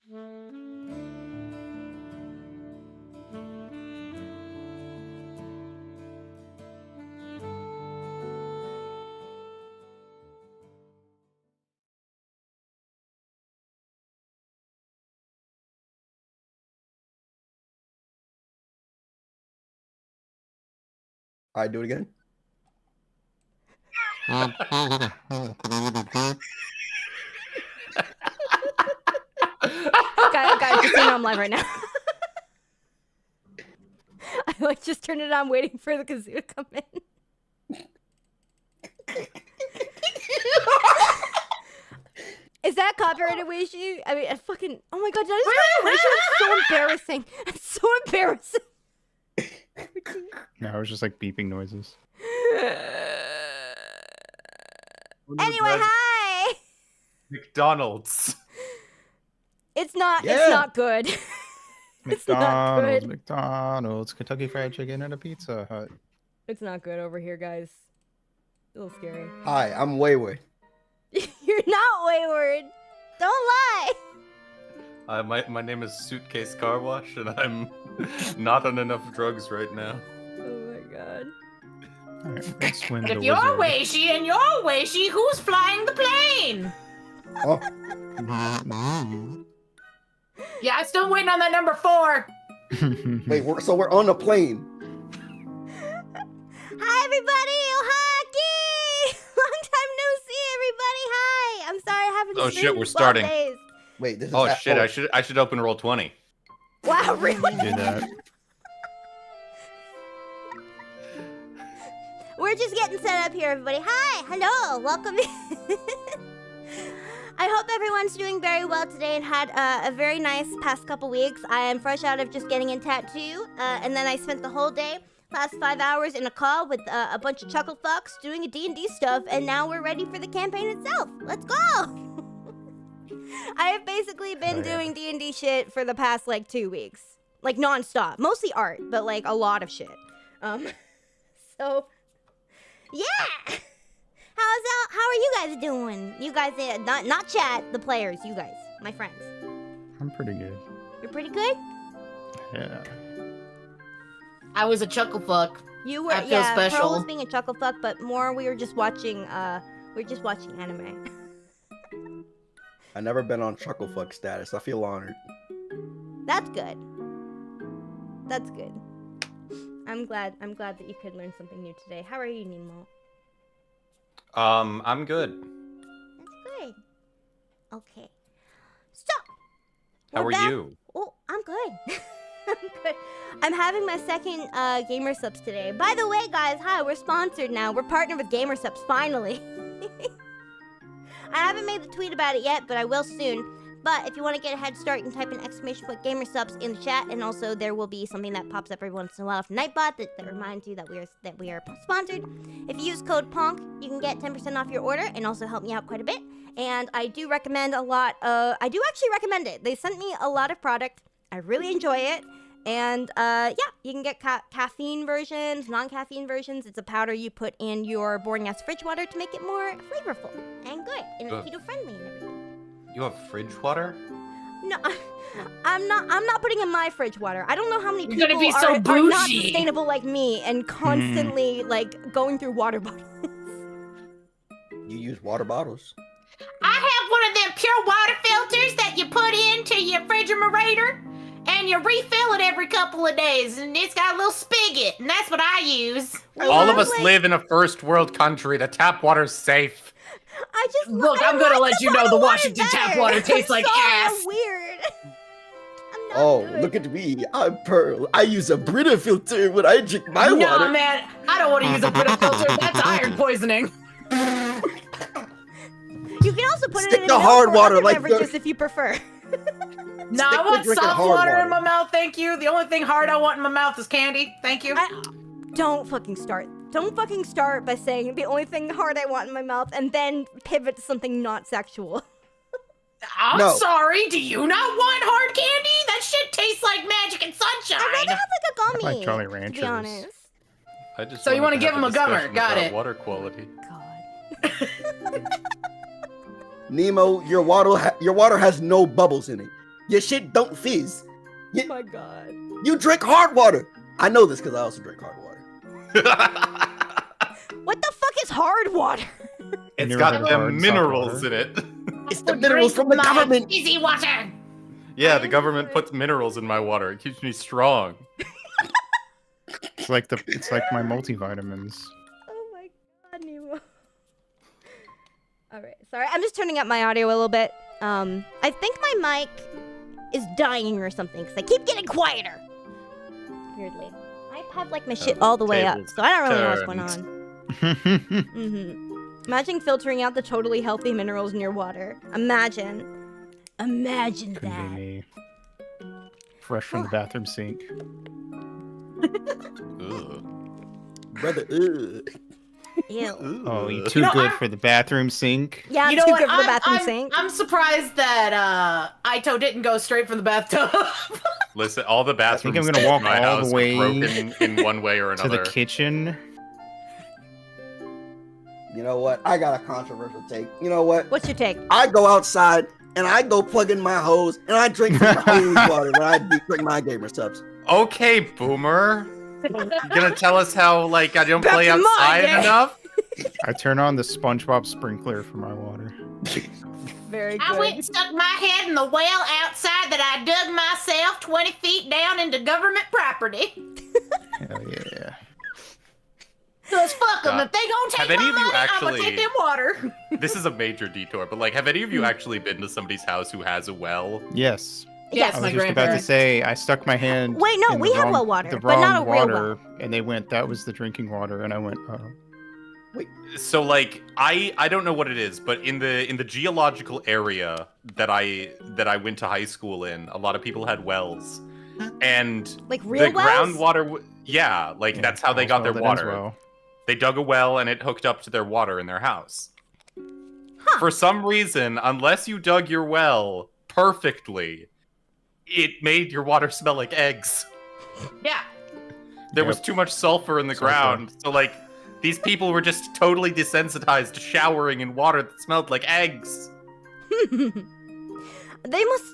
I do it again. Guys, just so you know I'm live right now. I just turned it on, waiting for the kazoo to come in. Is that copyrighted Weishi? I mean, oh my god, that is so embarrassing. It's so embarrassing. No, it was just like beeping noises. Anyway, hi! McDonald's. It's not good. It's not good. McDonald's, Kentucky Fried Chicken, and a Pizza Hut. It's not good over here, guys. A little scary. Hi, I'm Wayward. You're not Wayward. Don't lie. My name is Suitcase Car Wash, and I'm not on enough drugs right now. Oh my god. Right, let's win If the you're wizard. Weishi and you're Weishi, who's flying the plane? Oh, Yeah, still waiting on that number 4. wait, we're on a plane. Hi, everybody! Oh, hi, Aki! Long time no see, everybody! Hi! I'm sorry I haven't Oh, seen shit, you we're in 12 starting. days. Wait, this is Oh shit! I should open roll 20. Wow, really? Do that. We're just getting set up here, everybody. Hi! Hello! Welcome in. I hope everyone's doing very well today and had a very nice past couple weeks. I am fresh out of just getting in tattoo, and then I spent the whole day, last 5 hours, in a call with a bunch of chuckle fucks doing a D&D stuff, and now we're ready for the campaign itself. Let's go! I have basically been doing D&D shit for the past, 2 weeks. Like, non-stop. Mostly art, but, a lot of shit. So, yeah! How are you guys doing? You guys, not chat, the players, you guys, my friends. I'm pretty good. You're pretty good? Yeah. I was a chuckle fuck. You were, I feel yeah, special. Pearl was being a chuckle fuck, but more we were just watching, anime. I've never been on Chucklefuck status. I feel honored. That's good. That's good. I'm glad that you could learn something new today. How are you, Nemo? I'm good. That's good. Okay. So. How we're are back. you? Oh, I'm good. I'm good. I'm having my second Gamer Subs today. By the way, guys, hi, we're sponsored now. We're partnered with Gamer Subs, finally. I haven't made the tweet about it yet, but I will soon. But if you want to get a head start, you can type in !GamerSubs in the chat, and also there will be something that pops up every once in a while from Nightbot that reminds you that we are sponsored. If you use code PONK, you can get 10% off your order and also help me out quite a bit. And I do recommend a lot. I do actually recommend it. They sent me a lot of product. I really enjoy it. And yeah, you can get caffeine versions, non-caffeine versions. It's a powder you put in your boring-ass fridge water to make it more flavorful and good, and it's keto-friendly and everything. You have fridge water? No, I'm not putting in my fridge water. I don't know how many You're gonna people be so are not bougie. sustainable like me and constantly going through water bottles. You use water bottles. I have one of them pure water filters that you put into your refrigerator, and you refill it every couple of days, and it's got a little spigot, and that's what I use. All of us live in a first world country. The tap water's safe. I just Look, I'm gonna let you know the Washington tap water tastes like ass. Weird. I'm not Oh, good. look at me. I'm Pearl. I use a Brita filter when I drink my No, water. man, I don't want to use a Brita filter. That's iron poisoning. You can also put Stick it in to milk hard or water other like beverages the- if you prefer. No, Stick I to want drinking soft hard water in water. my mouth, thank you. The only thing hard I want in my mouth is candy. Thank you. Don't fucking start. Don't fucking start by saying the only thing hard I want in my mouth and then pivot to something not sexual. I'm No. sorry, do you not want hard candy? That shit tastes like magic and sunshine. I'd rather have a I gummy. like Jolly to Ranchers. be honest. I just So you wanted wanna to give have him a gummer. discussion Got about it. Water quality. God. Nemo, your water has no bubbles in it. Your shit don't fizz. Oh my god. You drink hard water. I know this because I also drink hard water. What the fuck is hard water? It's never got heard of them hard minerals water? in it. It's the minerals from the government. Easy water. Yeah, the government puts minerals in my water. It keeps me strong. It's like my multivitamins. Oh my god, Nemo. Alright, sorry, I'm just turning up my audio a little bit. I think my mic is dying or something, because I keep getting quieter. Weirdly. I have like my shit all the way up, so I don't really know what's going on. Imagine filtering out the totally healthy minerals in your water. Imagine Couldn't be that. me. Fresh from the bathroom sink. Ugh. Brother, ugh. Ew. Oh, you Ugh. too good for the bathroom sink? Yeah, I'm You know too what? good for the bathroom sink. I'm surprised that Aito didn't go straight from the bathtub. Listen, all the bathrooms I'm gonna walk in my all the house way are broken in one way or To another. the kitchen? You know what? I got a controversial take. You know what? What's your take? I go outside and I go plug in my hose and I drink from the hose water when I drink my gamer subs. Okay, boomer. You gonna tell us how like I don't Back play in my outside day. enough? I turn on the SpongeBob sprinkler for my water. Very I went and stuck my head in the well outside that I dug myself 20 feet down into government property. Hell yeah. Cause fuck them, if they gonna have take any my of you money, I'm gonna actually- take them water. This is a major detour, but like, have any of you actually been to somebody's house who has a well? Yes. Yes, I my was just about to grandparents. say, I stuck my hand. Wait, no, in we the have wrong- well water, the but not wrong a real water, and they went, that was the drinking water, and I went, oh. So like, I don't know what it is, but in the geological area that I went to high school in, a lot of people had wells, and Like real the wells? groundwater, yeah, like Yeah, that's how they got their Oswald, that as water. well. They dug a well and it hooked up to their water in their house. Huh. For some reason, unless you dug your well perfectly, it made your water smell like eggs. Yeah. There was Yep. too much sulfur in the Sulfur. ground. So like these people were just totally desensitized to showering in water that smelled like eggs. They must.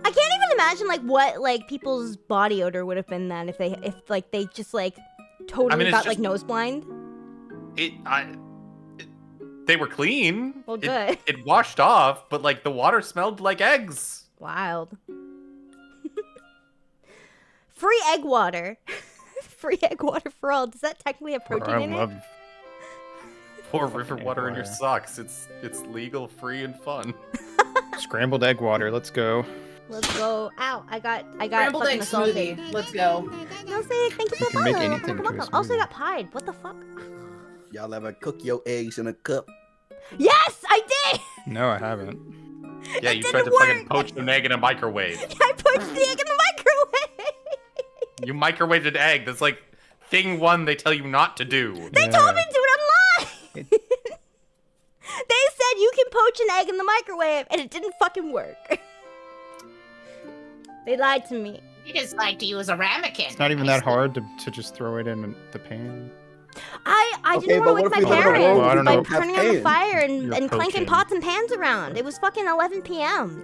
I can't even imagine like what like people's body odor would have been then if they just like totally it's got just- like nose blind. They were clean. Well, good. It washed off, but like the water smelled like eggs. Wild. Free egg water. Free egg water for all. Does that technically have protein I in love it? Pour river Egg water in your water. socks. It's legal, free, and fun. scrambled egg water. Let's go. Let's go. Ow! I got Scrambled fucking egg assaulted. smoothie. Let's go. No, say thank you You for can make following. anything Welcome, to a welcome. Also smoothie. got pied. What the fuck? Y'all ever cook your eggs in a cup? Yes, I did. No, I haven't. Yeah, It you tried to didn't fucking work. poach an egg in a microwave. I pushed the egg in the microwave. You microwaved an egg. That's like thing one they tell you not to do. They told me to do it online. They said you can poach an egg in the microwave, and it didn't fucking work. They lied to me. You just like to use a ramekin. It's not even that hard to just throw it in the pan. I Okay, didn't but want to what wake if my we live in a parents world where by we don't have turning on the pans? fire and You're clanking poaching. pots and pans around. It was fucking 11 p.m.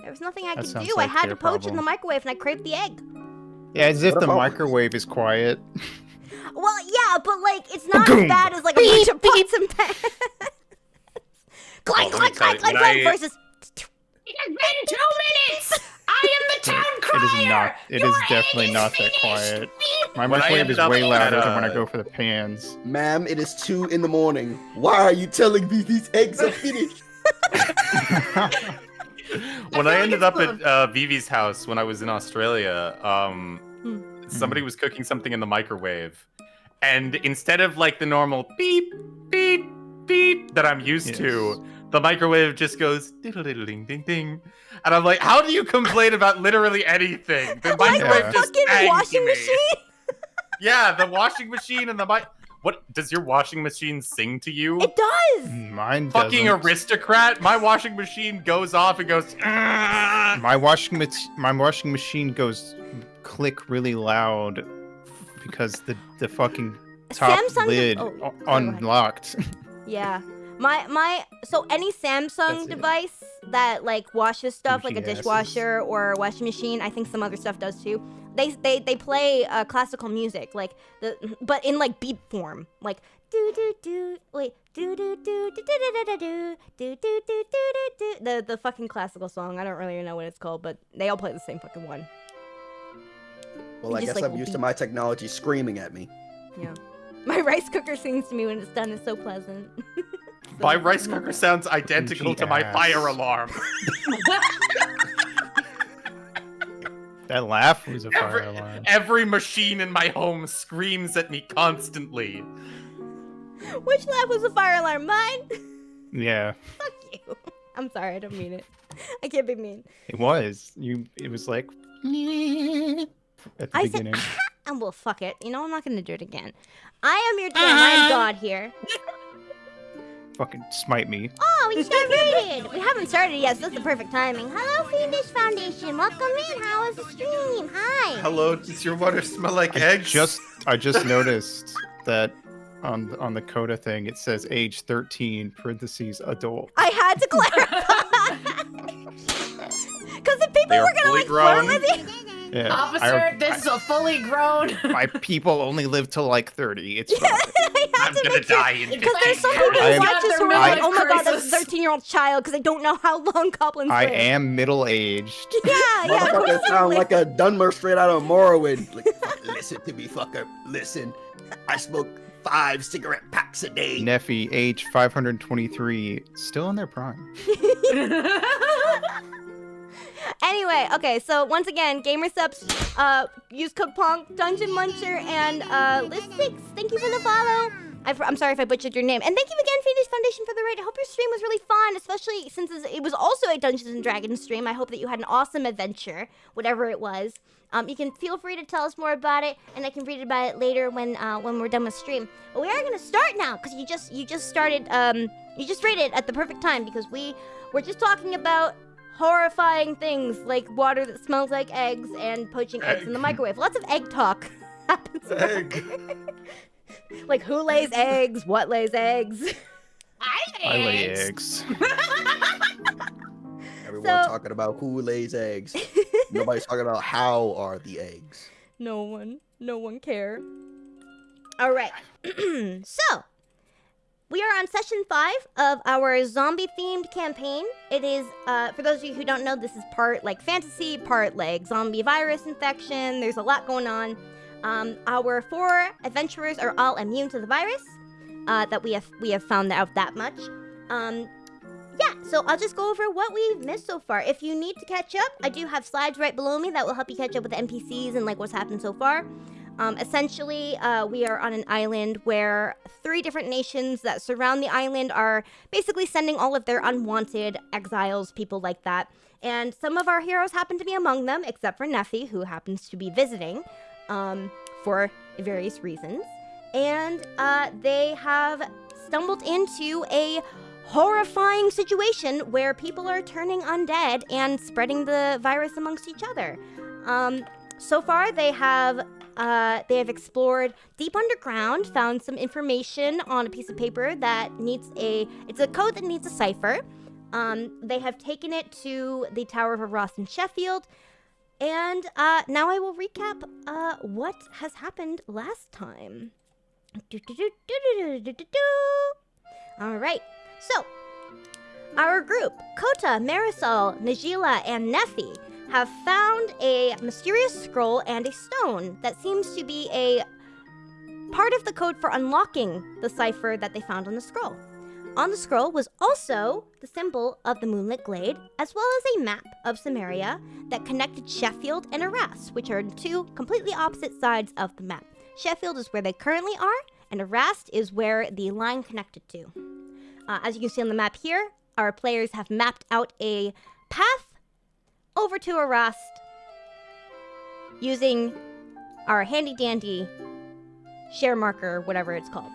There was nothing I That could sounds do. I like had their to poach in problem. the microwave, and I craved the egg. Yeah, as if What the about- microwave is quiet. Well, yeah, but like it's not as Boom. bad as like a bunch of pots and pans. Clank, Well, let me clank, tell clank, you, clank, when clank I- versus. It has been 2 minutes. I am the town crier. It is not. It Your is egg definitely is not that finished. quiet. My When I microwave ended is up way at, louder than when I go for the pans. Ma'am, it is 2 in the morning. Why are you telling me these eggs are finished? When feel I like ended it's up fun. at Vivi's house when I was in Australia, somebody was cooking something in the microwave, and instead of like the normal beep beep beep that I'm used to, the microwave just goes diddle diddle ding ding ding, and I'm like, how do you complain about literally anything? The Like microwave the just fucking bangs washing me. machine. Yeah, the washing machine and the mic. What does your washing machine sing to you? It does. Mine Fucking doesn't. aristocrat! My washing machine goes off and goes. "Ah." My washing machine goes click really loud because the fucking top Samsung- lid oh, go ahead. unlocked. Yeah. So any Samsung That's it. device that like washes stuff, like a Bougie dishwasher or a washing machine, I think some other stuff does too. They play classical music, like but in like beat form, like do do do wait do do do do do do do do do do do do the fucking classical song. I don't really know what it's called, but they all play the same fucking one. Well, I Just, guess like, I'm used to beat. my technology screaming at me. Yeah. My rice cooker sings to me when it's done. It's so pleasant. My rice cooker sounds identical to my ass. fire alarm. That laugh was a fire alarm. Every machine in my home screams at me constantly. Which laugh was a fire alarm? Mine? Yeah, Fuck you. I'm sorry, I don't mean it. I can't be mean. it was. It was like at the I said, beginning. and well, fuck it. You know, I'm not gonna do it again. I am your DM. I am God here. Fucking smite me. Oh, we just got raided. We haven't started yet, so that's the perfect timing. Hello, Fiendish Foundation. Welcome in. How was the stream? Hi. Hello, does your water smell like I eggs? just noticed that on the Kota thing it says age 13 parentheses adult. I had to clarify. Because if people They are were gonna fully like grown. flirt with you. Yeah, Officer, this is a fully grown. my people only live till like 30. It's fine. I'm gonna die in Because there's some 15 people I who am- watch this who are I- like, oh my god, that's a Crisis. 13-year-old child because they don't know how long goblins I live. am middle aged. Yeah, Motherfucker sound coincidentally. like a Dunmer straight out of Morrowind. Like, listen to me, fucker. Listen. I smoke 5 cigarette packs a day. Neffy, age 523, still in their prime. Anyway, okay, so once again, GamerSubs, use code PONK, Dungeon Muncher, and List6, thank you for the follow. I'm sorry if I butchered your name. And thank you again, Fiendish Foundation, for the raid. I hope your stream was really fun, especially since it was also a Dungeons & Dragons stream. I hope that you had an awesome adventure, whatever it was. You can feel free to tell us more about it, and I can read about it later when we're done with stream. But we are gonna start now, because you just started, you just raided at the perfect time, because we're just talking about horrifying things like water that smells like eggs and poaching eggs in the microwave. Lots of egg talk happens. Egg. Like who lays eggs, what lays eggs. I lay eggs. Everyone So- talking about who lays eggs. Nobody's talking about how are the eggs. No one care. All right. So, we are on session 5 of our zombie-themed campaign. It is, for those of you who don't know, this is part like fantasy, part like zombie virus infection. There's a lot going on. Our 4 adventurers are all immune to the virus. That we have found out that much. Yeah, so I'll just go over what we've missed so far. If you need to catch up, I do have slides right below me that will help you catch up with the NPCs and like what's happened so far. Essentially, we are on an island where 3 different nations that surround the island are basically sending all of their unwanted exiles, people like that. And some of our heroes happen to be among them, except for Neffy, who happens to be visiting for various reasons. And they have stumbled into a horrifying situation where people are turning undead and spreading the virus amongst each other. So far, they have explored deep underground, found some information on a piece of paper that it's a code that needs a cipher. They have taken it to the Tower of Erast in Sheffield, and now I will recap what has happened last time. All right, so our group, Kota, Marisol, Najila, and Neffy, have found a mysterious scroll and a stone that seems to be a part of the code for unlocking the cipher that they found on the scroll. On the scroll was also the symbol of the Moonlit Glade, as well as a map of Cimmeria that connected Sheffield and Erast, which are 2 completely opposite sides of the map. Sheffield is where they currently are, and Erast is where the line connected to. As you can see on the map here, our players have mapped out a path over to Erast using our handy-dandy share marker, whatever it's called.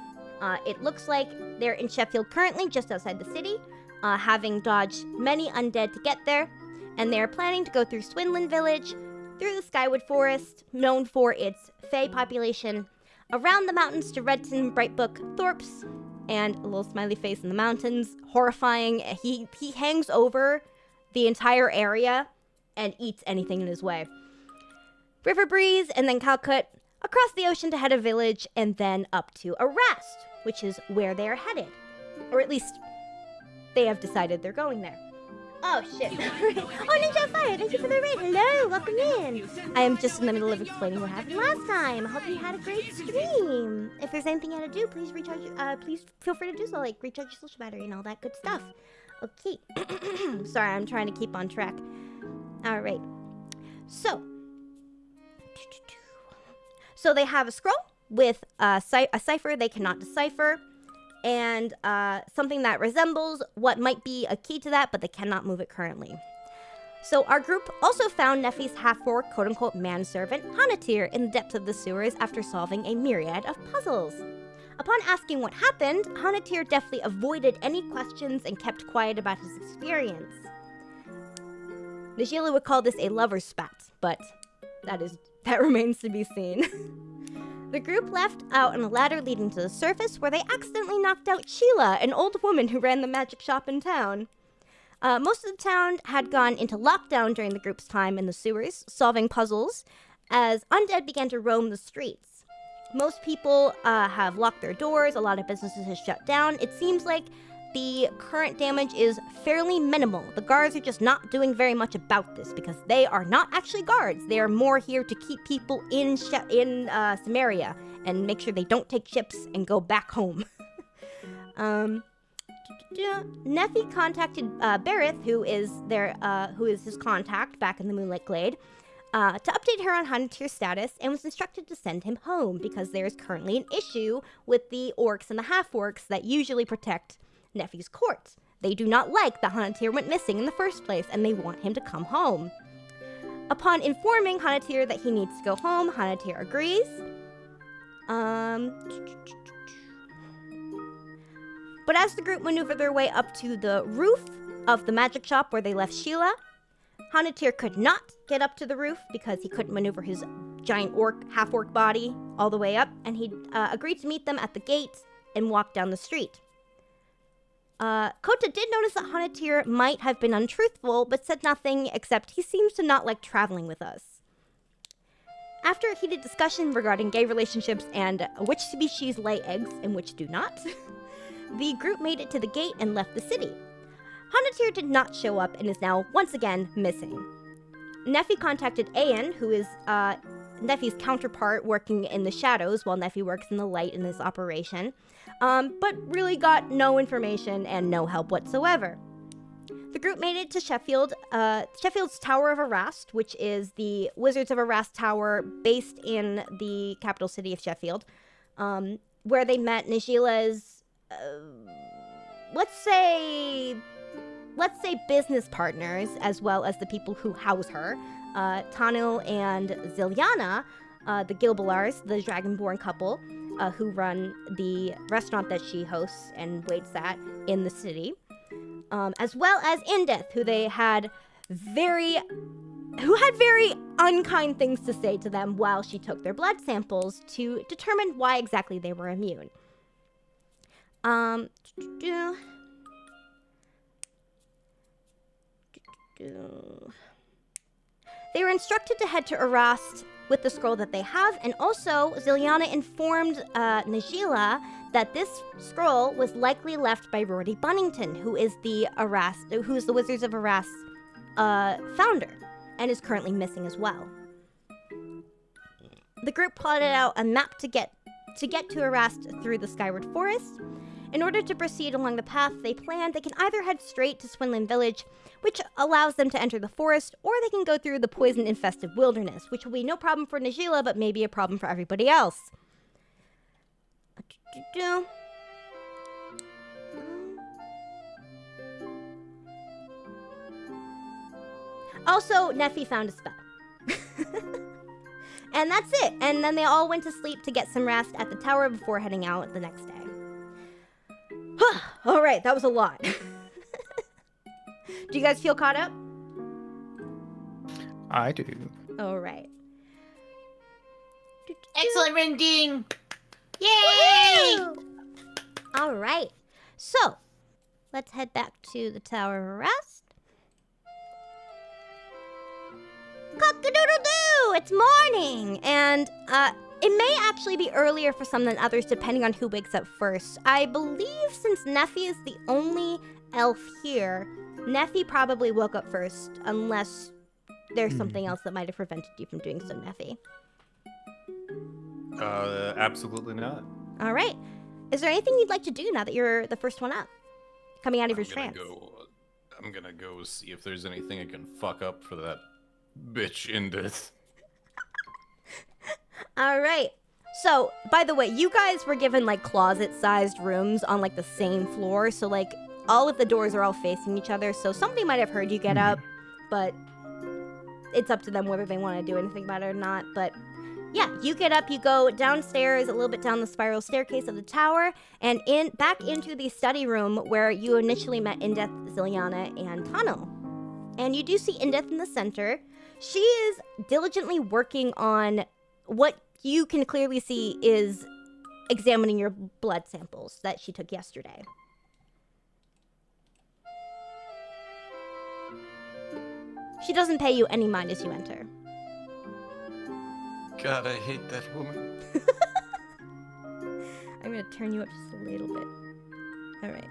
It looks like they're in Sheffield currently, just outside the city, having dodged many undead to get there, and they're planning to go through Swinland Village, through the Skywood Forest, known for its Fey population, around the mountains to Redton, Brightbook, Thorpes, and a little smiley face in the mountains. Horrifying. He hangs over the entire area and eats anything in his way. River breeze, and then Calcut, across the ocean to head a village, and then up to Erast, which is where they are headed. Or at least, they have decided they're going there. Oh, shit. Oh, Ninja Fire, thank you for the raid. Hello, welcome in. I am just in the middle of explaining what happened last time. I hope you had a great stream. If there's anything you had to do, please please feel free to do so, like recharge your social battery and all that good stuff. Okay. Sorry, I'm trying to keep on track. All right. So they have a scroll with a cipher they cannot decipher, and something that resembles what might be a key to that, but they cannot move it currently. So our group also found Nephi's half-orc, quote-unquote, manservant, Hanatir, in the depths of the sewers after solving a myriad of puzzles. Upon asking what happened, Hanatir deftly avoided any questions and kept quiet about his experience. Najila would call this a lover's spat, but that remains to be seen. The group left out on a ladder leading to the surface, where they accidentally knocked out Sheila, an old woman who ran the magic shop in town. Most of the town had gone into lockdown during the group's time in the sewers, solving puzzles, as undead began to roam the streets. Most people have locked their doors, a lot of businesses have shut down. It seems like the current damage is fairly minimal. The guards are just not doing very much about this because they are not actually guards. They are more here to keep people in Cimmeria and make sure they don't take ships and go back home. Nephi contacted Berith, who is his contact back in the Moonlit Glade, to update her on Hanatir's status, and was instructed to send him home because there is currently an issue with the orcs and the half-orcs that usually protect Nephi's court. They do not like that Hanatir went missing in the first place, and they want him to come home. Upon informing Hanatir that he needs to go home, Hanatir agrees. But as the group maneuvered their way up to the roof of the magic shop where they left Sheila, Hanatir could not get up to the roof because he couldn't maneuver his giant half-orc body all the way up, and he agreed to meet them at the gate and walk down the street. Kota did notice that Hanatir might have been untruthful, but said nothing except he seems to not like traveling with us. After a heated discussion regarding gay relationships and which species lay eggs and which do not, the group made it to the gate and left the city. Hanatir did not show up and is now once again missing. Nephi contacted Ayan, who is Nephi's counterpart working in the shadows while Nephi works in the light in this operation, but really got no information and no help whatsoever. The group made it to Sheffield's Tower of Erast, which is the Wizards of Erast Tower based in the capital city of Sheffield, where they met Najila's, let's say business partners, as well as the people who house her, Tanil and Ziliana, the Gilbalars, the Dragonborn couple, who run the restaurant that she hosts and waits at in the city, as well as Indeth, who had very unkind things to say to them while she took their blood samples to determine why exactly they were immune. They were instructed to head to Erast with the scroll that they have, and also Ziliana informed Najila that this scroll was likely left by Rory Bunnington, who is the Wizards of Erast founder, and is currently missing as well. The group plotted out a map to get to Erast through the Skyward Forest. In order to proceed along the path they planned, they can either head straight to Swinland Village, which allows them to enter the forest, or they can go through the poison-infested wilderness, which will be no problem for Najila, but maybe a problem for everybody else. Also, Nephi found a spell. And that's it. And then they all went to sleep to get some rest at the tower before heading out the next day. All right, that was a lot. Do you guys feel caught up? I do. All right. Excellent rending. Yay! Woo-hoo! All right. So, let's head back to the Tower of Erast. Cock-a-doodle-doo! It's morning! And, it may actually be earlier for some than others, depending on who wakes up first. I believe since Neffy is the only elf here, Neffy probably woke up first, unless there's something else that might have prevented you from doing so, Neffy. Absolutely not. All right. Is there anything you'd like to do now that you're the first one up? Coming out of your trance. I'm gonna go see if there's anything I can fuck up for that bitch in this. All right. So, by the way, you guys were given, like, closet-sized rooms on, like, the same floor. So, like, all of the doors are all facing each other. So somebody might have heard you get up, but it's up to them whether they want to do anything about it or not. But yeah, you get up, you go downstairs a little bit down the spiral staircase of the tower, and back into the study room where you initially met Indeth, Ziliana, and Tano. And you do see Indeth in the center. She is diligently working on what you can clearly see is examining your blood samples that she took yesterday. She doesn't pay you any mind as you enter. God, I hate that woman. I'm gonna turn you up just a little bit. All right.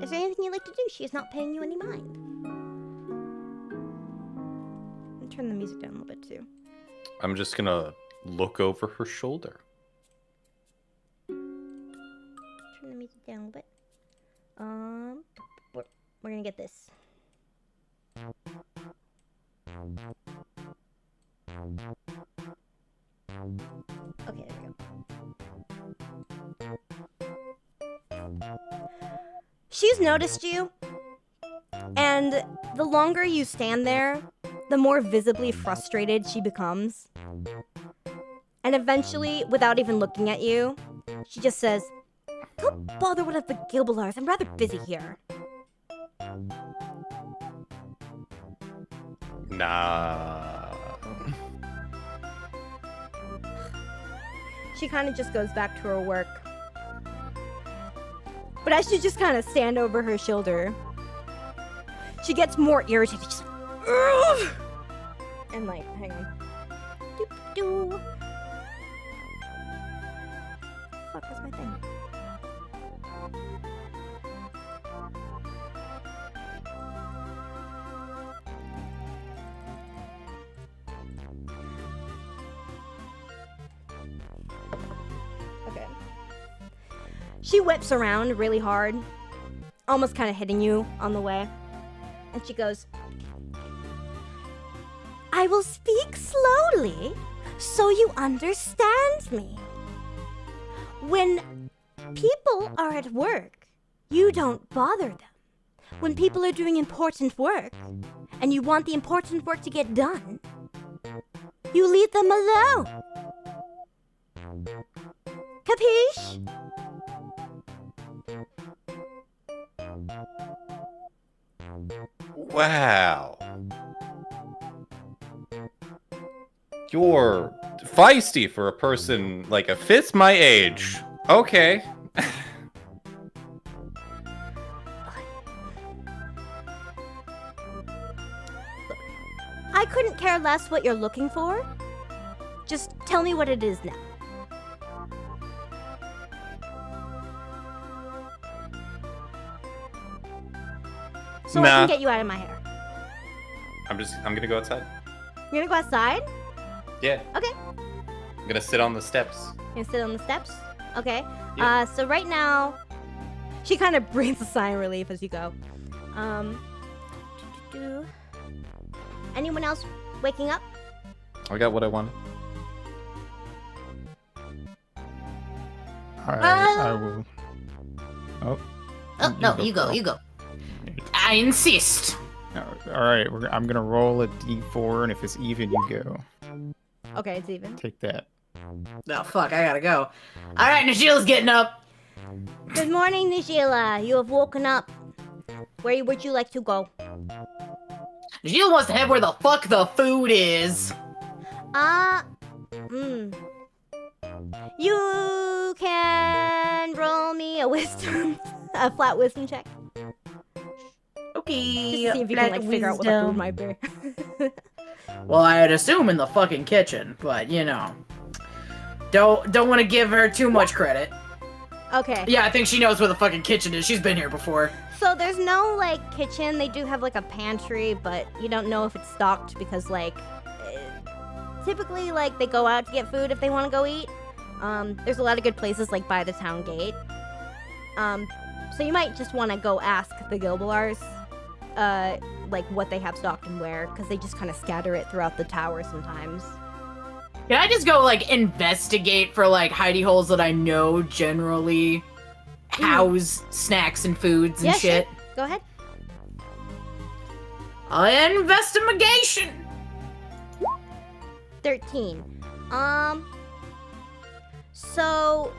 Is there anything you'd like to do? She is not paying you any mind. I'll turn the music down a little bit too. I'm just gonna look over her shoulder. Turn the music down a little bit. We're gonna get this. Okay, there we go. She's noticed you, and the longer you stand there, the more visibly frustrated she becomes. And eventually, without even looking at you, she just says, "Don't bother with the Gilbalars, I'm rather busy here." Nah. She kind of just goes back to her work. But as you just kind of stand over her shoulder, she gets more irritated. She's like, "Ugh!" And like, hang on. Doop-doo. Fuck, that's my thing. Okay. She whips around really hard, almost kind of hitting you on the way. And she goes, "I will speak slowly so you understand me. When people are at work, you don't bother them. When people are doing important work, and you want the important work to get done, you leave them alone. Capiche?" Wow. You're feisty for a person like a fifth my age. Okay. I couldn't care less what you're looking for. Just tell me what it is now. So I Nah. can get you out of my hair. I'm gonna go outside. You're gonna go outside? Yeah. Okay. I'm gonna sit on the steps. You're gonna sit on the steps? Okay. Yeah. So right now, she kind of breathes a sigh of relief as you go. Anyone else waking up? I got what I wanted. I will. Oh. Oh, no, you go, girl. you go. I insist. All right, I'm gonna roll a d4, and if it's even, you go. Okay, it's even. Take that. Oh, fuck, I gotta go. All right, Nijila's getting up. Good morning, Nijila. You have woken up. Where would you like to go? Nijila wants to head where the fuck the food is. You can roll me a wisdom, a flat wisdom check. Okay. Just to see if you can like figure out what the food might be. Well, I'd assume in the fucking kitchen, but you know, don't want to give her too much credit. Okay. Yeah, I think she knows where the fucking kitchen is. She's been here before. So there's no like kitchen. They do have like a pantry, but you don't know if it's stocked because like typically like they go out to get food if they want to go eat. There's a lot of good places like by the town gate. So you might just want to go ask the Gilbalars like what they have stocked and where, because they just kind of scatter it throughout the tower sometimes. Can I just go like investigate for like hidey holes that I know generally house snacks and foods and shit? Sure. Go ahead. Investigation. 13. So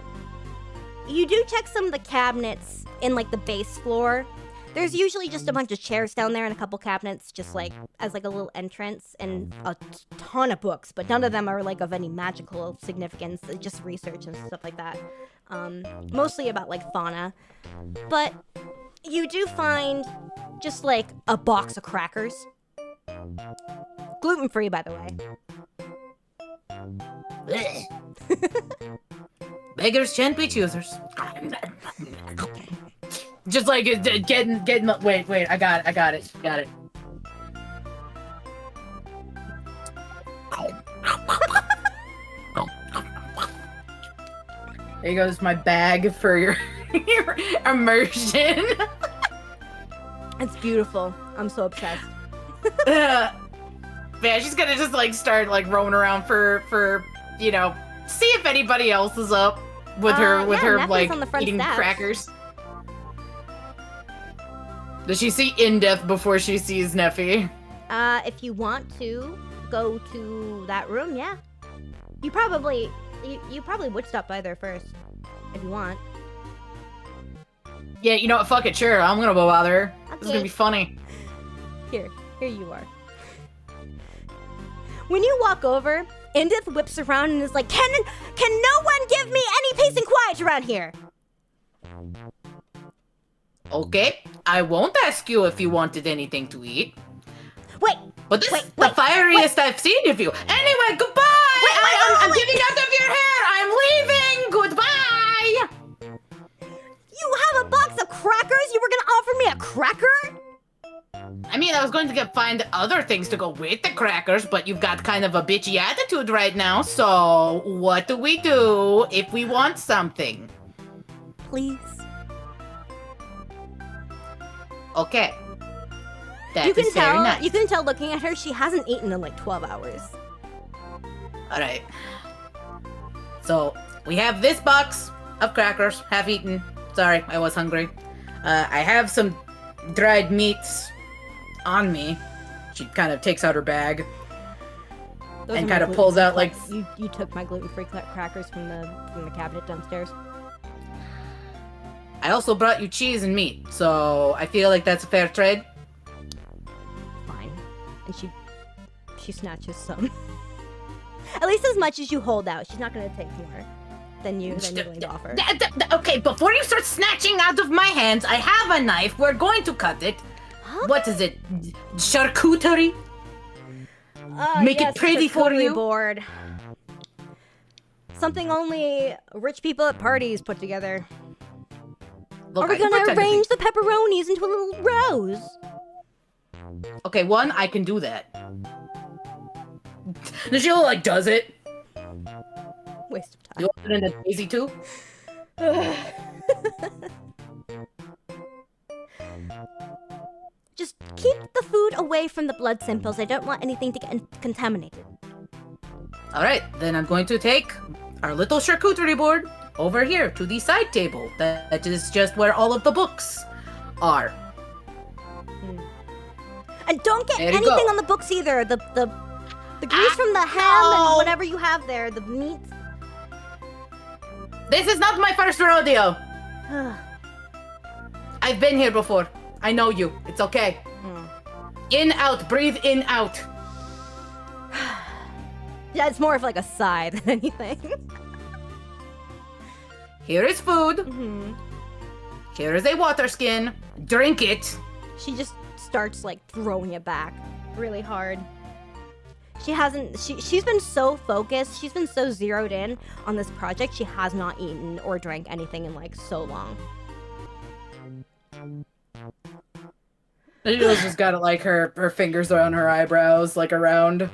you do check some of the cabinets in like the base floor. There's usually just a bunch of chairs down there and a couple cabinets just like as like a little entrance and a ton of books, but none of them are like of any magical significance. It's just research and stuff like that. Mostly about like fauna. But you do find just like a box of crackers. Gluten-free, by the way. Beggars can't be choosers. Just like getting. Wait, I got it. There goes my bag for your immersion. It's beautiful. I'm so obsessed. Yeah, she's gonna just like start like roaming around for you know, see if anybody else is up with her Neffy's like on the front eating steps. crackers. Does she see Indeth before she sees Neffy? If you want to go to that room, yeah. You probably would stop by there first, if you want. Yeah, you know what? Fuck it, sure. I'm gonna go bother her. This is Okay. gonna be funny. Here you are. When you walk over, Indith whips around and is like, Can no one give me any peace and quiet around here? Okay, I won't ask you if you wanted anything to eat. Wait, But this is the fieriest I've seen of you. Anyway, goodbye! I'm getting out of your hair! I'm leaving! Goodbye! you have a box of crackers? You were gonna offer me a cracker? I mean, I was going to find other things to go with the crackers, but you've got kind of a bitchy attitude right now, so what do we do if we want something? Please. Okay. That You can is very tell. nice. You can tell looking at her. She hasn't eaten in like 12 hours. All right. So we have this box of crackers, half eaten. Sorry, I was hungry. I have some dried meats on me. She kind of takes out her bag Those and are my kind of pulls out like. You took my gluten-free crackers from the cabinet downstairs. I also brought you cheese and meat, so I feel like that's a fair trade. Fine. And she snatches some. At least as much as you hold out. She's not gonna take more than you're going to offer. Okay, before you start snatching out of my hands, I have a knife. We're going to cut it. Huh? What is it? Charcuterie? Make it pretty for you? Board. Something only rich people at parties put together. Look, Are we I can gonna pretend to be- arrange the pepperonis into a little rose? Okay, one, I can do that. Then she like does it. Waste of time. You want it in a daisy too? Just keep the food away from the blood samples. I don't want anything to get contaminated. All right, then I'm going to take our little charcuterie board over here to the side table. That is just where all of the books are. And don't get There you anything go. on the books either. The grease from the ham and whatever you have there, the meat. This is not my first rodeo. I've been here before. I know you. It's okay. In, out. Breathe in, out. Yeah, it's more of like a sigh than anything. Here is food. Mhm. Here is a water skin. Drink it. She just starts like throwing it back really hard. She's been so focused, she's been so zeroed in on this project, she has not eaten or drank anything in like so long. Angel's just got like her fingers around her eyebrows, like around.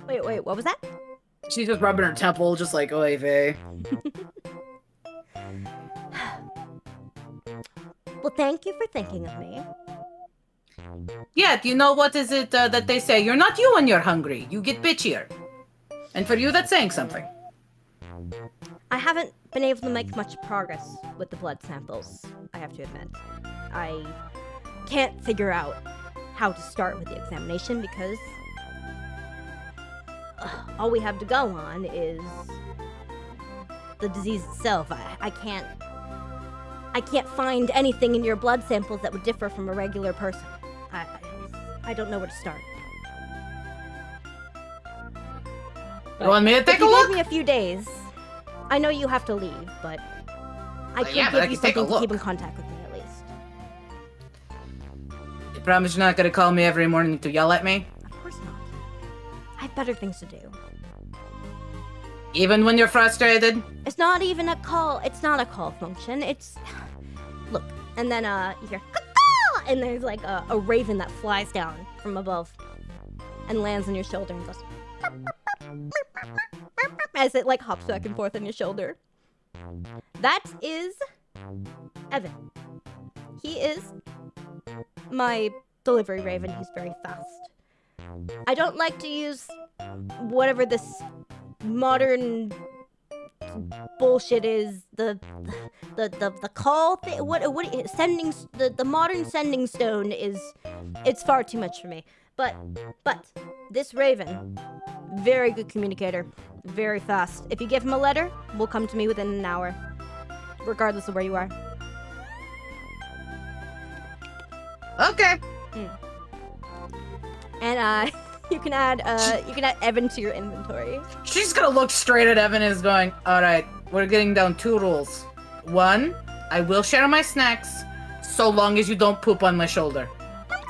Wait, what was that? She's just rubbing her temple, just like, oy vey. Well, thank you for thinking of me. Yeah, do you know what is it that they say? You're not you when you're hungry. You get bitchier. And for you, that's saying something. I haven't been able to make much progress with the blood samples, I have to admit. I can't figure out how to start with the examination because all we have to go on is the disease itself. I can't find anything in your blood samples that would differ from a regular person. I don't know where to start. You want me to take If a you look? give me a few days, I know you have to leave, but I can yeah, but I give you can take a something to keep look. in contact with me at least. You promise you're not gonna call me every morning to yell at me? Of course not. I have better things to do. Even when you're frustrated? It's not even a call. It's not a call function. It's look, and then you hear "Kota!" and there's like a raven that flies down from above and lands on your shoulder and goes as it like hops back and forth on your shoulder. That is Evan. He is my delivery raven. He's very fast. I don't like to use whatever this modern bullshit is, the call thing. What sending the modern sending stone is. It's far too much for me. But this raven, very good communicator, very fast. If you give him a letter, will come to me within an hour, regardless of where you are. Okay. And you can add Evan to your inventory. She's gonna look straight at Evan and is going, alright, we're getting down 2 rules. 1, I will share my snacks, so long as you don't poop on my shoulder.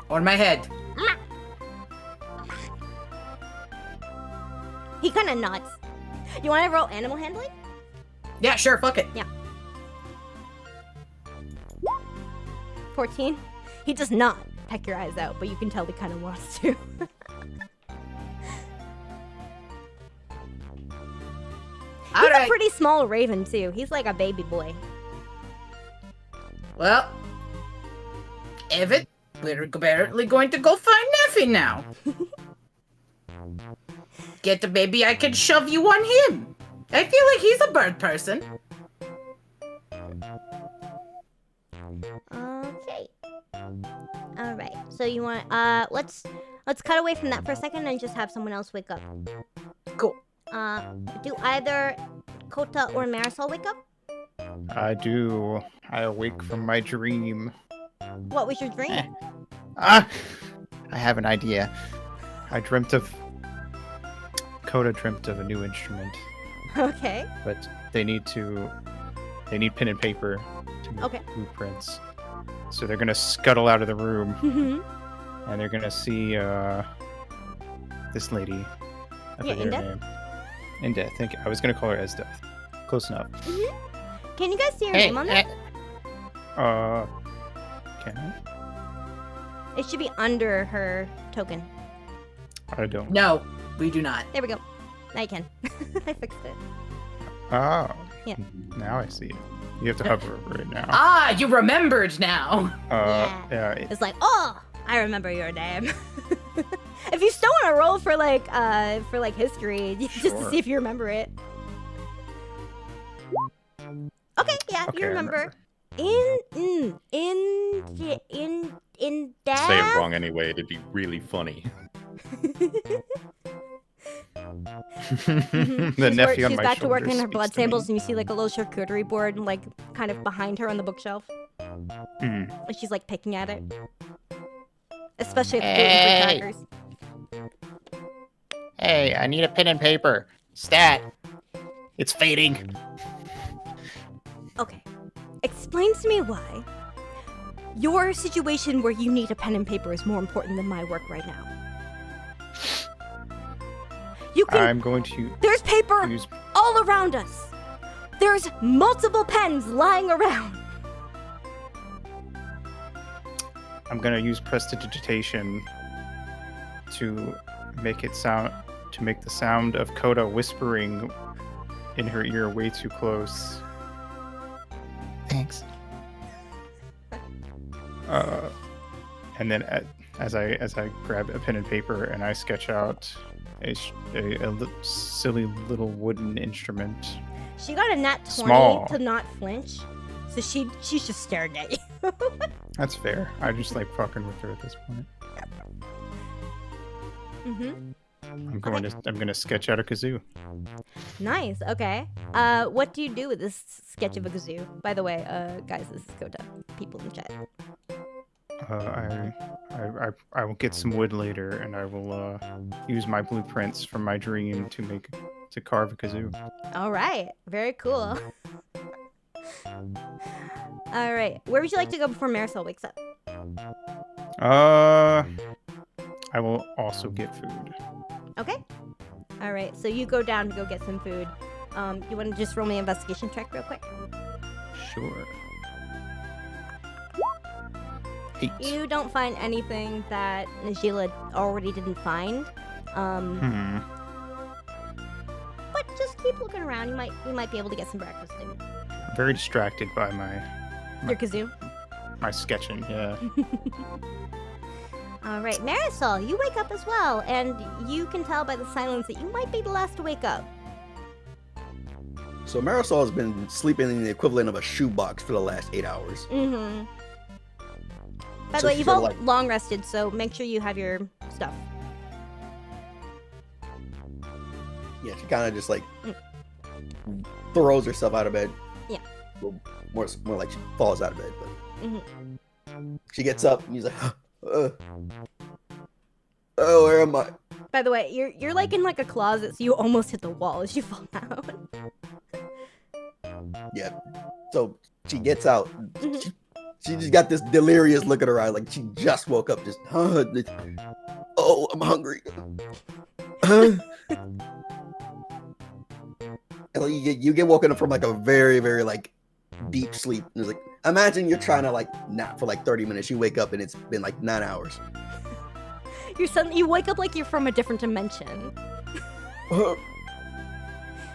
Or my head. He kind of nods. You want to roll animal handling? Yeah, sure, fuck it. 14. He does not peck your eyes out, but you can tell he kind of wants to. He's a Alright, pretty small raven too. He's like a baby boy. well, Evan, we're apparently going to go find Neffy now. Get the baby, I can shove you on him. I feel like he's a bird person. Okay. All right. So you want let's cut away from that for a second and just have someone else wake up. Cool. Do either Kota or Marisol wake up? I do. I awake from my dream. What was your dream? I have an idea. Kota dreamt of a new instrument, Okay. but they need pen and paper to make Okay. blueprints. So they're gonna scuttle out of the room, Mhm. and they're gonna see this lady. I Yeah, forget her Indeth? name. Indeth. Thank you. I was gonna call her Esdeath. Close enough. Can you guys see her name on there? Can I? It should be under her token. I don't. No, we do not. There we go. Now you can. I fixed it. Oh. Yeah. Now I see it. You have to hover over it now. Ah, you remembered now. Yeah. It's like, oh, I remember your name. If you still want to roll for like history, just to Sure. see if you remember it. Okay, yeah, Okay, you I remember. remember. In Say it wrong anyway, it'd be really funny. The nephew on she's my back to working shoulder on her blood speaks to me. samples, and you see like a little charcuterie board, like kind of behind her on the bookshelf, Mm. and she's like picking at it. Especially at the gluten-free crackers. Hey, I need a pen and paper. Stat. It's fading. Okay. Explain to me why your situation where you need a pen and paper is more important than my work right now. You can. I'm going to There's paper use. all around us. There's multiple pens lying around. I'm gonna use prestidigitation to make it sound to make the sound of Kota whispering in her ear way too close. Thanks. And then as I grab a pen and paper and I sketch out a silly little wooden instrument. She got a nat 20 Small. to not flinch, so she's just staring at you. That's fair. I just like fucking with her at this point. I'm gonna sketch out a kazoo. Nice. Okay. What do you do with this sketch of a kazoo? By the way, guys, this is Kota. People in chat. I will get some wood later, and I will use my blueprints from my dream to carve a kazoo. All right. Very cool. All right. Where would you like to go before Marisol wakes up? I will also get food. Okay. All right. So you go down to go get some food. You want to just roll me an investigation check real quick? Sure. 8. You don't find anything that Najila already didn't find. But just keep looking around. You might be able to get some breakfast in I'm very distracted by your kazoo. my sketching. Yeah. All right, Marisol, you wake up as well, and you can tell by the silence that you might be the last to wake up. So Marisol has been sleeping in the equivalent of a shoebox for the last 8 hours. Mm-hmm. By the So way, she's you've sort all of like- long rested, so make sure you have your stuff. Yeah, she kind of just like throws herself out of bed. Yeah. Well, more like she falls out of bed, but Mm-hmm. she gets up and he's like, oh, where am I? By the way, you're like in like a closet, so you almost hit the wall as you fall out. Yeah. So she gets out. Mhm. She just got this delirious look at her eye, like she just woke up. Just, oh, I'm hungry. And like, you get woken up from like a very, very like deep sleep. And it's like, imagine you're trying to like nap for like 30 minutes. You wake up and it's been like 9 hours. You wake up like you're from a different dimension.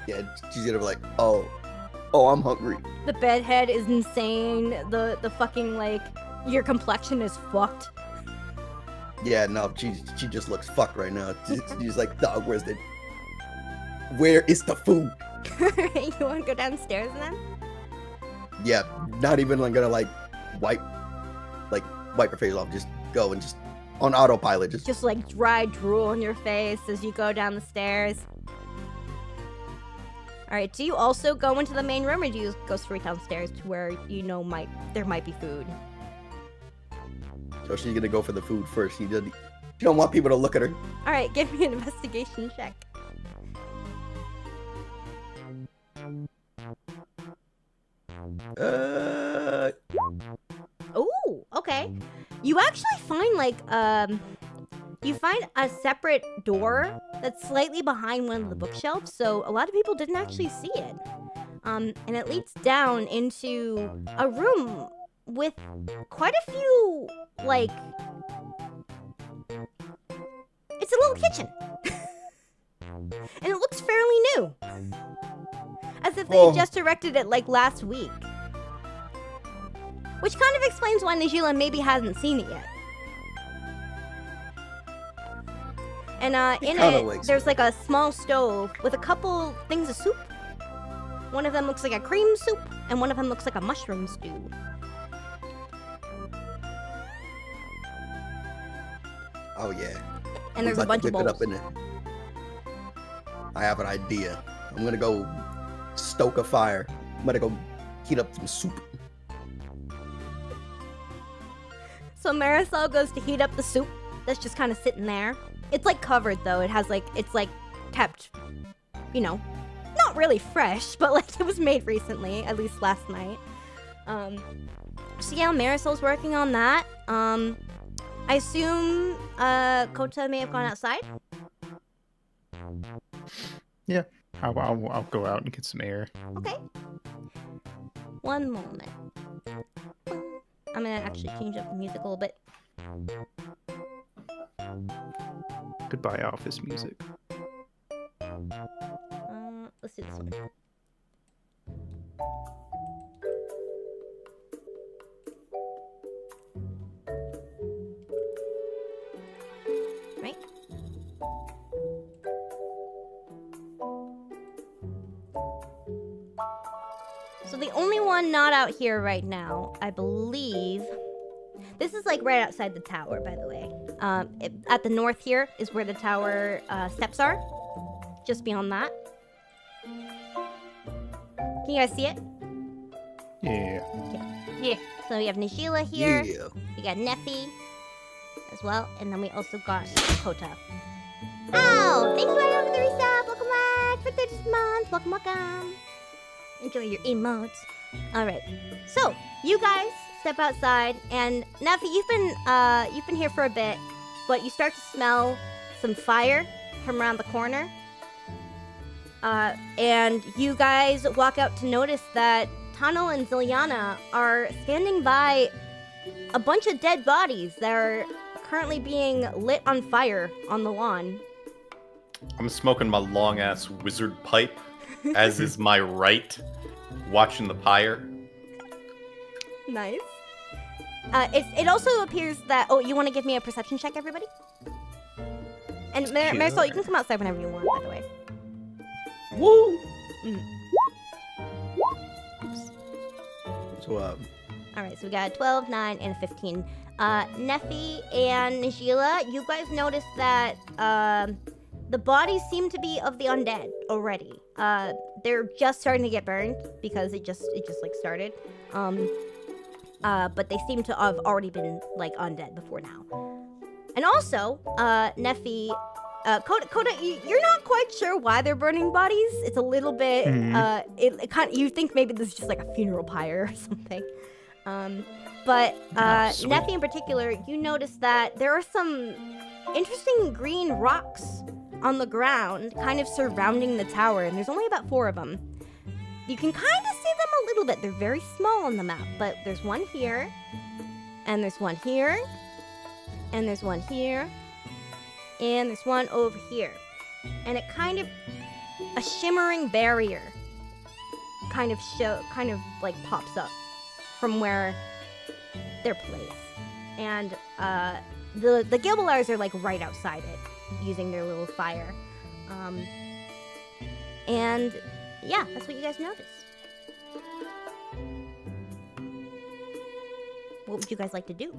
Yeah, she's gonna be like, oh, I'm hungry. The bedhead is insane. The fucking like your complexion is fucked. Yeah, no, she just looks fucked right now. She's like, dog, where is the food? You want to go downstairs then? Yeah, not even like gonna like wipe her face off. Just go and just on autopilot. Just like dry drool on your face as you go down the stairs. All right. Do you also go into the main room, or do you go straight downstairs to where you know there might be food? So she's gonna go for the food first. She don't want people to look at her. All right. Give me an investigation check. Oh, okay. You actually find like you find a separate door that's slightly behind one of the bookshelves, so a lot of people didn't actually see it. And it leads down into a room with quite a few like it's a little kitchen. And it looks fairly new. As if they Oh. just erected it like last week. Which kind of explains why Najila maybe hasn't seen it yet. And in kinda it, likes there's like a small stove with a couple things of soup. One of them looks like a cream soup, and one of them looks like a mushroom stew. Oh yeah. And there's a About bunch to of whip it bowls. up in it. I have an idea. I'm gonna go stoke a fire. I'm gonna go heat up some soup. So Marisol goes to heat up the soup that's just kind of sitting there. It's like covered though. It has like it's like kept, you know, not really fresh, but like it was made recently, at least last night. So yeah, Marisol's working on that. I assume Kota may have gone outside. Yeah, I'll go out and get some air. Okay. One moment. I'm gonna actually change up the music a little bit. Goodbye, office music. Let's do this one. Right? So the only one not out here right now, I believe. This is like right outside the tower, by the way. At the north here is where the tower steps are. Just beyond that. Can you guys see it? Yeah. Yeah. So we have Najila here. Yeah. We got Neffy as well. And then we also got Kota. Oh, thank you, Adam, for the resub. Welcome back for 30 months. Welcome, welcome. Enjoy your emotes. All right. So you guys step outside, and Neffy, you've been here for a bit, but you start to smell some fire from around the corner. And you guys walk out to notice that Tano and Ziliana are standing by a bunch of dead bodies that are currently being lit on fire on the lawn. I'm smoking my long ass wizard pipe, as is my right, watching the pyre. Nice. It also appears that... Oh, you want to give me a perception check, everybody? And Marisol, you can come outside whenever you want, by the way. Woo! Oops. So, Alright, so we got a 12, 9, and a 15. Neffy and Najila, you guys noticed that the bodies seem to be of the undead already. They're just starting to get burned because it just like started. But they seem to have already been like undead before now. And also, Neffy, Kota, you're not quite sure why they're burning bodies. It's a little bit, it kind of, you think maybe this is just like a funeral pyre or something. But Neffy in particular, you notice that there are some interesting green rocks on the ground, kind of surrounding the tower, and there's only about 4 of them. You can kind of see them a little bit. They're very small on the map, but there's one here, and there's one here, and there's one here, and there's one over here. And it kind of, a shimmering barrier kind of like pops up from where they're placed. And the Gilbalars are like right outside it, using their little fire. And yeah, that's what you guys noticed. What would you guys like to do?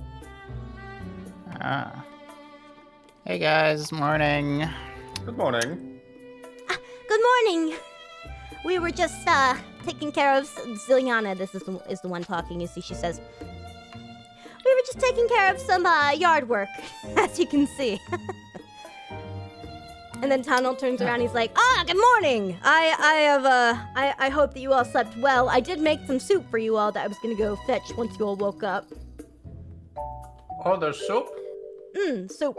Hey guys, morning. Good morning. Good morning. We were just taking care of Ziliana. This is the one talking. You see, she says, "We were just taking care of some yard work, as you can see." And then Tano turns around. He's like, "Good morning. I hope that you all slept well. I did make some soup for you all that I was gonna go fetch once you all woke up." Oh, there's soup? Soup.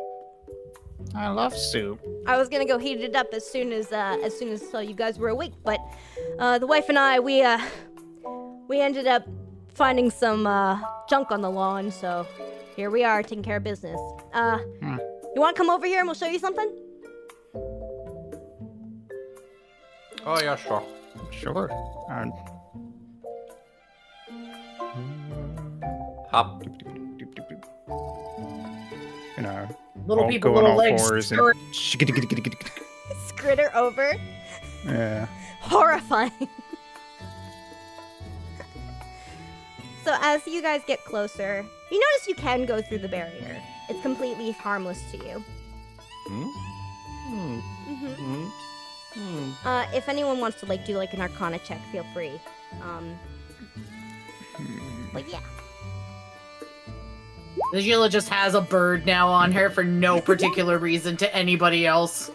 I love soup. I was gonna go heat it up as soon as you guys were awake, but the wife and I we ended up finding some junk on the lawn, so here we are taking care of business. You want to come over here and we'll show you something? Oh, yeah, sure. Sure. Hop. You know, Little all people, go on little all legs. fours and Skritter over. yeah. Horrifying. So as you guys get closer, you notice you can go through the barrier. It's completely harmless to you. If anyone wants to like do like an Arcana check, feel free. But yeah. Sheila just has a bird now on her for no particular reason to anybody else.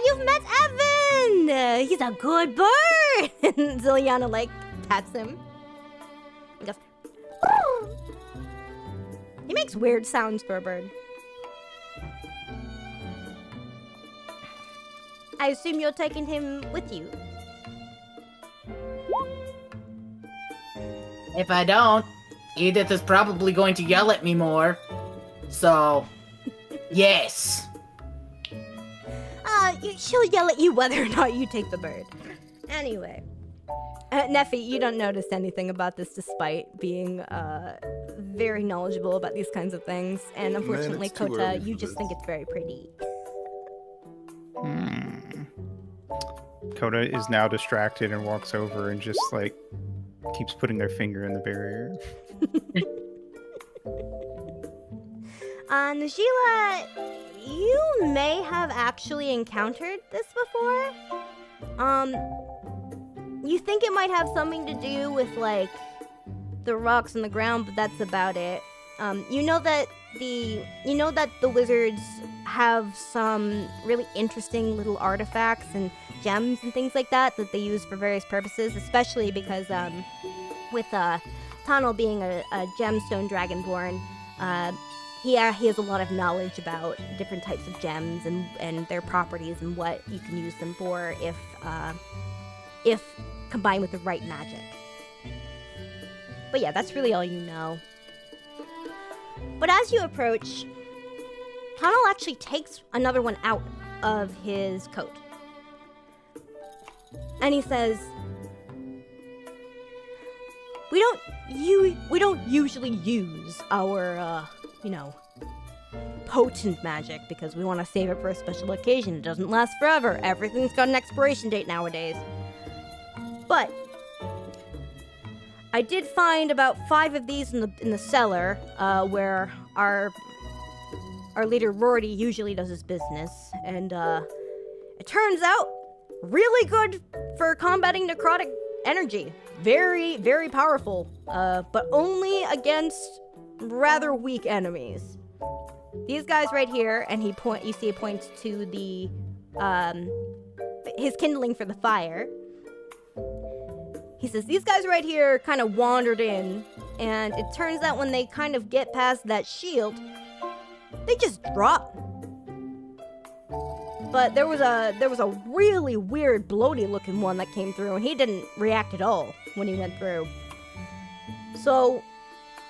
You've met Evan! He's a good bird! And Ziliana, like, pats him. He goes, "Oh." He makes weird sounds for a bird. I assume you're taking him with you. If I don't, Edith is probably going to yell at me more. So, yes. She'll yell at you whether or not you take the bird. Anyway. Neffy, you don't notice anything about this despite being very knowledgeable about these kinds of things. And unfortunately, it's too Kota, early you for just this. think it's very pretty. Kota is now distracted and walks over and just like keeps putting their finger in the barrier. Najila, you may have actually encountered this before. You think it might have something to do with like the rocks on the ground, but that's about it. You know that the wizards have some really interesting little artifacts and gems and things like that they use for various purposes, especially because with Tano being a gemstone dragonborn, he has a lot of knowledge about different types of gems and their properties and what you can use them for if combined with the right magic. But yeah, that's really all you know. But as you approach, Tano actually takes another one out of his coat. And he says, we don't usually use our potent magic because we want to save it for a special occasion. It doesn't last forever. Everything's got an expiration date nowadays. But I did find about 5 of these in the cellar where our leader Rorty usually does his business, and it turns out really good for combating necrotic energy. Very, very powerful, but only against rather weak enemies. These guys right here, and he points to the his kindling for the fire. He says, these guys right here kind of wandered in, and it turns out when they kind of get past that shield, they just drop. But there was a really weird bloaty looking one that came through, and he didn't react at all when he went through. So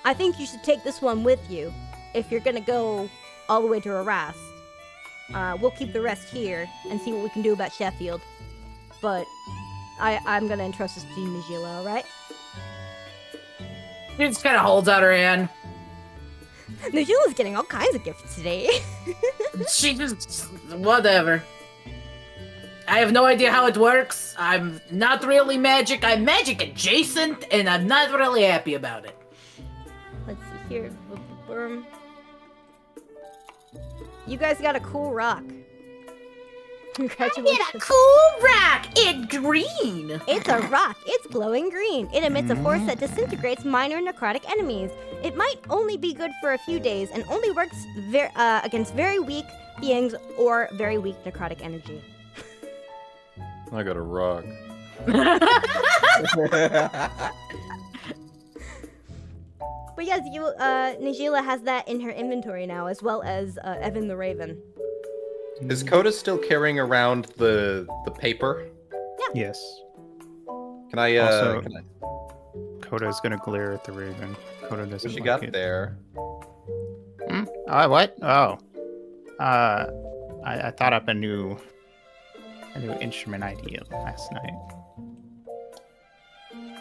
I think you should take this one with you if you're gonna go all the way to Erast. We'll keep the rest here and see what we can do about Sheffield. But I'm gonna entrust this to you, Najila, alright? She just kind of holds out her hand. Najila's getting all kinds of gifts today. She just... whatever. I have no idea how it works. I'm not really magic. I'm magic adjacent, and I'm not really happy about it. Let's see here. You guys got a cool rock. Congratulations. I get a cool rock! It's green! It's a rock. It's glowing green. It emits a force that disintegrates minor necrotic enemies. It might only be good for a few days and only works against very weak beings or very weak necrotic energy. I got a rock. But yes, Najila has that in her inventory now, as well as Evan the Raven. Is Kota still carrying around the paper? Yes. Can I? Also, Can I Kota is gonna glare at the raven. Kota doesn't she like got it. there. What? Oh. I thought up a new instrument idea last night.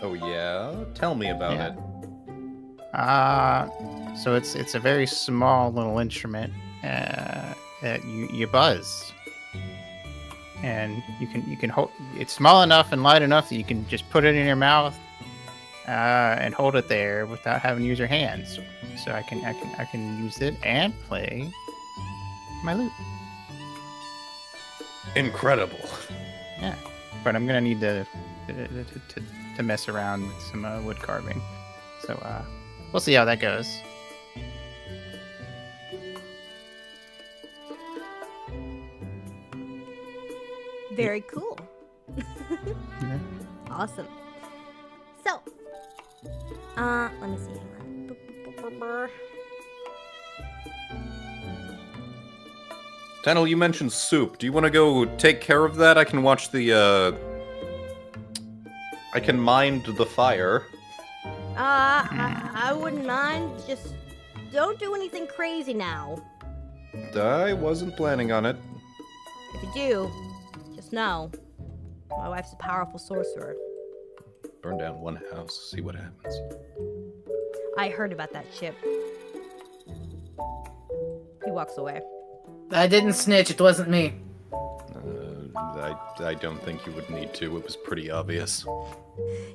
Oh yeah. Tell me about Yeah. it. So it's a very small little instrument that you buzz, and you can hold. It's small enough and light enough that you can just put it in your mouth and hold it there without having to use your hands. So I can use it and play my lute. Incredible. Yeah, but I'm gonna need to mess around with some wood carving. So we'll see how that goes. Very cool. Yeah. Awesome. So, let me see. Daniel, you mentioned soup. Do you want to go take care of that? I can watch the, I can mind the fire. I wouldn't mind. Just don't do anything crazy now. I wasn't planning on it. If you do, just know my wife's a powerful sorcerer. Burn down one house, see what happens. I heard about that ship. He walks away. I didn't snitch. It wasn't me. I don't think you would need to. It was pretty obvious.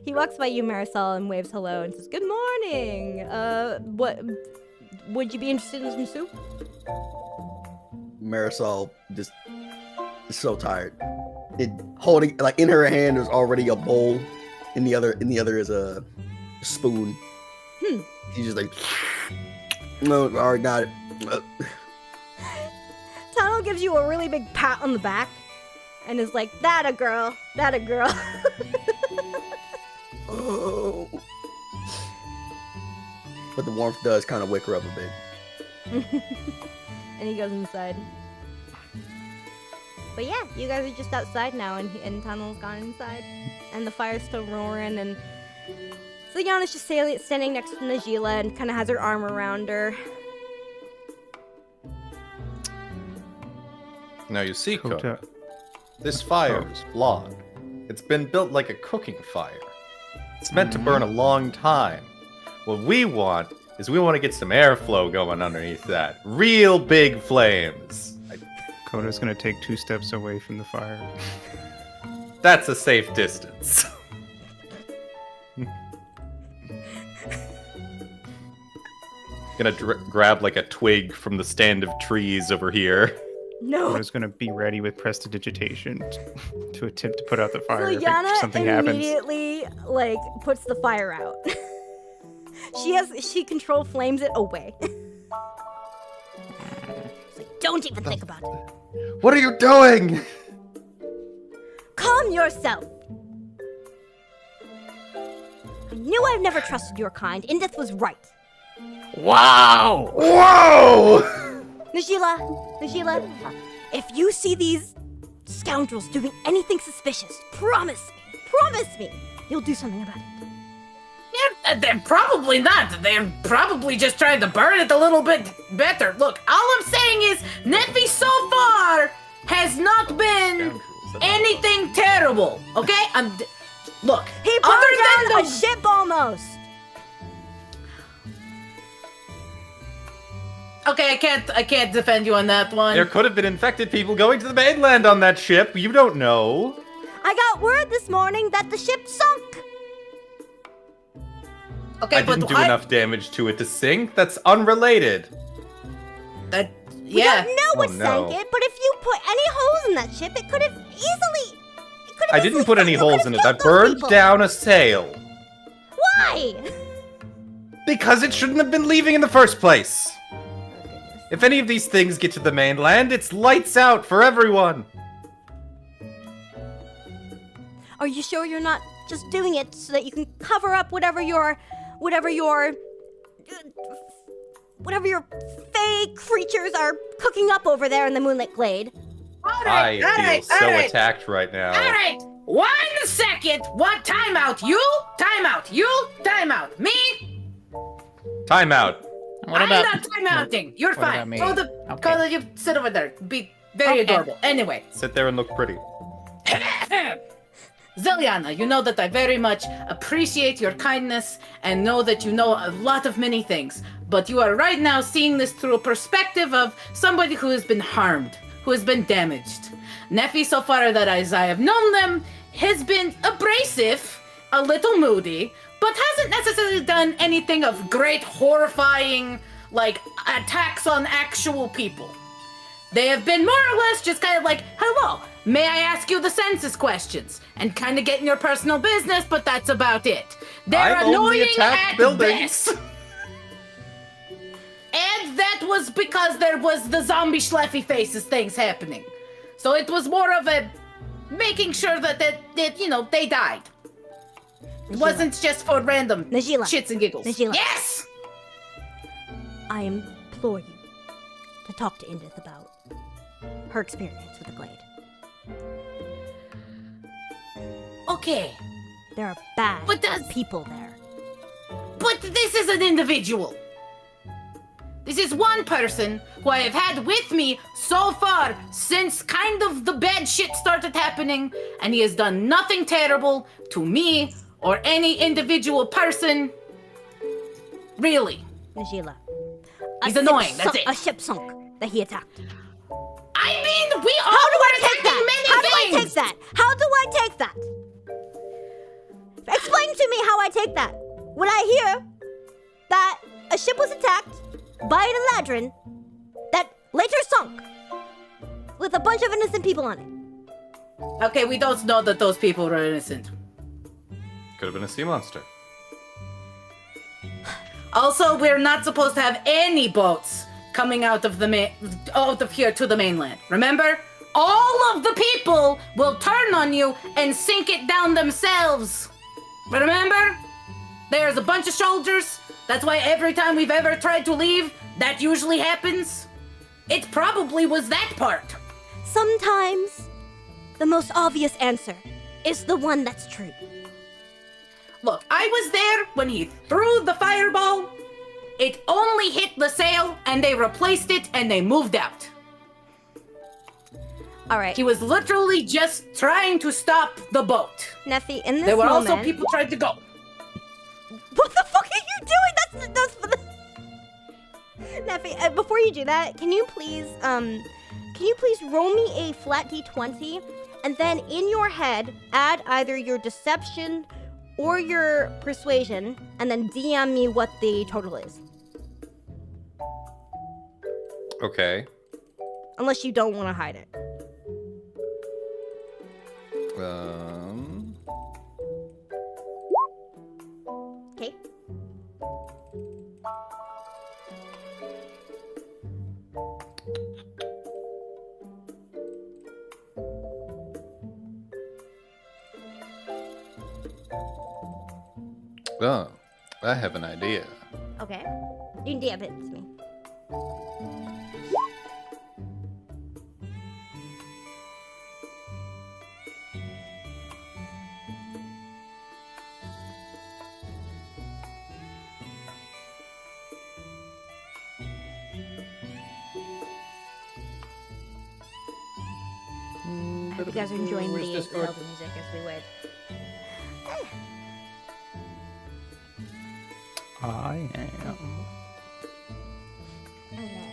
He walks by you, Marisol, and waves hello and says, "Good morning. What? Would you be interested in some soup?" Marisol just is so tired. Holding like in her hand is already a bowl, in the other is a spoon. She's just like, no, already got it. Tunnel gives you a really big pat on the back, and is like, "That a girl. That a girl." Oh. But the warmth does kind of wake her up a bit. And he goes inside. But yeah, you guys are just outside now, and Tunnel's gone inside. And the fire's still roaring, and Leonna's just standing next to Najila and kind of has her arm around her. Now you see, Kota, Kota. this fire is flawed. It's been built like a cooking fire. It's meant to burn a long time. What we want is we want to get some airflow going underneath that. Real big flames. Kota's gonna take 2 steps away from the fire. That's a safe distance. Gonna grab like a twig from the stand of trees over here. No. Kota's gonna be ready with prestidigitation to attempt to put out the fire if Liana something happens. immediately like puts the fire out. she control flames it away. She's like, don't even think about it. What are you doing? Calm yourself. I knew I've never trusted your kind. Indith was right. Wow! Whoa! Najila, if you see these scoundrels doing anything suspicious, promise me, you'll do something about it. Yeah, they're probably not. They're probably just trying to burn it a little bit better. Look, all I'm saying is Nefi so far has not been anything terrible. Okay? Look, He burned down the ship almost. Okay, I can't defend you on that one. There could have been infected people going to the mainland on that ship. You don't know. I got word this morning that the ship sunk. Okay, I didn't do enough damage to it to sink. That's unrelated. We don't know what Oh, sank no. it, but if you put any holes in that ship, it could have easily. I didn't put any holes in it. I burned down a sail. Why? Because it shouldn't have been leaving in the first place. If any of these things get to the mainland, it's lights out for everyone. Are you sure you're not just doing it so that you can cover up whatever your fey creatures are cooking up over there in the Moonlit Glade? I feel so attacked right now. Alright, 1 second. What? Time out. You? Time out. You? Time out. Me? Time out. I'm not time outing. You're fine. Kota, you sit over there. Be very adorable. Anyway. Sit there and look pretty. Zeliana, you know that I very much appreciate your kindness and know that you know a lot of many things, but you are right now seeing this through a perspective of somebody who has been harmed, who has been damaged. Nefi, so far that as I have known them, has been abrasive, a little moody, but hasn't necessarily done anything of great horrifying, like, attacks on actual people. They have been more or less just kind of like, hello, may I ask you the census questions? And kind of get in your personal business, but that's about it. They're I've only annoying attacked at buildings. best. And that was because there was the zombie schleffy faces things happening. So it was more of a making sure that they died. It wasn't just for random Najila. shits and giggles. Najila. Yes! I implore you to talk to Indith about her experience with the Glade. Okay, There are bad But does- people there. but this is an individual. This is one person who I have had with me so far since kind of the bad shit started happening, and he has done nothing terrible to me or any individual person. Really. Najila. He's annoying, that's it. A ship sunk that he attacked. I mean, we How all do were I take attacking that? many How do I things. take that? How do I take that? Explain to me how I take that. When I hear that a ship was attacked by an Eladrin that later sunk with a bunch of innocent people on it. Okay, we don't know that those people were innocent. Could have been a sea monster. Also, we're not supposed to have any boats coming out of here to the mainland. Remember? All of the people will turn on you and sink it down themselves. Remember? There's a bunch of soldiers. That's why every time we've ever tried to leave, that usually happens. It probably was that part. Sometimes the most obvious answer is the one that's true. Look, I was there when he threw the fireball. It only hit the sail, and they replaced it, and they moved out. All right, He was literally just trying to stop the boat. Neffy, in this There were moment, also people trying to go. What the fuck are you doing? That's Neffy, before you do that, can you please roll me a flat d20, and then in your head add either your deception or your persuasion, and then DM me what the total is. Okay. Unless you don't want to hide it. Okay. Oh, I have an idea. Okay. You can DM it to me. I hope you guys are enjoying Where's the Discord? Zelda music as we wait. I am. Okay.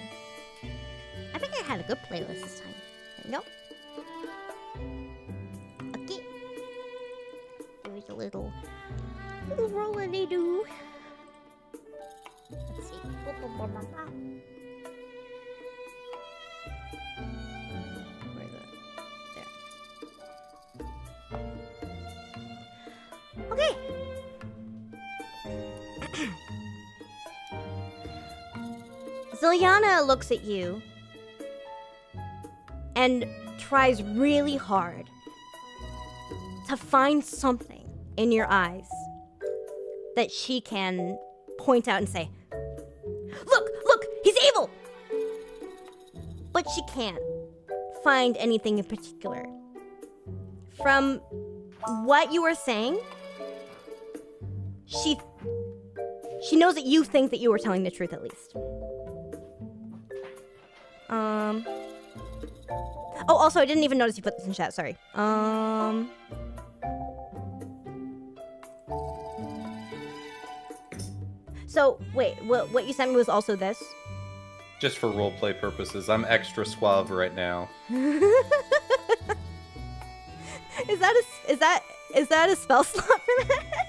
I think I had a good playlist this time. There we go. Okay. There's a little roll-a-dee-doo. Let's see. Where is it? There. Okay. Zilyana looks at you and tries really hard to find something in your eyes that she can point out and say, Look, he's evil! But she can't find anything in particular. From what you were saying, she knows that you think that you were telling the truth at least. Oh, also, I didn't even notice you put this in chat. Sorry. So, wait, what you sent me was also this? Just for roleplay purposes, I'm extra suave right now. Is that a spell slot for that?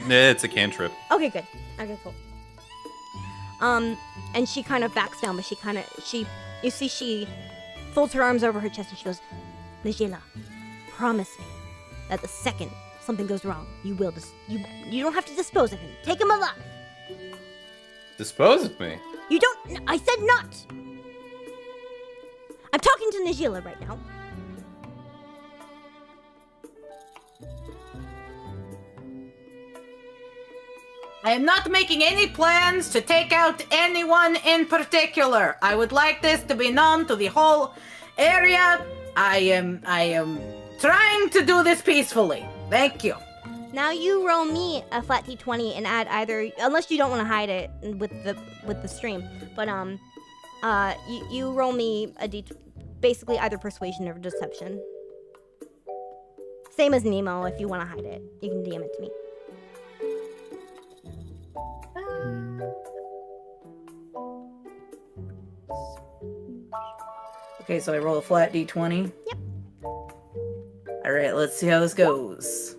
It's a cantrip. Okay, good. Okay, cool. And she kind of backs down, but you see she folds her arms over her chest and she goes, Najila, promise me that the second something goes wrong, you will you don't have to dispose of him. Take him alive. Dispose of me? You don't, I said not. I'm talking to Najila right now. I am not making any plans to take out anyone in particular. I would like this to be known to the whole area. I am trying to do this peacefully. Thank you. Now you roll me a flat d20 and add either, unless you don't want to hide it with the stream, but you roll me a basically either persuasion or deception. Same as Nemo. If you want to hide it, you can DM it to me. Okay, so I roll a flat d20. Yep. All right, let's see how this goes.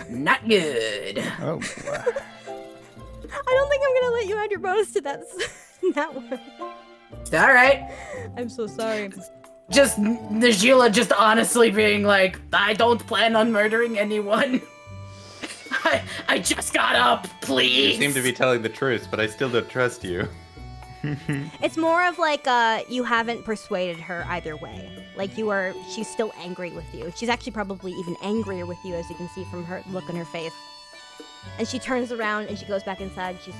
Not good. Oh. I don't think I'm gonna let you add your bonus to that one. All right. I'm so sorry. Just Najila just honestly being like, I don't plan on murdering anyone. I just got up, please. You seem to be telling the truth, but I still don't trust you. It's more of like you haven't persuaded her either way. Like she's still angry with you. She's actually probably even angrier with you, as you can see from her look on her face. And she turns around and she goes back inside and she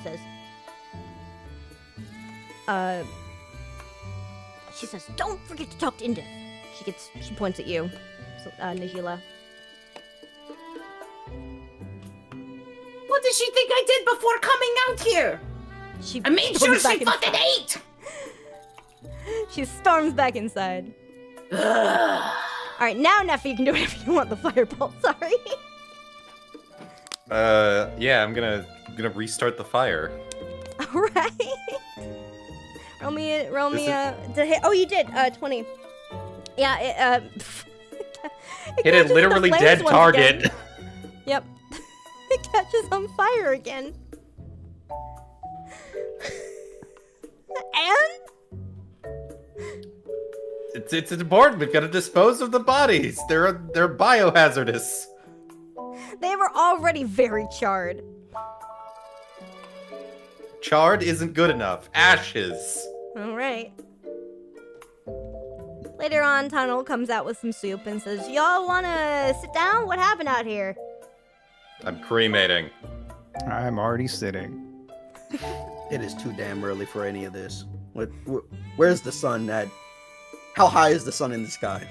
says, don't forget to talk to Indith. She points at you, Najila. What did she think I did before coming out here? I made sure she fucking ate! She storms back inside. Alright, now, Neffa, you can do whatever you want. The fireball, sorry. Yeah, I'm gonna restart the fire. Alright. roll me to hit. Oh, you did, 20. Yeah, it Hit a literally dead target. Again. Yep. It catches on fire again. And? It's important. We've got to dispose of the bodies. They're biohazardous. They were already very charred. Charred isn't good enough. Ashes. Alright. Later on, Tunnel comes out with some soup and says, y'all wanna sit down? What happened out here? I'm cremating. I'm already sitting. It is too damn early for any of this. Where's the sun at? How high is the sun in the sky?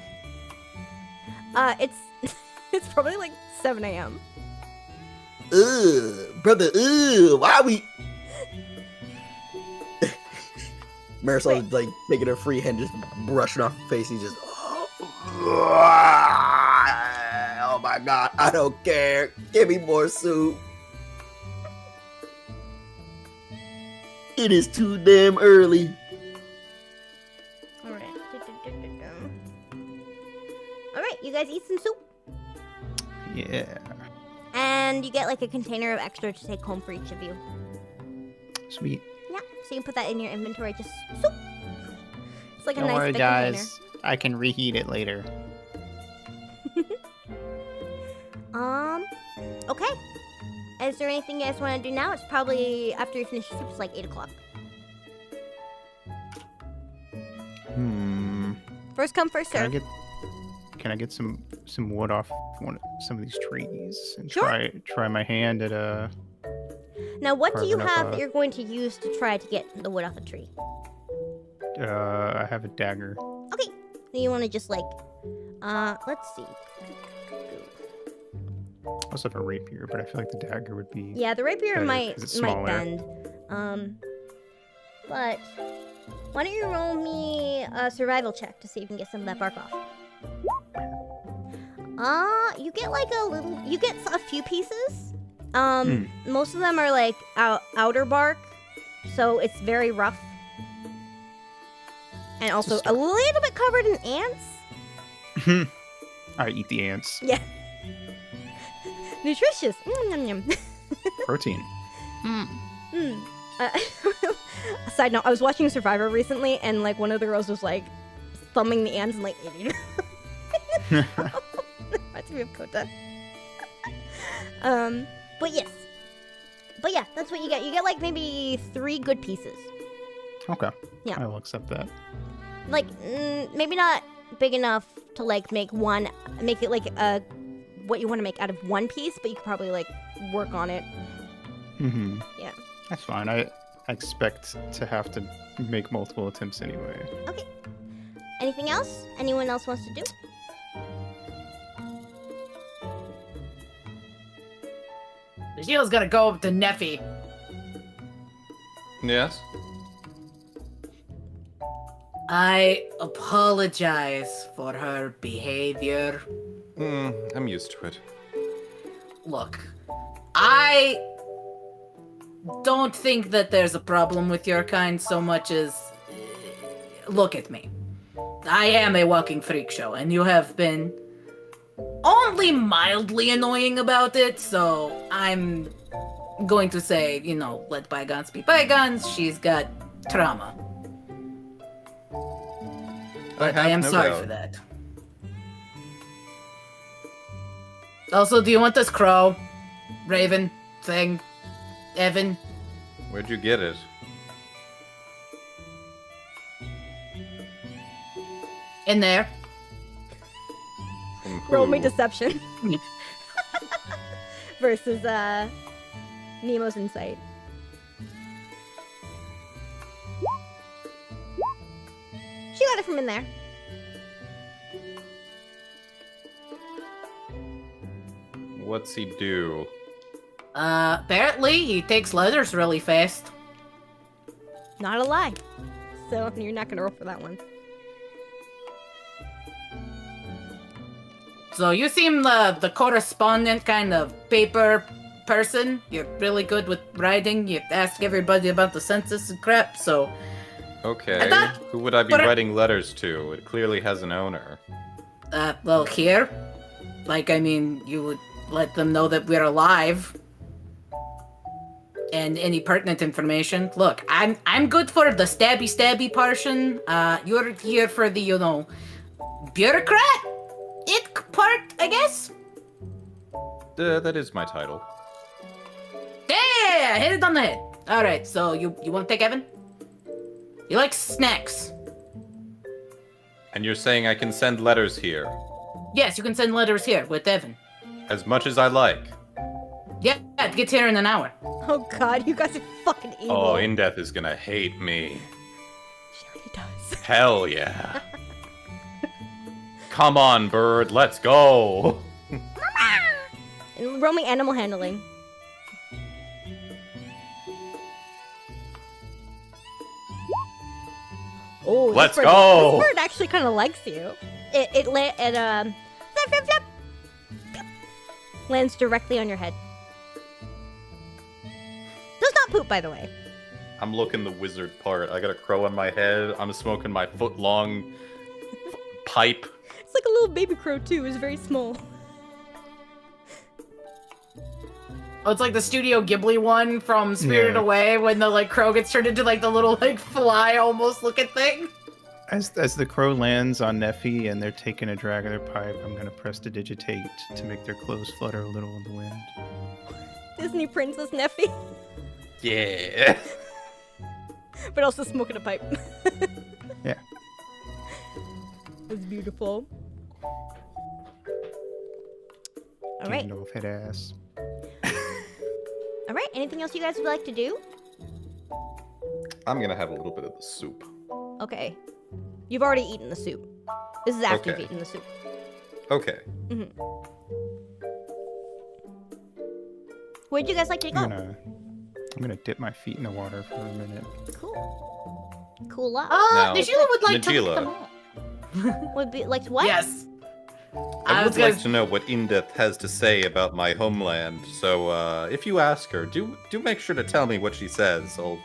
It's probably like 7 a.m. Brother, why we... Marisol is like taking her free hand, just brushing off her face. He's just, oh my god, I don't care. Give me more soup. It is too damn early. Alright. Alright, you guys eat some soup. Yeah. And you get like a container of extra to take home for each of you. Sweet. Yeah, so you can put that in your inventory, just soup. It's like a Don't nice worry, big guys. I can reheat it later. container. Okay. Is there anything you guys want to do now? It's probably, after you finish your soup, it's like 8 o'clock. First come, first serve. Can I get some wood off some of these trees and Sure. try my hand at a... Now, what do you carving up have a- that you're going to use to try to get the wood off a tree? I have a dagger. Okay. Then you want to just like, let's see. I also have a rapier, but I feel like the dagger would be... Yeah, the rapier Better, might 'cause it's might smaller. bend. But why don't you roll me a survival check to see if you can get some of that bark off? You get like you get a few pieces. Most of them are like outer bark, so it's very rough. And also a little bit covered in ants. I eat the ants. Yeah. Nutritious. Yum, yum. Protein. A side note, I was watching Survivor recently, and like one of the girls was like thumbing the ants and like eating them. Reminds me of Kota. But yes. But yeah, that's what you get. You get like maybe 3 good pieces. Okay. Yeah. I will accept that. Like maybe not big enough to like make it like what you want to make out of one piece, but you could probably like work on it Mm-hmm. Yeah. That's fine. I expect to have to make multiple attempts anyway. Okay. Anything else? Anyone else wants to do? Nigela's gonna go up to Neffy. Yes. I apologize for her behavior. I'm used to it. Look, I don't think that there's a problem with your kind so much as... look at me. I am a walking freak show, and you have been only mildly annoying about it, so I'm going to say, you know, let bygones be bygones. She's got trauma. But I am no sorry doubt. for that. Also, do you want this crow, raven thing, Evan? Where'd you get it? In there. From Roll me who? deception. Versus Nemo's insight. She got it from in there. What's he do? Apparently he takes letters really fast. Not a lie. So you're not gonna roll for that one. So you seem the correspondent kind of paper person. You're really good with writing. You ask everybody about the census and crap, so... Okay, I thought- who would I be but I- writing letters to? It clearly has an owner. Well, here? Like, I mean, you would let them know that we're alive. And any pertinent information. Look, I'm good for the stabby portion. You're here for the, you know, bureaucrat? Part, I guess? That is my title. Yeah, hit it on the head. Alright, so you want to take Evan? You like snacks. And you're saying I can send letters here? Yes, you can send letters here with Evan. As much as I like. Yeah, it gets here in an hour. Oh god, you guys are fucking evil. Oh, Indeth is gonna hate me. She already does. Hell yeah. Come on, bird, let's go. And roll me animal handling. Oh, Let's this bird, go! This bird actually kind of likes you. It lands directly on your head. Does not poop, by the way. I'm looking the wizard part. I got a crow on my head. I'm smoking my foot-long pipe. It's like a little baby crow too. It's very small. Oh, it's like the Studio Ghibli one from Spirited Yeah. Away when the like crow gets turned into like the little like fly almost looking thing. As the crow lands on Neffy and they're taking a drag of their pipe, I'm gonna press to digitate to make their clothes flutter a little in the wind. Disney Princess Neffy. Yeah. But also smoking a pipe. Yeah. It's beautiful. Alright. Gandalf head ass. Alright, anything else you guys would like to do? I'm gonna have a little bit of the soup. Okay. You've already eaten the soup. This is after Okay. you've eaten the soup. Okay. Where'd you guys like to go? I'm gonna dip my feet in the water for a minute. Cool. Cool up. Now, Nigela would like Nigela. to come on. Would be like what? Yes. I was would like gonna- to know what Indeth has to say about my homeland. So, if you ask her, do make sure to tell me what she says. I'll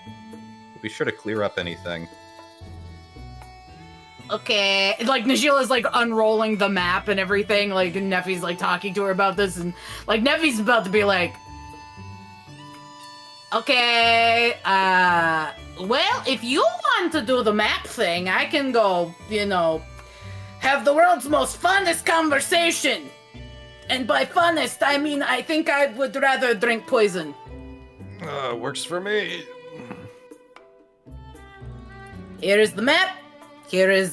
be sure to clear up anything. Okay. Like Nigela's like unrolling the map and everything. Like and Neffy's like talking to her about this, and like Neffy's about to be like, okay, well, if you want to do the map thing, I can go, you know, have the world's most funnest conversation. And by funnest, I mean I think I would rather drink poison. Works for me. Here is the map. Here is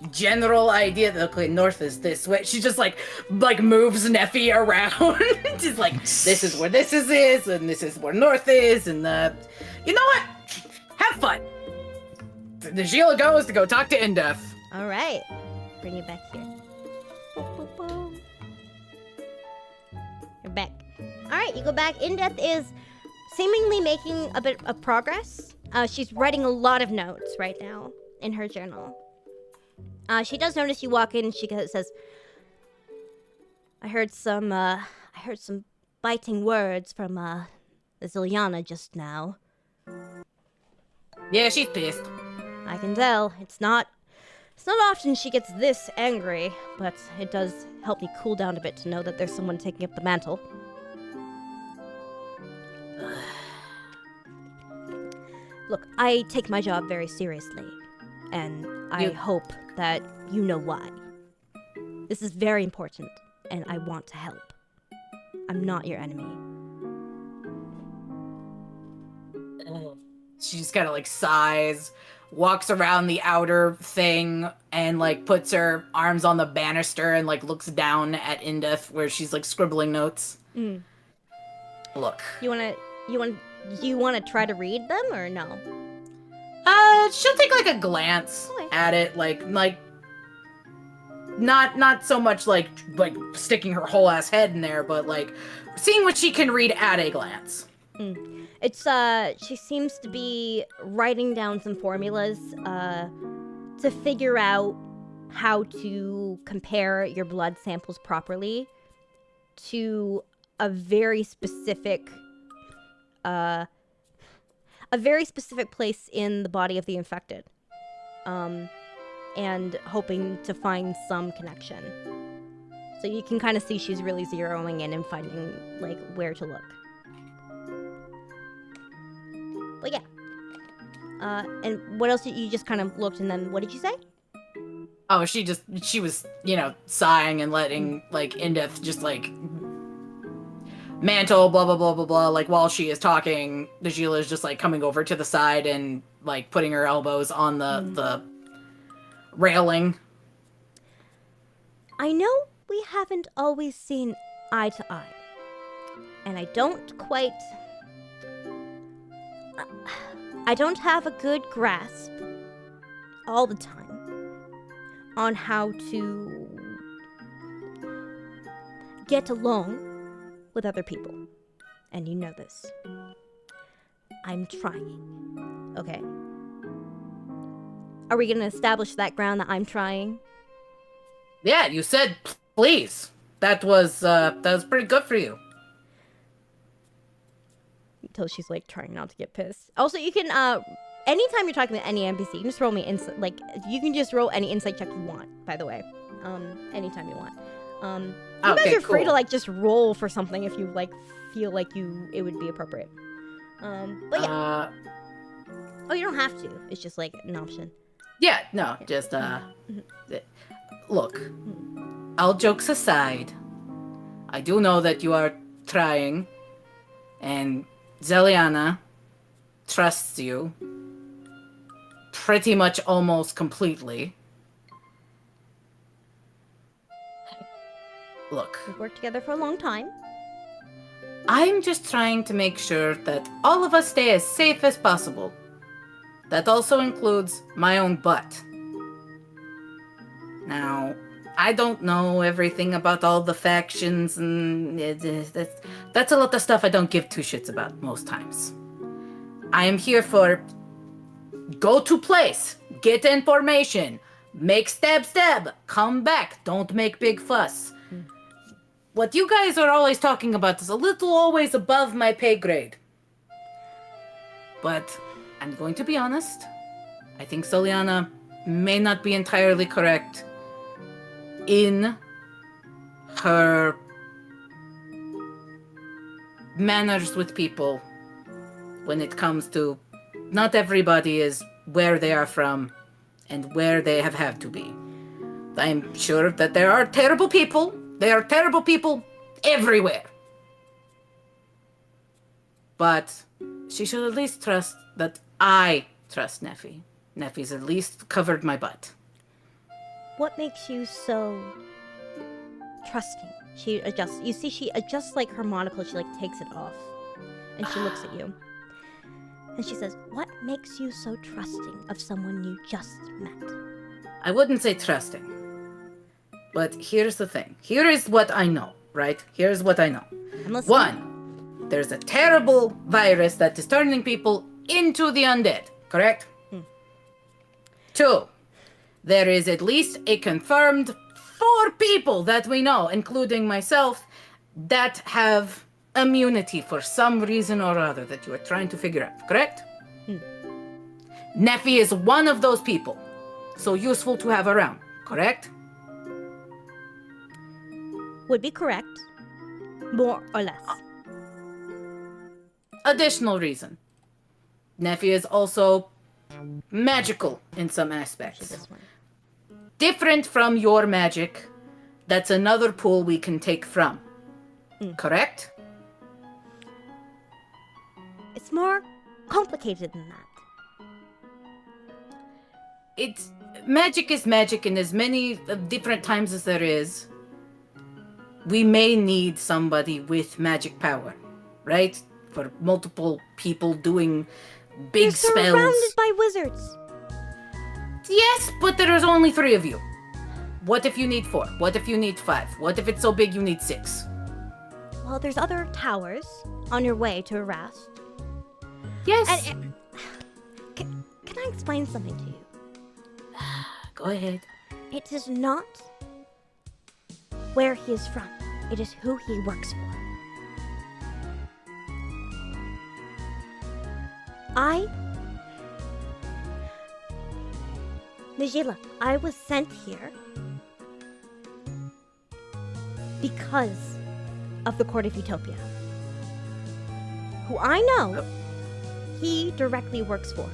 general idea that okay, north is this way. She just like moves Neffy around. Just like this is where this is, and this is where north is, and you know what? Have fun. The Sheila goes to go talk to Indef. All right. Bring it back here. Boop, boop, boop. You're back. All right, you go back. Indef is seemingly making a bit of progress. She's writing a lot of notes right now in her journal. She does notice you walk in and she says, I heard some biting words from, Ziliana just now. Yeah, she's pissed. I can tell. It's not often she gets this angry, but it does help me cool down a bit to know that there's someone taking up the mantle. Look, I take my job very seriously, and I hope that you know why. This is very important, and I want to help. I'm not your enemy. She just kind of like sighs, walks around the outer thing, and like puts her arms on the banister and like looks down at Indef where she's like scribbling notes. Mm. Look. Do you want to try to read them or no? She'll take like a glance at it, like not so much like sticking her whole ass head in there, but like seeing what she can read at a glance. Mm. It's she seems to be writing down some formulas to figure out how to compare your blood samples properly to a very specific place in the body of the infected, and hoping to find some connection. So you can kind of see she's really zeroing in and finding like where to look. But yeah. And what else did you just kind of looked and then what did you say? Oh, she was, sighing and letting like Indef just like mantle, blah, blah, blah, blah, blah. Like, while she is talking, Najila is just, like, coming over to the side and, like, putting her elbows on the railing. I know we haven't always seen eye to eye. And I don't have a good grasp all the time on how to get along with other people. And you know this. I'm trying. Okay? Are we gonna establish that ground that I'm trying? Yeah, you said please. That was pretty good for you. Until she's like trying not to get pissed. Also, you can anytime you're talking to any NPC, you can just roll me insight. Like, you can just roll any insight check you want, by the way. Anytime you want. You guys are free to like just roll for something if you like feel like it would be appropriate. But yeah. Oh, you don't have to. It's just like an option. Yeah, no, just look. All jokes aside, I do know that you are trying, and Zeliana trusts you pretty much almost completely. Look. We've worked together for a long time. I'm just trying to make sure that all of us stay as safe as possible. That also includes my own butt. Now, I don't know everything about all the factions, and that's a lot of stuff I don't give two shits about most times. I am here for go to place, get information, make stab, come back, don't make big fuss. What you guys are always talking about is a little always above my pay grade. But I'm going to be honest. I think Soliana may not be entirely correct in her manners with people when it comes to not everybody is where they are from and where they have had to be. I'm sure that there are terrible people. There are terrible people everywhere. But she should at least trust that I trust Neffy. Neffy's at least covered my butt. what makes you so trusting? She adjusts. You see, she adjusts like her monocle. She like takes it off, and she looks at you, and she says, "What makes you so trusting of someone you just met?" I wouldn't say trusting. But here's the thing. Here is what I know, right? Here's what I know. I'm listening. 1, there's a terrible virus that is turning people into the undead, correct? 2, there is at least a confirmed 4 people that we know, including myself, that have immunity for some reason or other that you are trying to figure out, correct? Neffy is one of those people, so useful to have around, correct? Would be correct, more or less. Additional reason. Neffy is also magical in some aspects. This one. Different from your magic. That's another pool we can take from. Correct? It's more complicated than that. It's magic is magic in as many different times as there is. We may need somebody with magic power, right? For multiple people doing big You're spells. surrounded by wizards. Yes, but there is only 3 of you. What if you need 4? What if you need 5? What if it's so big you need 6? Well, there's other towers on your way to Erast. Yes. And can I explain something to you? Go ahead. It is not where he is from. It is who he works for. Najila, I was sent here because of the Court of Utopia, who I know he directly works for,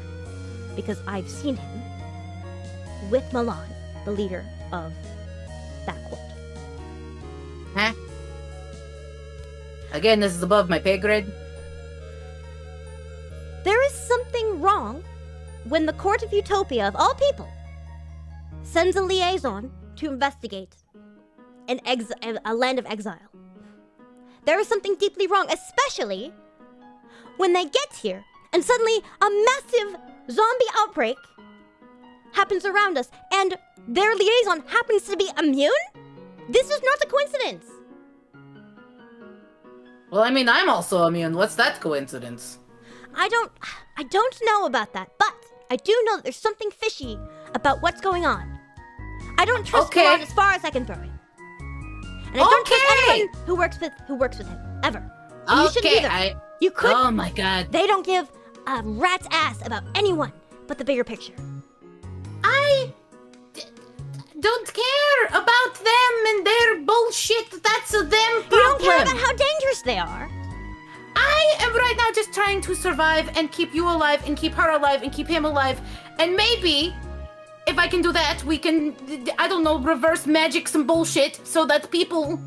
because I've seen him with Milan, the leader of that court. Huh? Again, this is above my pay grade. There is something wrong when the Court of Utopia, of all people, sends a liaison to investigate a land of exile. There is something deeply wrong, especially when they get here and suddenly a massive zombie outbreak happens around us and their liaison happens to be immune? This is not a coincidence. Well, I mean, I'm also immune. What's that coincidence? I don't know about that, but I do know that there's something fishy about what's going on. I don't trust Milan as far as I can throw him. And I don't trust anyone who works with him, ever. And you shouldn't either. You could. Oh my god. They don't give a rat's ass about anyone but the bigger picture. I don't care about them and their bullshit. That's a them problem. You don't care about how dangerous they are. I am right now just trying to survive and keep you alive and keep her alive and keep him alive. And maybe, if I can do that, we can, I don't know, reverse magic some bullshit so that people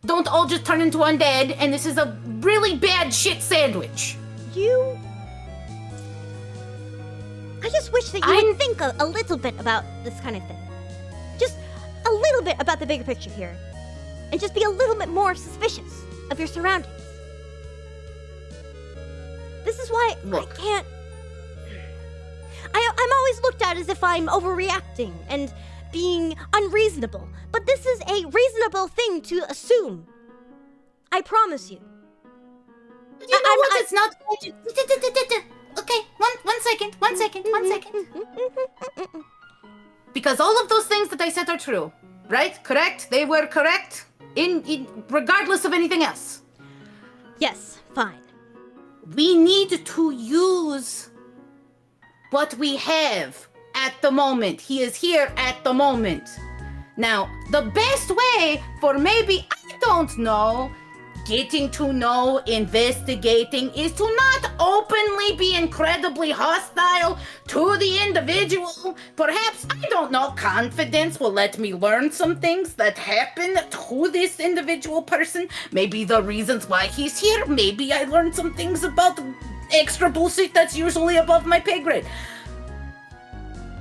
don't all just turn into undead and this is a really bad shit sandwich. I just wish that you would think a little bit about this kind of thing. Just a little bit about the bigger picture here. And just be a little bit more suspicious of your surroundings. This is why I can't... I'm always looked at as if I'm overreacting and being unreasonable. But this is a reasonable thing to assume. I promise you. You know what? It's not... Okay, one second. Because all of those things that I said are true, right? Correct? They were correct in regardless of anything else. Yes, fine. We need to use what we have at the moment. He is here at the moment. Now, the best way for maybe, I don't know, getting to know, investigating, is to not openly be incredibly hostile to the individual. Perhaps, I don't know, confidence will let me learn some things that happen to this individual person. Maybe the reasons why he's here. Maybe I learned some things about extra bullshit that's usually above my pay grade.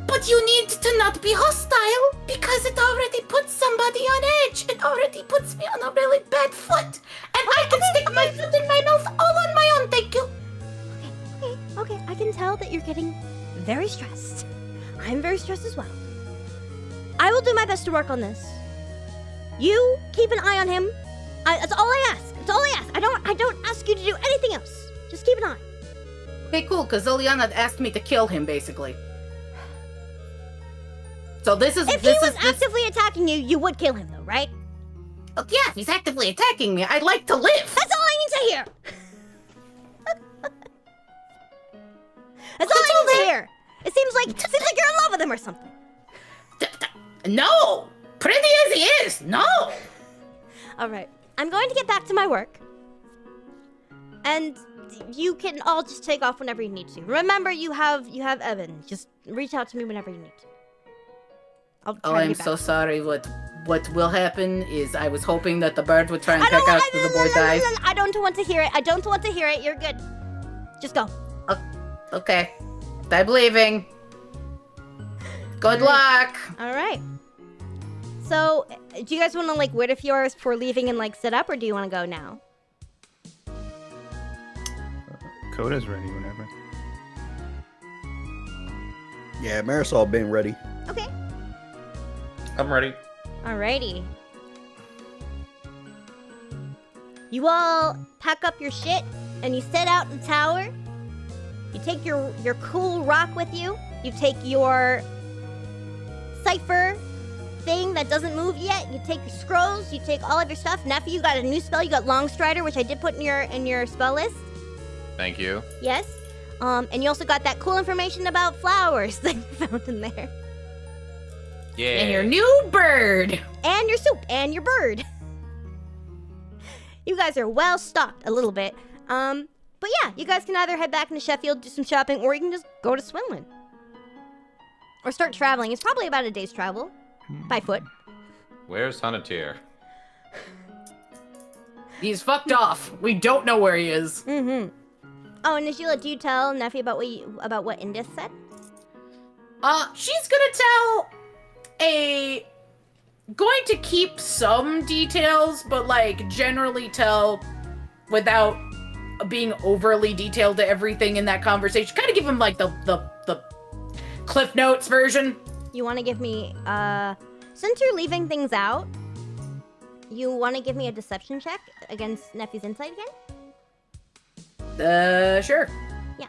But you need to not be hostile, because it already puts somebody on edge. It already puts me on a really bad foot. And I can stick my foot in my mouth all on my own, thank you. Okay. I can tell that you're getting very stressed. I'm very stressed as well. I will do my best to work on this. You keep an eye on him. That's all I ask. That's all I ask. I don't ask you to do anything else. Just keep an eye. Okay, cool, because Liliana asked me to kill him, basically. So this is... If he was actively attacking you, you would kill him, though, right? Oh, yeah, if he's actively attacking me, I'd like to live. That's all I need to hear. That's all I need to hear. It seems like you're in love with him or something. No! Pretty as he is, no! All right. I'm going to get back to my work. And you can all just take off whenever you need to. Remember, you have Evan. Just reach out to me whenever you need to. I'll try Oh, to I'm get back. so sorry. What will happen is I was hoping that the bird would try and peck out the boy dies. I don't want to hear it. I don't want to hear it. You're good. Just go. Okay. I'm leaving. Good luck. All right. So, do you guys want to wait a few hours before leaving and sit up, or do you want to go now? Kota's ready whenever. Yeah, Marisol been ready. Okay. I'm ready. Alrighty. You all pack up your shit and you set out in the tower. You take your cool rock with you. You take your cipher thing that doesn't move yet. You take your scrolls. You take all of your stuff. Nephew, you got a new spell. You got Longstrider, which I did put in your spell list. Thank you. Yes. And you also got that cool information about flowers that you found in there. Yeah. And your new bird. And your soup and your bird. You guys are well stocked a little bit. But yeah, you guys can either head back into Sheffield, do some shopping, or you can just go to Swinland. Or start traveling. It's probably about a day's travel. By foot. Where's Hunatier? He's fucked off. We don't know where he is. Mm-hmm. Oh, and Najila, do you tell Nephi about what Indus said? She's gonna going to keep some details, but generally tell without being overly detailed to everything in that conversation. Kind of give him the Cliff Notes version. You want to give me, since you're leaving things out, you want to give me a deception check against Nephi's insight again? Sure. Yeah.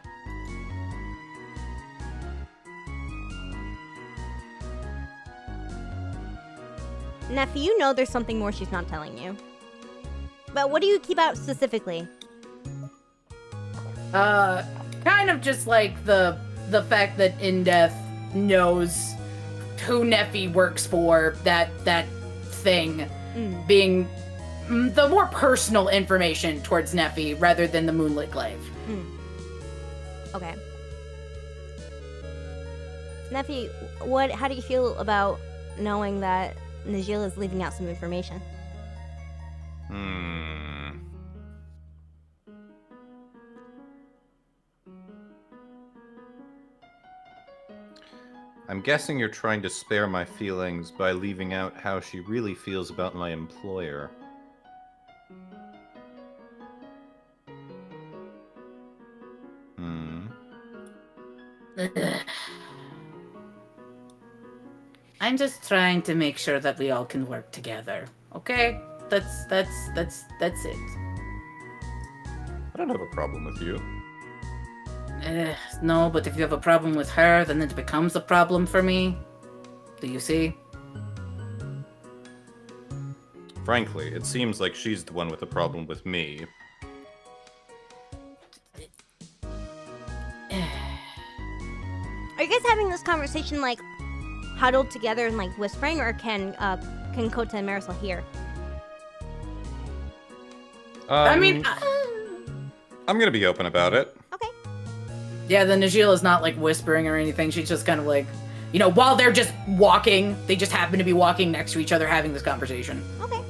Nephi, you know there's something more she's not telling you. But what do you keep out specifically? Kind of just the fact that Indeth knows who Nephi works for, that thing being the more personal information towards Nephi rather than the Moonlit Glade. Okay. Nephi, how do you feel about knowing that Najila is leaving out some information? I'm guessing you're trying to spare my feelings by leaving out how she really feels about my employer. I'm just trying to make sure that we all can work together. Okay? That's it. I don't have a problem with you. No, but if you have a problem with her, then it becomes a problem for me. Do you see? Frankly, it seems like she's the one with a problem with me. Are you guys having this conversation huddled together and whispering, or can Kota and Marisol hear? I'm gonna be open about it. Okay. Yeah, the Najila's not whispering or anything. She's just kind of while they're just walking, they just happen to be walking next to each other having this conversation. Okay.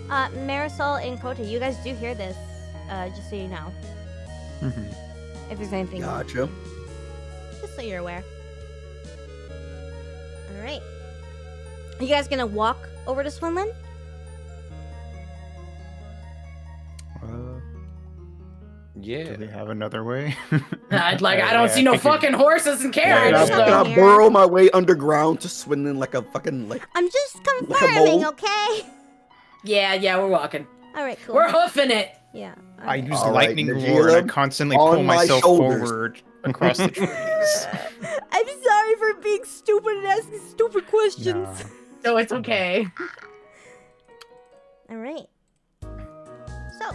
Marisol and Kota, you guys do hear this, just so you know. Mm-hmm. If there's anything. Gotcha. Just so you're aware. All right. Are you guys gonna walk over to Swinland? Yeah. Do they have another way? I don't see no fucking horses and carriages. Yeah, Can yeah. I burrow my way underground to Swinland like a fucking like? I'm just Like a confirming, mole? okay? Yeah, we're walking. All right, cool. We're hoofing it. Yeah. all I right. use All right, lightning Najila, roar and I constantly on pull my myself shoulders. forward across the trees. I'm sorry for being stupid and asking stupid questions. Nah. So it's okay. All right. So,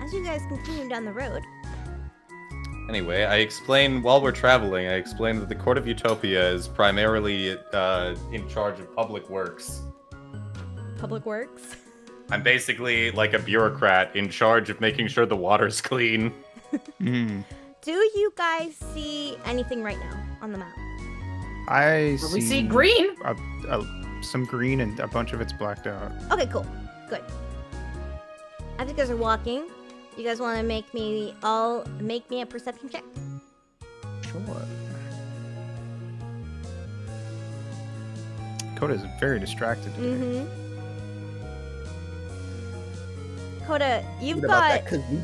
as you guys continue down the road, Anyway, while we're traveling, I explained that the Court of Utopia is primarily in charge of public works. Public Works. I'm basically like a bureaucrat in charge of making sure the water's clean. Mm. Do you guys see anything right now on the map? I We see green. some green and a bunch of it's blacked out. Okay, cool. Good. As you guys are walking, you guys want to make me a perception check? Sure. Kota's very distracted today. Mm-hmm. Kota, you've What about got that kazoo?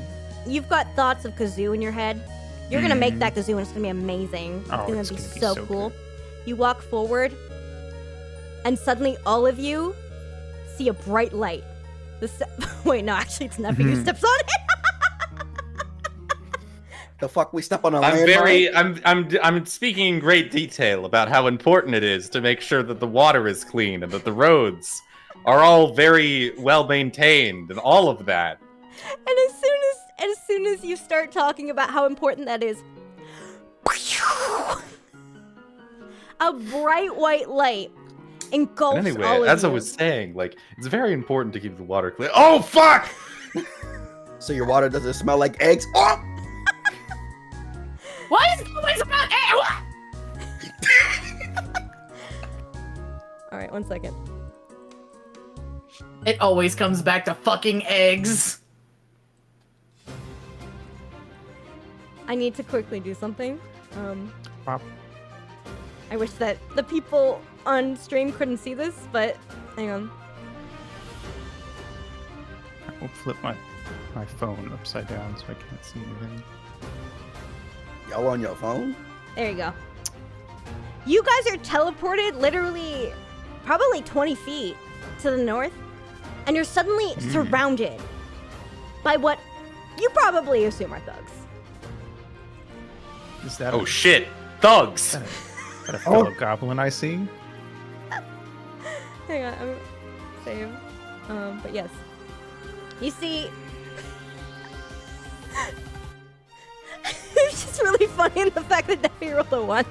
you've got thoughts of kazoo in your head. You're gonna make that kazoo and it's gonna be amazing. Oh, it's gonna it's be gonna so be so cool. good. You walk forward, and suddenly all of you see a bright light. Wait, no, actually, it's Nephew who steps on it. The fuck we step on a I'm landmine? I'm speaking in great detail about how important it is to make sure that the water is clean and that the roads are all very well maintained and all of that. And as soon as you start talking about how important that is, a bright white light engulfs And anyway, all of as you. I was saying, like, it's very important to keep the water clean. Oh fuck! So your water doesn't smell like eggs? Oh! Why is it always about All right, 1 second. It always comes back to fucking eggs. I need to quickly do something. Pop. I wish that the people on stream couldn't see this, but hang on. I will flip my phone upside down so I can't see anything. Y'all on your phone? There you go. You guys are teleported literally probably 20 feet to the north, and you're suddenly surrounded by what you probably assume are thugs. Is that Oh shit! Thugs! is that a fellow goblin I see? Hang on, I'm save. But yes. You see, it's just really funny in the fact that Debbie rolled a 1.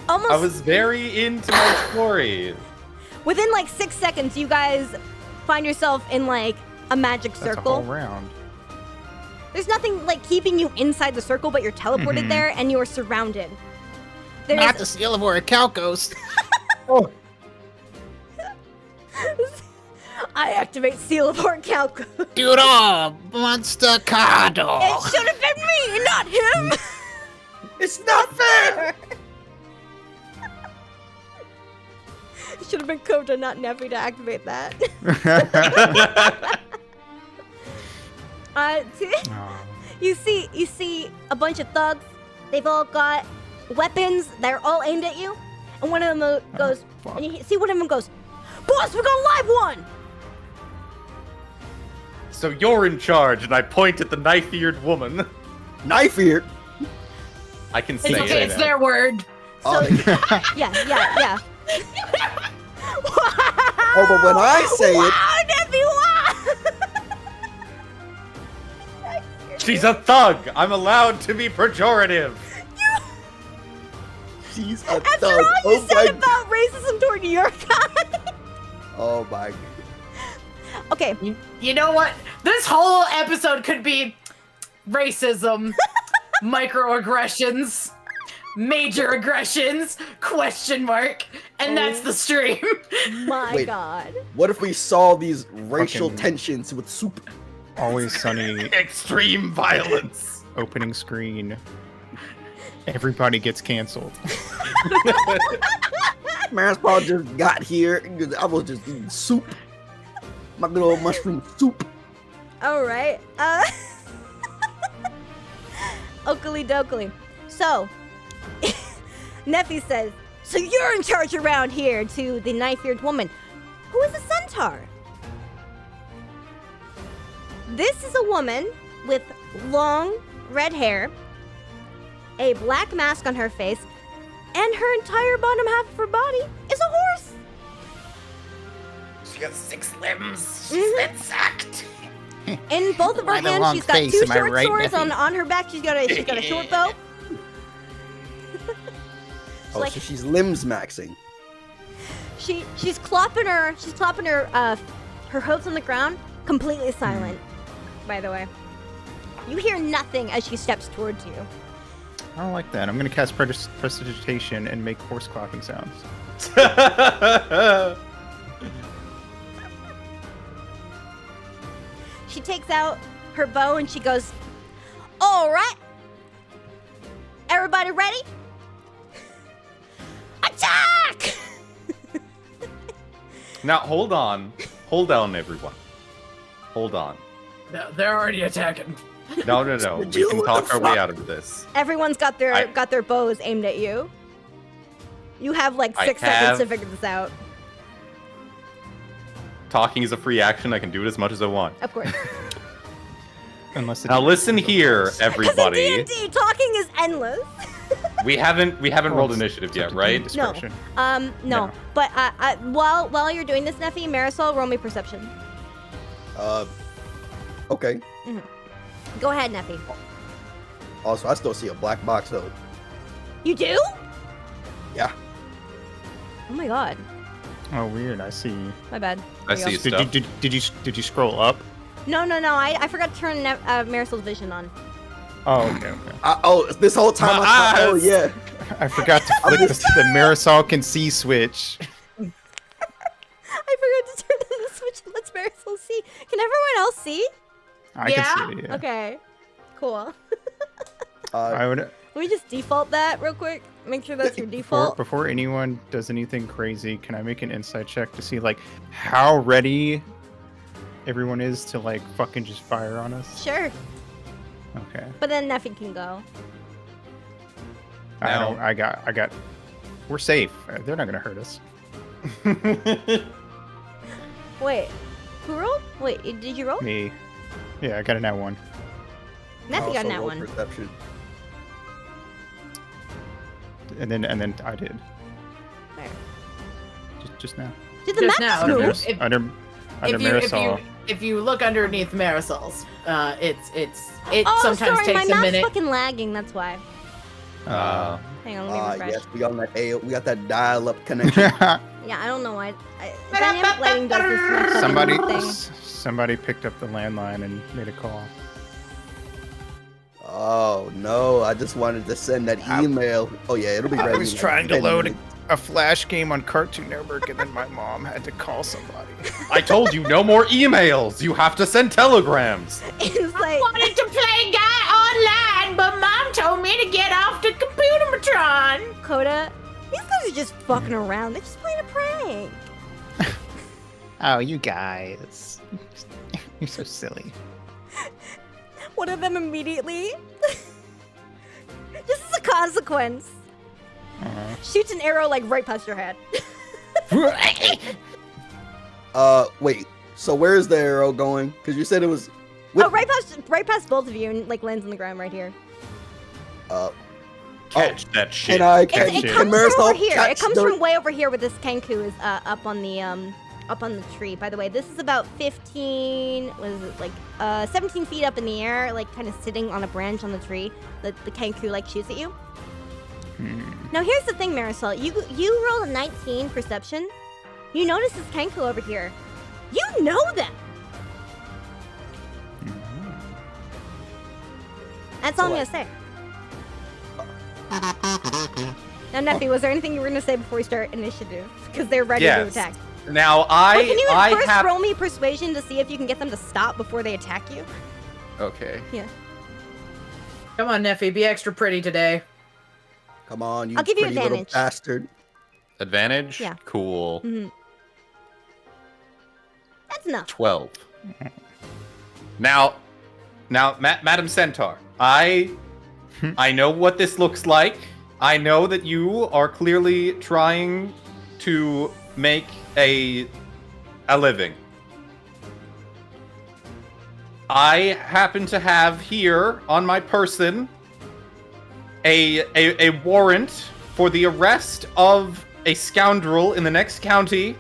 Almost I was very into my story. within like 6 seconds, you guys find yourself in like a magic That's a circle. whole round. There's nothing like keeping you inside the circle, but you're teleported there and you're surrounded. Not the seal of where a cow goes. I activate Seal of Orcalco. Dude, monster cardle. It should have been me, not him. It's not fair! It should have been Kota, not Nefi, to activate that. Aw. You see a bunch of thugs. They've all got weapons. They're all aimed at you. And one of them goes, fuck. and you see one of them goes, "Boss, we got a live one!" So you're in charge, and I point at the knife-eared woman. Knife ear? I can It's say okay, it's that. their word. Oh, Yeah. oh, but when I say it, Wow, Nefi, wow! She's a thug. I'm allowed to be pejorative. she's a After thug. all you Oh said my, about racism toward your guy. oh my. Okay, You know what? This whole episode could be racism, microaggressions, major aggressions, question mark, and that's the stream. my Wait. God. What if we saw these racial Fucking- tensions with soup? Always sunny Extreme violence. opening screen. Everybody gets canceled. Marisol just got here. I was just eating soup. My good old mushroom soup. All right. Oakley dokley. So, Nephi says, so you're in charge around here, to the knife-eared woman, who is a centaur. This is a woman with long red hair, a black mask on her face, and her entire bottom half of her body is a horse. She has 6 limbs. She's been sacked. In both of her Why the hands, long she's got face, 2 am I short right, swords. Nephi? On her back, she's got a short bow. Oh, like- so she's limbs maxing. She's clopping her her hooves on the ground, completely silent. By the way, you hear nothing as she steps towards you. I don't like that. I'm gonna cast prestidigitation and make horse clapping sounds. She takes out her bow and she goes, "All right, everybody ready? Attack!" Now, hold on, everyone. Hold on. No, they're already attacking. No. We can talk our way out of this. Everyone's got their bows aimed at you. You have like 6 seconds to figure this out. Talking is a free action. I can do it as much as I want. Of course. Unless Now listen here, Because in everybody. D&D, talking is endless. We haven't rolled initiative yet, right? Discretion. No. No. But while you're doing this, Nephi, Marisol, roll me perception. Okay. Go ahead, Nephi. Also, I still see a black box though. You do? Yeah. Oh my god. Oh, weird. I see. My bad. I There you see go. stuff. Did you scroll up? No. I forgot to turn Marisol's vision on. Oh, okay. This whole time My I thought, oh eyes! yeah. I forgot to flick the Marisol can see switch. I forgot to turn on the switch and let Marisol see. Can everyone else see? I Yeah? can see it. Yeah. Okay. Cool. I would. Let me just default that real quick. Make sure that's your default. Before anyone does anything crazy, can I make an insight check to see like how ready everyone is to like fucking just fire on us? Sure. Okay. But then Nephi can go. I got. We're safe. They're not gonna hurt us. Wait. Who rolled? Wait, did you roll? Me. Yeah, I got a nat 1. Nephi got Also that roll one. Perception. And then I did. Where? Just now. Did the Just map now, move? if- Under Marisol. If you look underneath Marisol's, it Oh, sometimes sorry, my takes a map's minute. fucking lagging. That's why. Hang on, let me refresh. Yes, we got that dial-up connection. Yeah, I don't know why. Dynamic lighting does this somebody thing. somebody picked up the landline and made a call. Oh no! I just wanted to send that email. Oh yeah, it'll be ready. I was in like trying to 10 load minutes. a Flash game on Cartoon Network, and then my mom had to call somebody. I told you no more emails. You have to send telegrams. It's like, Wanted to play guy online, but mom told me to get off the computermatron. Kota, these guys are just fucking around. They're just playing a prank. Oh, you guys. You're so silly. One of them immediately, just as a consequence, shoots an arrow like right past your head. Wait. So where is the arrow going? Because you said it was. Oh, right past both of you, and like lands on the ground right here. Catch that shit. Can I It catch? comes Can from Marisol over here. It catch comes the- from way over here, where this Kenku is up on the tree. By the way, this is about 15. What is it, like 17 feet up in the air, like kind of sitting on a branch on the tree. The Kenku like shoots at you. Now here's the thing, Marisol. You rolled a 19 perception. You notice this Kenku over here. You know them. That's all I'm gonna say. Now, Nephi, was there anything you were gonna say before we start initiative? Because they're ready to Yes. attack. Now Well, can you I first have. roll me persuasion to see if you can get them to stop before they attack you? Okay. Yeah. Come on, Nephi, be extra pretty today. Come on, you I'll give you pretty little advantage. bastard. Advantage? Yeah. Cool. That's enough. 12. Now, Madam Centaur, I know what this looks like. I know that you are clearly trying to make a living. I happen to have here on my person a warrant for the arrest of a scoundrel in the next county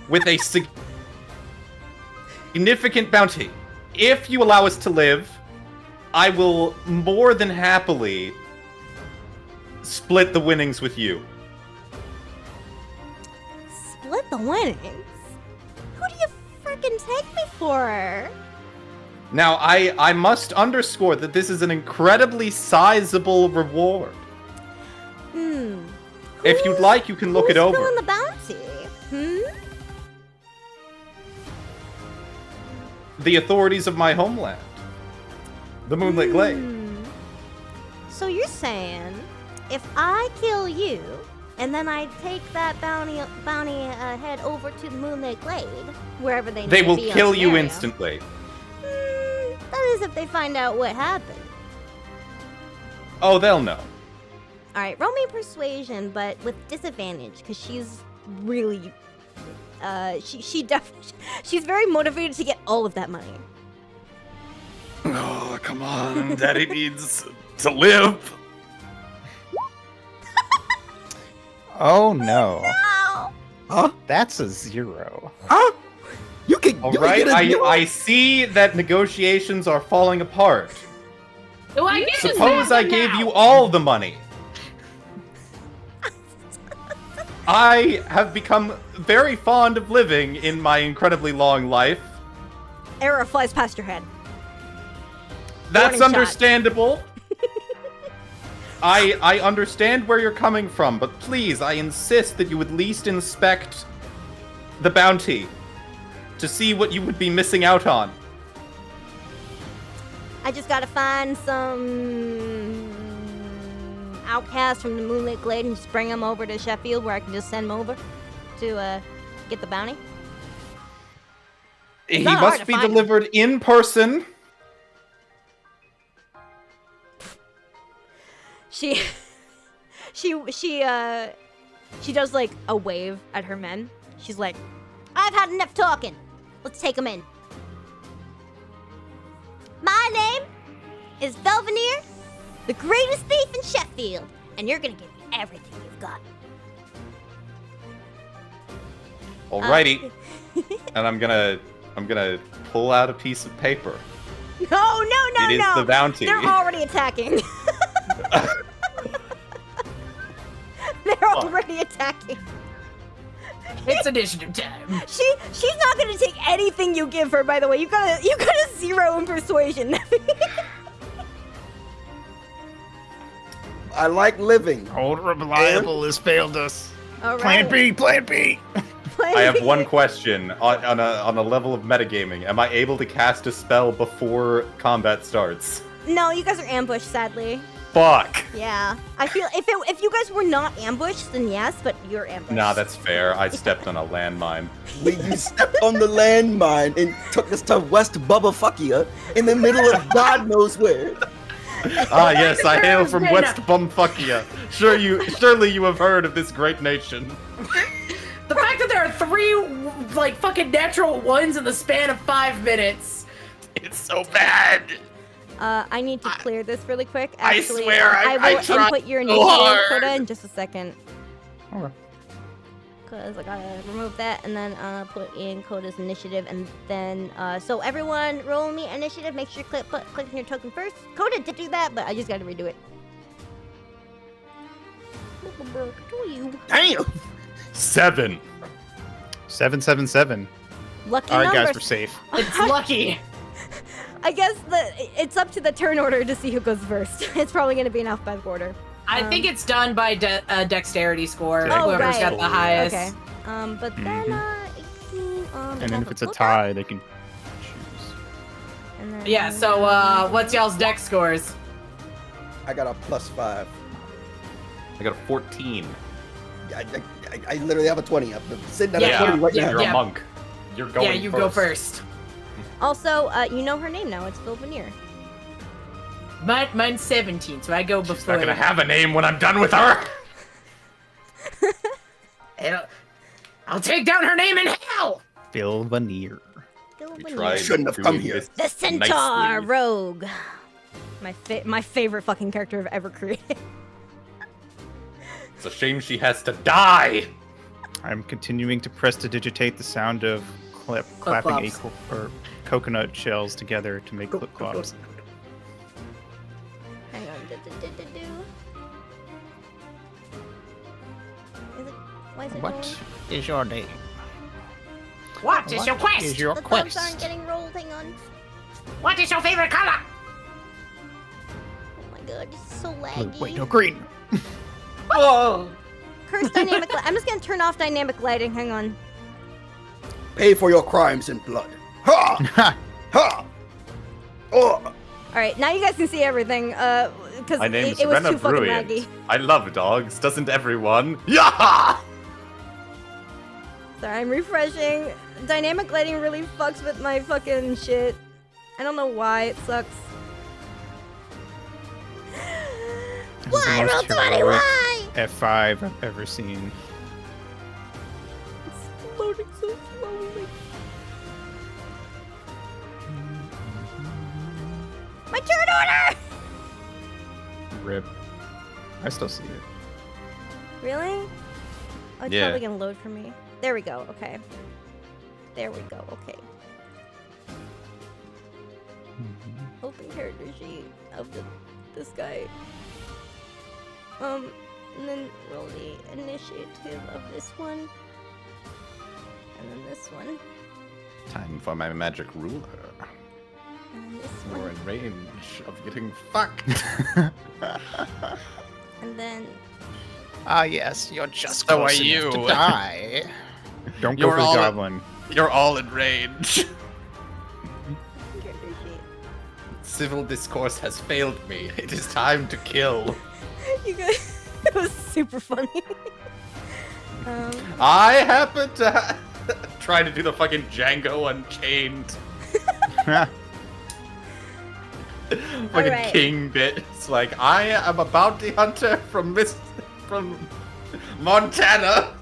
with a significant bounty. If you allow us to live, I will more than happily split the winnings with you. Split the winnings? Who do you freaking take me for? Now, I must underscore that this is an incredibly sizable reward. If you'd like, you can look it over. Who's filling the bounty? The authorities of my homeland. The Moonlit Glade. So you're saying, if I kill you, and then I take that bounty head over to the Moonlit Glade, wherever they They may will be on kill you Cimmeria. instantly. That is if they find out what happened. Oh, they'll know. All right, roll me persuasion, but with disadvantage, because she's really, she's very motivated to get all of that money. Oh, come on. Daddy needs to live. Oh no. Ow! Huh? That's a 0. Huh? You can. All you right, can get a I see that negotiations are falling apart. Do I get to Suppose snap I them gave now? you all the money. I have become very fond of living in my incredibly long life. Arrow flies past your head. That's Warning shot. understandable. I understand where you're coming from, but please, I insist that you at least inspect the bounty to see what you would be missing out on. I just gotta find some outcasts from the Moonlit Glade and just bring them over to Sheffield, where I can just send them over to get the bounty. He not hard must to be find. delivered in person. She does like a wave at her men. She's like, I've had enough talking. Let's take them in. My name is Velvanir, the greatest thief in Sheffield, and you're gonna give me everything you've got. Alrighty. And I'm gonna pull out a piece of paper. No, It is the bounty. They're already attacking. They're already attacking. It's initiative time. She's not gonna take anything you give her. By the way, you got a 0 in persuasion. I like living. Old reliable has failed us. All right. Plan B, plan B. I have one question on a level of metagaming. Am I able to cast a spell before combat starts? No, you guys are ambushed, sadly. Fuck. Yeah, I feel if you guys were not ambushed, then yes, but you're ambushed. Nah, that's fair. I stepped on a landmine. You stepped on the landmine and took us to West Bubbafuckia in the middle of God knows where. Ah, yes, I hail from West Bumfuckia. Surely you have heard of this great nation. The fact that there are 3 like fucking natural ones in the span of 5 minutes. It's so bad. I need to clear this really quick. I Actually, swear, I I will tried input your so initiative, hard. Kota, in just a second. Okay. Because I gotta remove that and then put in Kota's initiative, and then so everyone roll me initiative. Make sure you click on your token first. Kota did do that, but I just gotta redo it. Damn. 7. 777. Lucky All right, number. guys, we're safe. It's lucky. I guess it's up to the turn order to see who goes first. It's probably gonna be an alphabetical order. I think it's done by dexterity score. Oh, Whoever's right. got the highest. Okay. But then 18. And then if it's a tie, they can choose. And then, Yeah. So what's y'all's dex scores? I got a +5. I got a 14. I literally have a 20. I'm sitting at Yeah, a 20 right now. You're a monk. You're going Yeah, you go first. Also, you know her name now. It's Vilveneer. Mine's 17, so I go before. She's not gonna have a name when I'm done with her. I'll take down her name in hell! Vilveneer. Tried Shouldn't have doing come here. this The Centaur nicely. Rogue. My favorite fucking character I've ever created. It's a shame she has to die. I'm continuing to prestidigitate the sound of clapping Clip-clops. or coconut shells together to make clip clops. Hang on. Why is it What rolling? is your name? What is your quest? Is your The thumbs quest? aren't getting rolled. Hang on. What is your favorite color? Oh my god, this is so laggy. Wait, no, green. Oh. Curse dynamic I'm just gonna turn off dynamic lighting. Hang on. Pay for your crimes in blood. Ha! Ha! Oh! Alright, now you guys can see everything. Because My name's it was Rena too fucking Brilliant. laggy. I love dogs, doesn't everyone? Yeah! Sorry, I'm refreshing. Dynamic lighting really fucks with my fucking shit. I don't know why, it sucks. This is Why? the Roll most 20, heroic why? F5 I've ever seen. It's loading so slowly. My turn order! Rip. I still see it. Really? Oh, it's Yeah. probably gonna load for me. There we go, okay. There we go, okay. Open character sheet of this guy. And then roll the initiative of this one. And then this one. Time for my magic ruler. And then this We're one. in range of getting fucked. And then Ah, yes, you're just So close are enough you. to die. Don't go You're for the all- goblin. You're all in range. character sheet. Civil discourse has failed me. It is time to kill. You guys, it was super funny. I happen to try to do the fucking Django Unchained fucking Alright. king bit. It's like, I am a bounty hunter from Montana.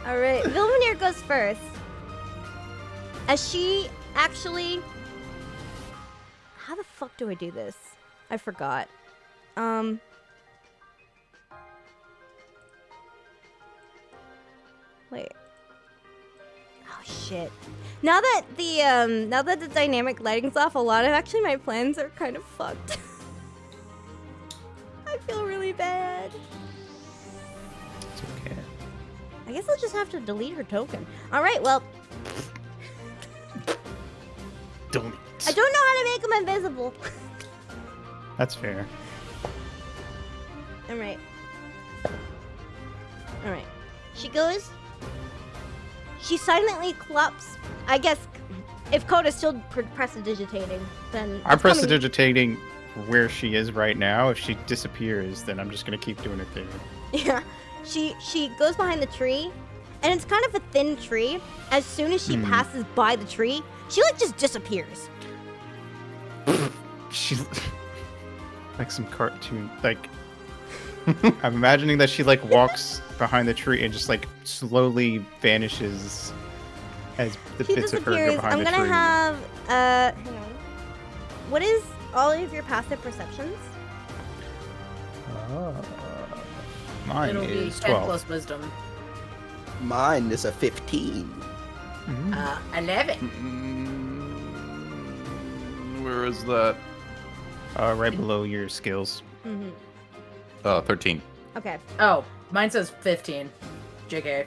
Alright, Vilveneer goes first. As she actually... How the fuck do I do this? I forgot. Wait. Oh shit. Now that the dynamic lighting's off, a lot of actually my plans are kind of fucked. I feel really bad. It's okay. I guess I'll just have to delete her token. Alright, well, Delete. I don't know how to make them invisible. That's fair. Alright. Alright. She goes. She silently clops. I guess if Kota's still prestidigitating, then. I'm it's coming- prestidigitating where she is right now. If she disappears, then I'm just gonna keep doing it there. Yeah. She goes behind the tree, and it's kind of a thin tree. As soon as she passes by the tree, she like just disappears. She like some cartoon like I'm imagining that she like walks behind the tree and just like slowly vanishes as the She bits of her go disappears. behind I'm the gonna tree. have hang on. What is all of your passive perceptions? Mine It'll be is 10 12. plus wisdom. Mine is a 15. 11. Where is that? Right below your skills. Mm-hmm. 13. Okay. Oh, mine says 15. JK. I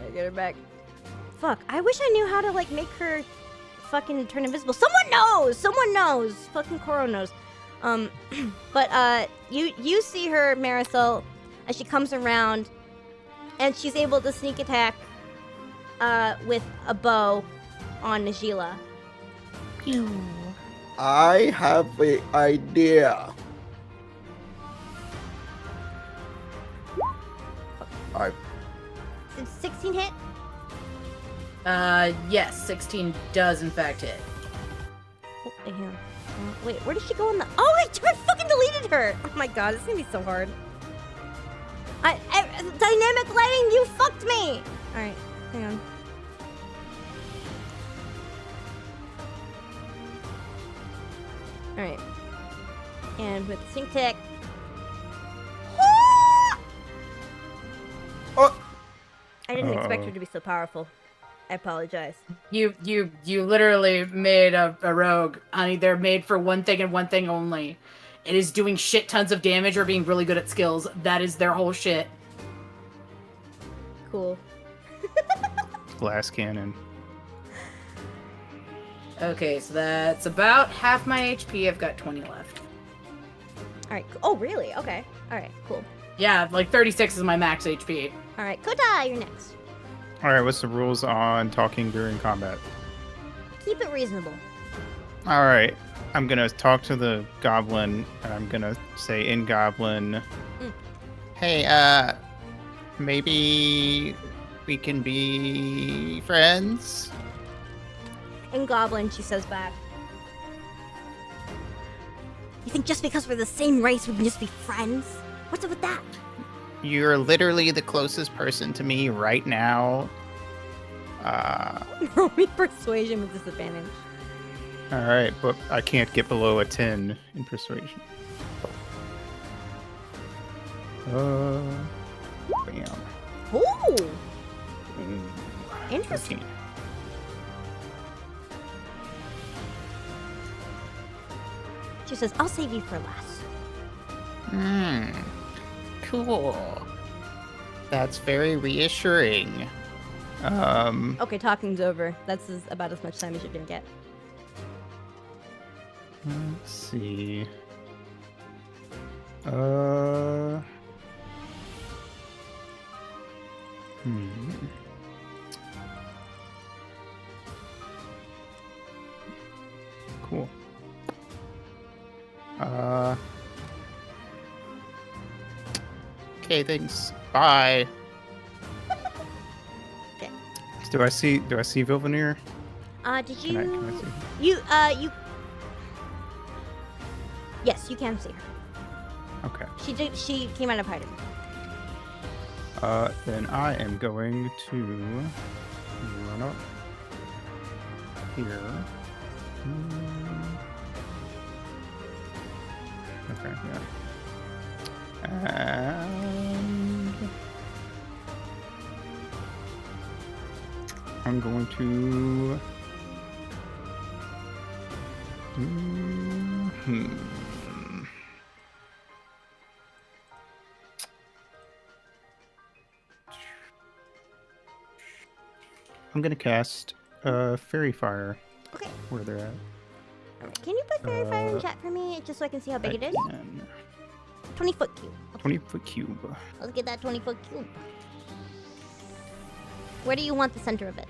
gotta get her back. Fuck. I wish I knew how to like make her fucking turn invisible. Someone knows. Someone knows. Fucking Koro knows. But you see her, Marisol, as she comes around, and she's able to sneak attack with a bow on Najila. I have an idea. All right. Did 16 hit? Yes, 16 does in fact hit. Oh, hang on. Wait, where did she go in the... Oh, I fucking deleted her! Oh my god, it's gonna be so hard. Dynamic lighting, you fucked me! Alright, hang on. Alright. And with sync tick... Oh! I didn't expect her to be so powerful. I apologize. You literally made a rogue, honey. They're made for one thing and one thing only. It is doing shit tons of damage or being really good at skills. That is their whole shit. Cool. Glass cannon. Okay, so that's about half my HP. I've got 20 left. Alright, oh really? Okay. Alright, cool. Yeah, like 36 is my max HP. Alright, Kota, you're next. All right, what's the rules on talking during combat? Keep it reasonable. All right, I'm gonna talk to the goblin, and I'm gonna say in goblin, Hey, maybe we can be friends? In Goblin, she says back. You think just because we're the same race, we can just be friends? What's up with that? You're literally the closest person to me right now. Roll me persuasion with disadvantage. all right, but I can't get below a 10 in persuasion. Bam. Ooh, Ooh, interesting. 13. She says, I'll save you for last. Cool. That's very reassuring. Okay, talking's over. That's about as much time as you're gonna get. Let's see. Cool. Okay, thanks. Bye. Okay. Do I see Vilvanir? Did you... Can I see? You... Yes, you can see her. Okay. She came out of hiding. Then I am going to run up here. Okay, yeah. And I'm going to... I'm gonna cast Fairy Fire. Okay. Where they're at. Alright, can you put Fairy Fire in chat for me, just so I can see how big it is? 20-foot cube. Okay. 20-foot cube. Let's get that 20-foot cube. Where do you want the center of it?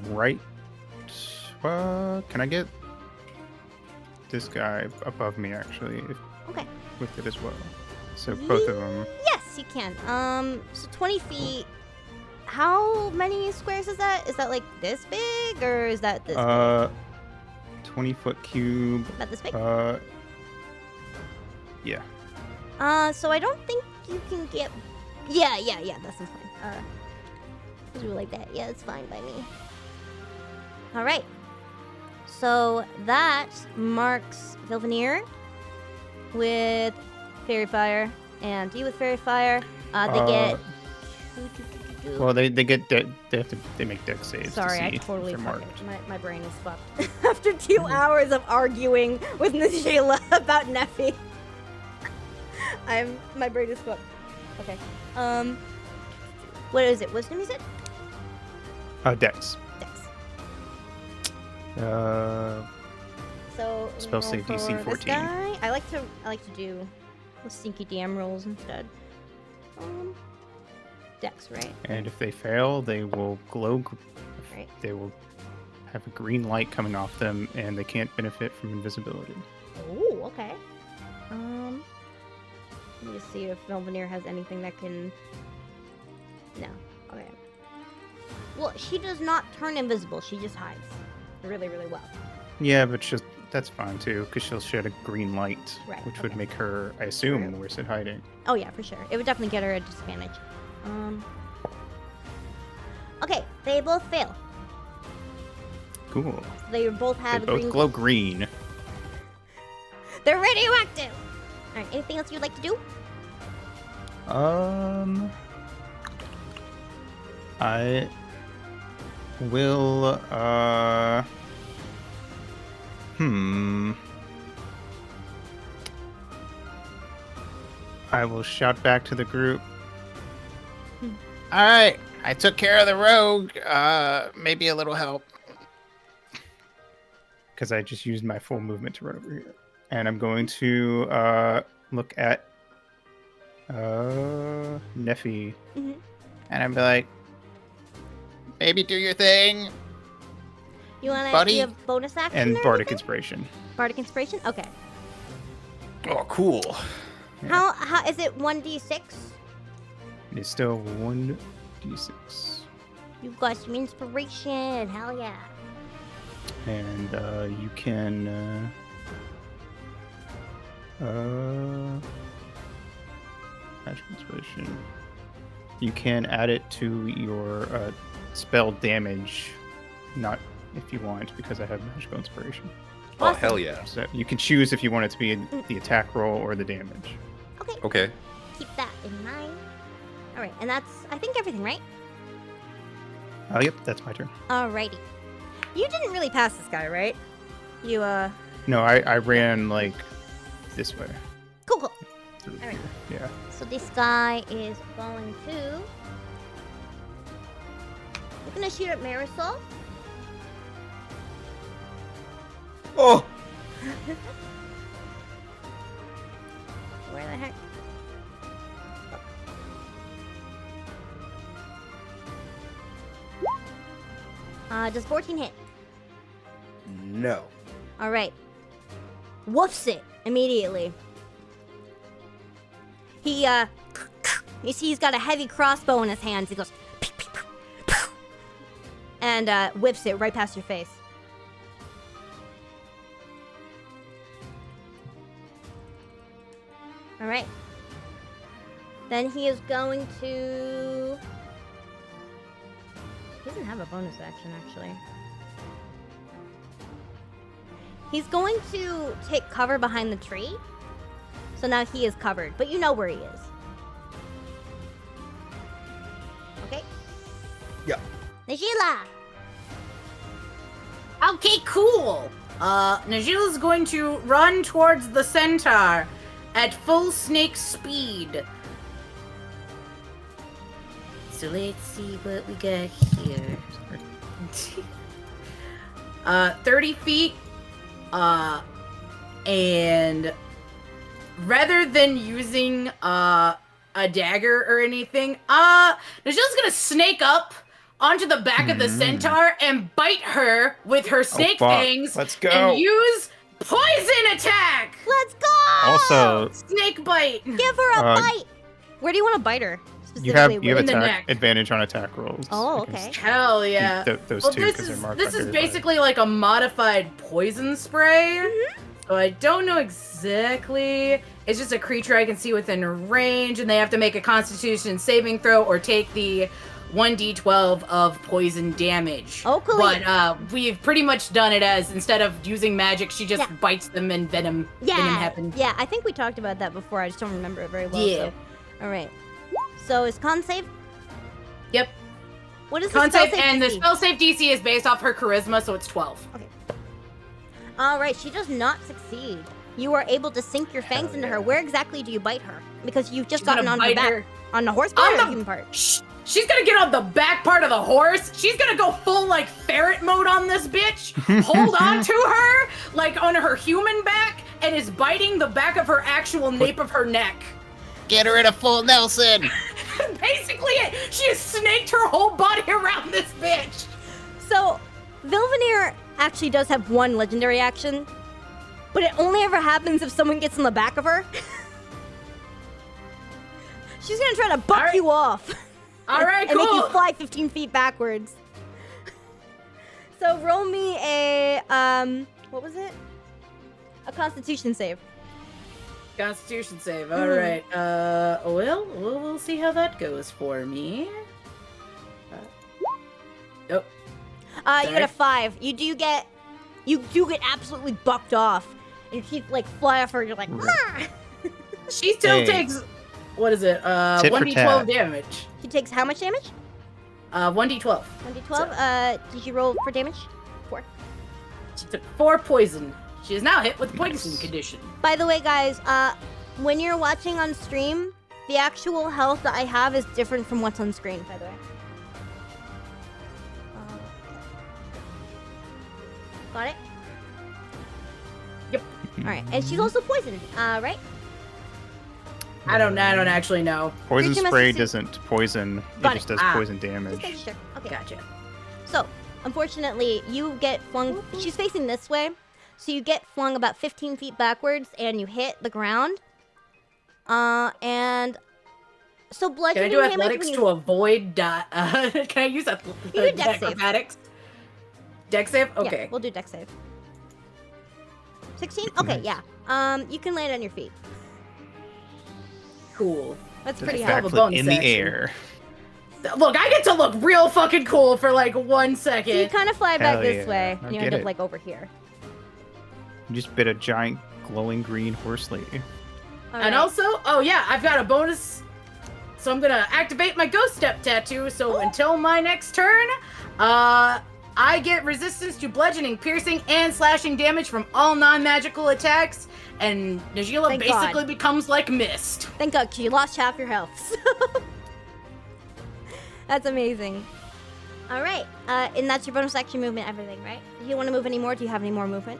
Right. Can I get this guy above me, actually, Okay. with it as well? So both of them. Yes, you can. So 20 feet. How many squares is that? Is that like this big, or is that this big? 20-foot cube. About this big? Yeah. So I don't think you can get... Yeah, that sounds fine. Do like that. Yeah, it's fine by me. Alright. So that marks Vilvanir with Fairy Fire, and you with Fairy Fire. They get... Well, they get they make dex saves. Sorry, to I see totally if they're marked. fucked. My brain is fucked. After 2 hours of arguing with Nishayla about Neffy. My brain is fucked. Okay. What is it? Wisdom, you said? Dex. Dex. So Spell save roll DC for 14. this guy. I like to do the stinky DM rolls instead. Dex, right? And if they fail, they will glow. Right. They will have a green light coming off them, and they can't benefit from invisibility. Oh, okay. Let me just see if Vilveneer has anything that can... No. Okay. Well, she does not turn invisible. She just hides really, really well. Yeah, but that's fine too, because she'll shed a green light, Right, which would okay. make her, I assume, worse at hiding. Oh, yeah, for sure. It would definitely get her a disadvantage. Okay, they both fail. Cool. They both have They both green... glow green. They're radioactive! Alright, anything else you'd like to do? I will, I will shout back to the group. All right, I took care of the rogue. Maybe a little help. Because I just used my full movement to run over here. And I'm going to look at Neffy. Mm-hmm. And I'm like, maybe do your thing. You want to Buddy. do a bonus action And or Bardic anything? Inspiration. Bardic Inspiration? Okay. Oh, cool. Yeah. How is it 1d6? It's still 1d6. You've got some inspiration. Hell yeah. And you can magic inspiration. You can add it to your spell damage, not if you want, because I have magical inspiration. Oh, hell yeah. So you can choose if you want it to be the attack roll or the damage. Okay. Okay. Keep that in mind. All right, and that's I think everything, right? Oh, yep, that's my turn. Alrighty. You didn't really pass this guy, right? You No, I ran like this way. cool. Through All right. here. Yeah. So this guy is going to. We're gonna shoot at Marisol. Oh, Where the heck? Does 14 hit? no. All right. Woofs it immediately. He you see, he's got a heavy crossbow in his hands. He goes, pew, pew, pew, pew, and whips it right past your face. All right. Then he is going to. He doesn't have a bonus action, actually. He's going to take cover behind the tree. So now he is covered, but you know where he is. Okay? Yeah. Najila! Okay, cool. Najila's going to run towards the centaur at full snake speed. So let's see what we got here. 30 feet. And rather than using a dagger or anything, Najila's gonna snake up onto the back of the centaur and bite her with her snake fuck. fangs. Let's go. And use poison attack. Let's go! Also, Snake bite. Give her a bite! Where do you want to bite her? you have Specifically, you have in the attack neck. advantage on attack rolls. Oh, against okay. Hell yeah. those Well, two this because they're is marked this by is everybody. basically like a modified poison spray. So I don't know exactly. It's just a creature I can see within range, and they have to make a Constitution saving throw or take the 1d12 of poison damage. Oh, cool. But we've pretty much done it as instead of using magic, she just Yeah. bites them and venom Yeah, happens. yeah, I think we talked about that before. I just don't remember it very well. Yeah. So. All right. So is con save? Yep. What is the Con spell save, save and the DC? spell save DC is based off her charisma, so it's 12. All right, she does not succeed. You are able to sink your fangs Hell into yeah. her. Where exactly do you bite her? Because you've just She's gonna gotten on the bite back. her. On the horse part On or the- the human part? She's gonna get on the back part of the horse. She's gonna go full like ferret mode on this bitch. Hold on to her like on her human back, and is biting the back of her actual nape of her neck. Get her in a full Nelson. Basically, she has snaked her whole body around this bitch. So, Vilveneer actually does have one legendary action, but it only ever happens if someone gets in the back of her. She's gonna try to buck Alright. you off. All right, and make you cool. fly 15 feet backwards. So roll me a what was it? A Constitution save. Constitution save. All right. Well, we'll see how that goes for me. Oh, You got a 5. You do get absolutely bucked off, and your teeth like fly off her. You're like, "Rah!" she still Hey. takes. What is it? Tit for 1d12 tat. damage. She takes how much damage? 1d12. 1d12. Did you roll for damage? 4. She took 4 poison. She is now hit with poison condition. By the way, guys, when you're watching on stream, the actual health that I have is different from what's on screen. By the way. Got it? Yep. Alright, and she's also poisoned, right? I don't actually know. Poison Creature spray must doesn't poison. Got It just it. does Ah. poison Just damage. making sure. Okay. Gotcha. So, unfortunately, you get flung. She's facing this way, so you get flung about 15 feet backwards, and you hit the ground. And so Can I bludgeoning do damage athletics when to you avoid? Can I use You do dex save. acrobatics? Dex save. Yeah, Okay. we'll do dex save. 16. Okay, yeah. You can land on your feet. Cool. That's Does pretty a high. have a backflip bonus in the action. air. Look, I get to look real fucking cool for like 1 second. So you kind of fly back Hell this yeah. way, I and you get end up it. like over here. You just bit a giant glowing green horse lady. And also, oh yeah, I've got a bonus. So I'm gonna activate my ghost step tattoo. So until my next turn, I get resistance to bludgeoning, piercing, and slashing damage from all non-magical attacks. And Najila Thank basically God. becomes like mist. Thank God, 'cause you lost half your health. So. That's amazing. All right, and that's your bonus action movement, everything, right? Do you want to move any more? Do you have any more movement?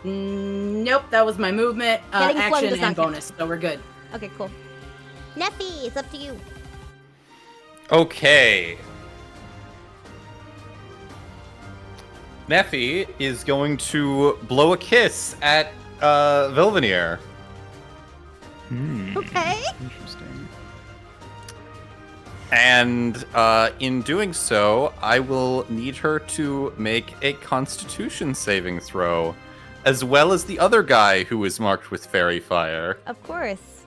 Nope, that was my movement, Getting flung action, does not and count. bonus. So we're good. Okay, cool. Neffy, it's up to you. Okay. Neffy is going to blow a kiss at Vilvanir. Okay. Interesting. And in doing so, I will need her to make a Constitution saving throw, as well as the other guy who is marked with fairy fire. Of course.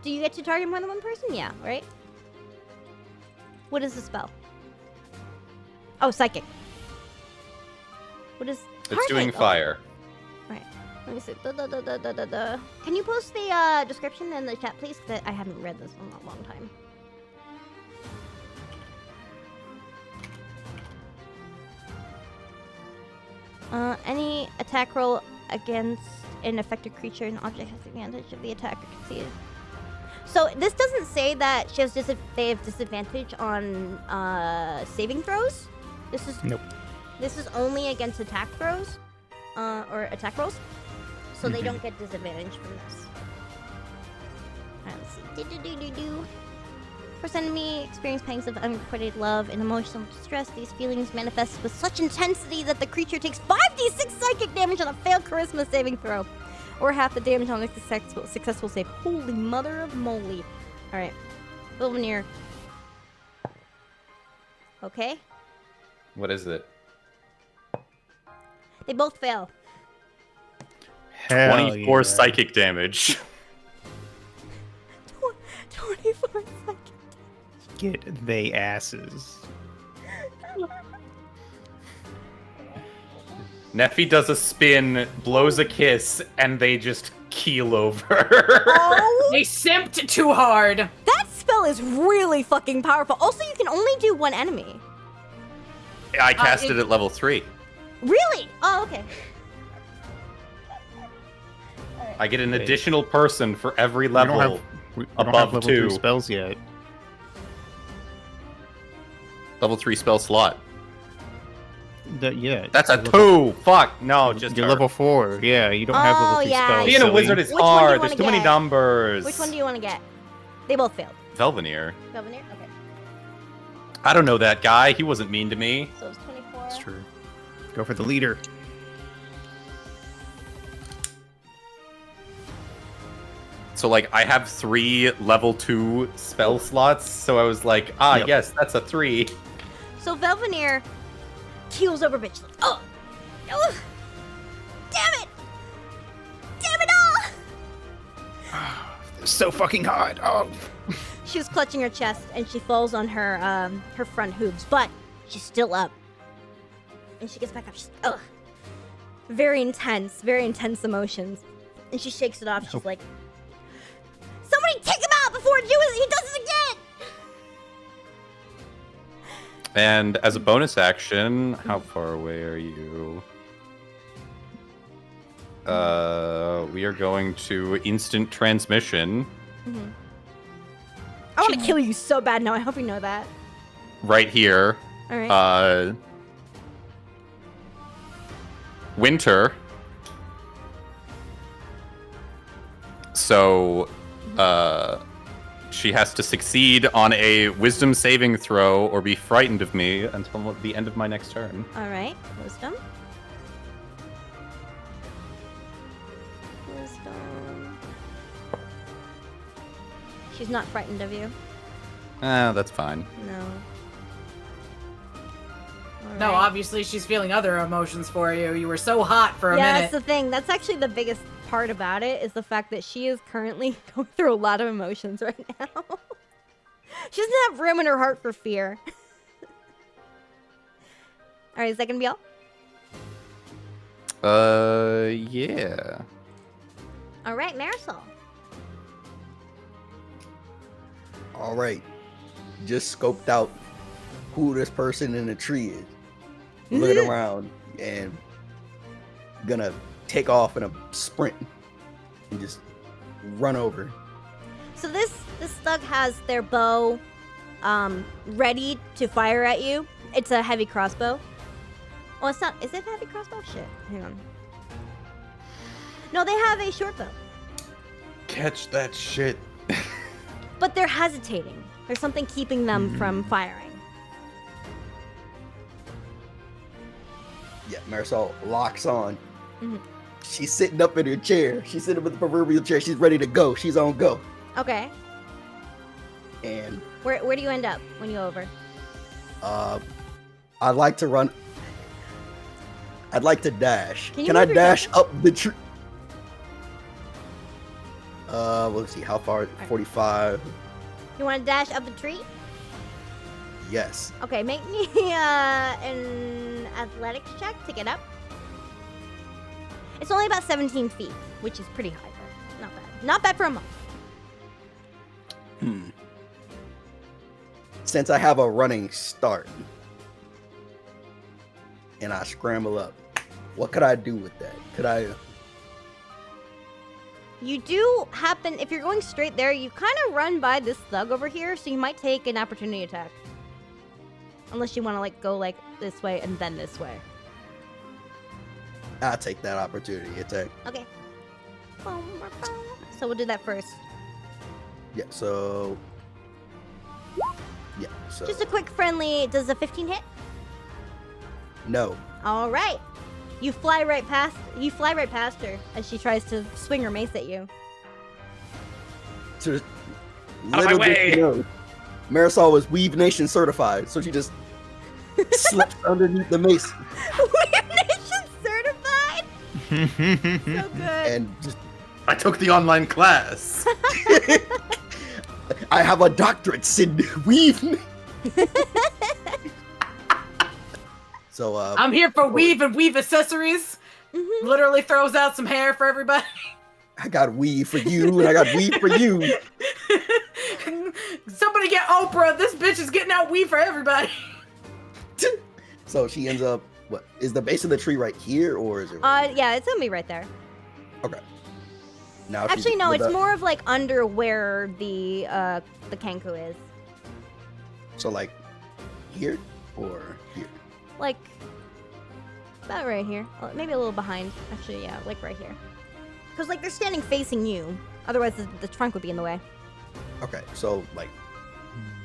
Do you get to target more than one person? Yeah, right? What is the spell? Oh, psychic. What is... It's doing target? Oh, fire. right. Let me see. Can you post the description in the chat, please? Because I haven't read this in a long time. Any attack roll against an affected creature and object has advantage of the attacker conceded. So this doesn't say that she has they have disadvantage on saving throws. This is Nope. This is only against attack throws, or attack rolls. So they don't get disadvantage from this. Alright, let's see. First enemy experience pangs of unrequited love and emotional distress. These feelings manifest with such intensity that the creature takes 5d6 psychic damage on a failed charisma saving throw, or half the damage on a successful save. Holy mother of moly! All right, Vilvanir. Okay, What is it? they both fail. Hell 24 yeah. psychic damage. 24 psychic. Get they asses. Neffy does a spin, blows a kiss, and they just keel over. Oh, They simped too hard. that spell is really fucking powerful. Also, you can only do one enemy. I cast it at level 3. Really? Oh, okay. I get an additional person for every We don't level. have, we don't above have level 2. 3 spells yet. Level 3 spell slot. Yeah. That's a level- 2! Fuck! No, just You're her. level 4. Yeah, you don't have Oh, level 3 yeah, spells. Being a silly. wizard is Which one do you hard. wanna There's too many get? numbers. Which one do you want to get? They both failed. Velvanir. Governor? Okay. I don't know that guy. He wasn't mean to me. So it's 24. That's true. Go for the leader. It's So like I have 3 level 2 Spell slots, so I was like, Yep. yes, that's a 3. So Velvanir keels over bitch like, oh, damn it all! It's so fucking hard. Oh. She was clutching her chest and she falls on her her front hooves, but she's still up. And she gets back up. She's very intense emotions. And she shakes it off. She's like, somebody take him out before he does it again! And as a bonus action, how far away are you? We are going to instant transmission. Mm-hmm. I want to kill you so bad now. I hope you know that. Right here. All right. Winter. So, she has to succeed on a wisdom saving throw or be frightened of me until the end of my next turn. All right. Wisdom. She's not frightened of you. That's fine. No. All No, right. obviously she's feeling other emotions for you. You were so hot for a Yeah, minute. that's the thing. That's actually the biggest part about it, is the fact that she is currently going through a lot of emotions right now. She doesn't have room in her heart for fear. Alright, is that gonna be all? Yeah. Alright, Marisol. All right. Just scoped out who this person in the tree is. Looking around and gonna take off in a sprint and just run over. So this thug has their bow ready to fire at you. It's a heavy crossbow. Well, it's not. Is it a heavy crossbow? Shit. Hang on. No, they have a short bow. Catch that shit. But they're hesitating. There's something keeping them from firing. Yeah, Marisol locks on. Mhm. She's sitting up in her chair. She's sitting up in the proverbial chair. She's ready to go. She's on go. Okay. And Where do you end up when you go over? I'd like to run. I'd like to dash. Can you Can I move your dash up the tree? Let's see. How far? 45. You want to dash up the tree? Yes. Okay, make me an athletics check to get up. It's only about 17 feet, which is pretty high, but not bad. Not bad for a month. Since I have a running start and I scramble up, what could I do with that? Could I? You do happen, if you're going straight there, you kind of run by this thug over here, so you might take an opportunity attack. Unless you want to like go like this way and then this way. I'll take that opportunity attack. Okay. So we'll do that first. Yeah. So. Yeah. So. Just a quick friendly, does a 15 hit? No. All right. You fly right past her as she tries to swing her mace at you. So, Out of my way. Marisol was Weave Nation certified, so she just slips underneath the mace We're Nation certified. So good. and just. I took the online class. I have a doctorate in Weave. So I'm here for weave and weave accessories. Mhm. Literally throws out some hair for everybody. I got weave for you, and I got weave for you. Somebody get Oprah. This bitch is getting out weave for everybody. So she ends up. What is the base of the tree right here, or is it? Right Yeah, it's gonna be right there. Okay. Now Actually, no, with it's the- more of like under where the Kenku is. So like here or here. Like about right here. Maybe a little behind. Actually, yeah, like right here. Because like they're standing facing you. Otherwise, the trunk would be in the way. Okay, so like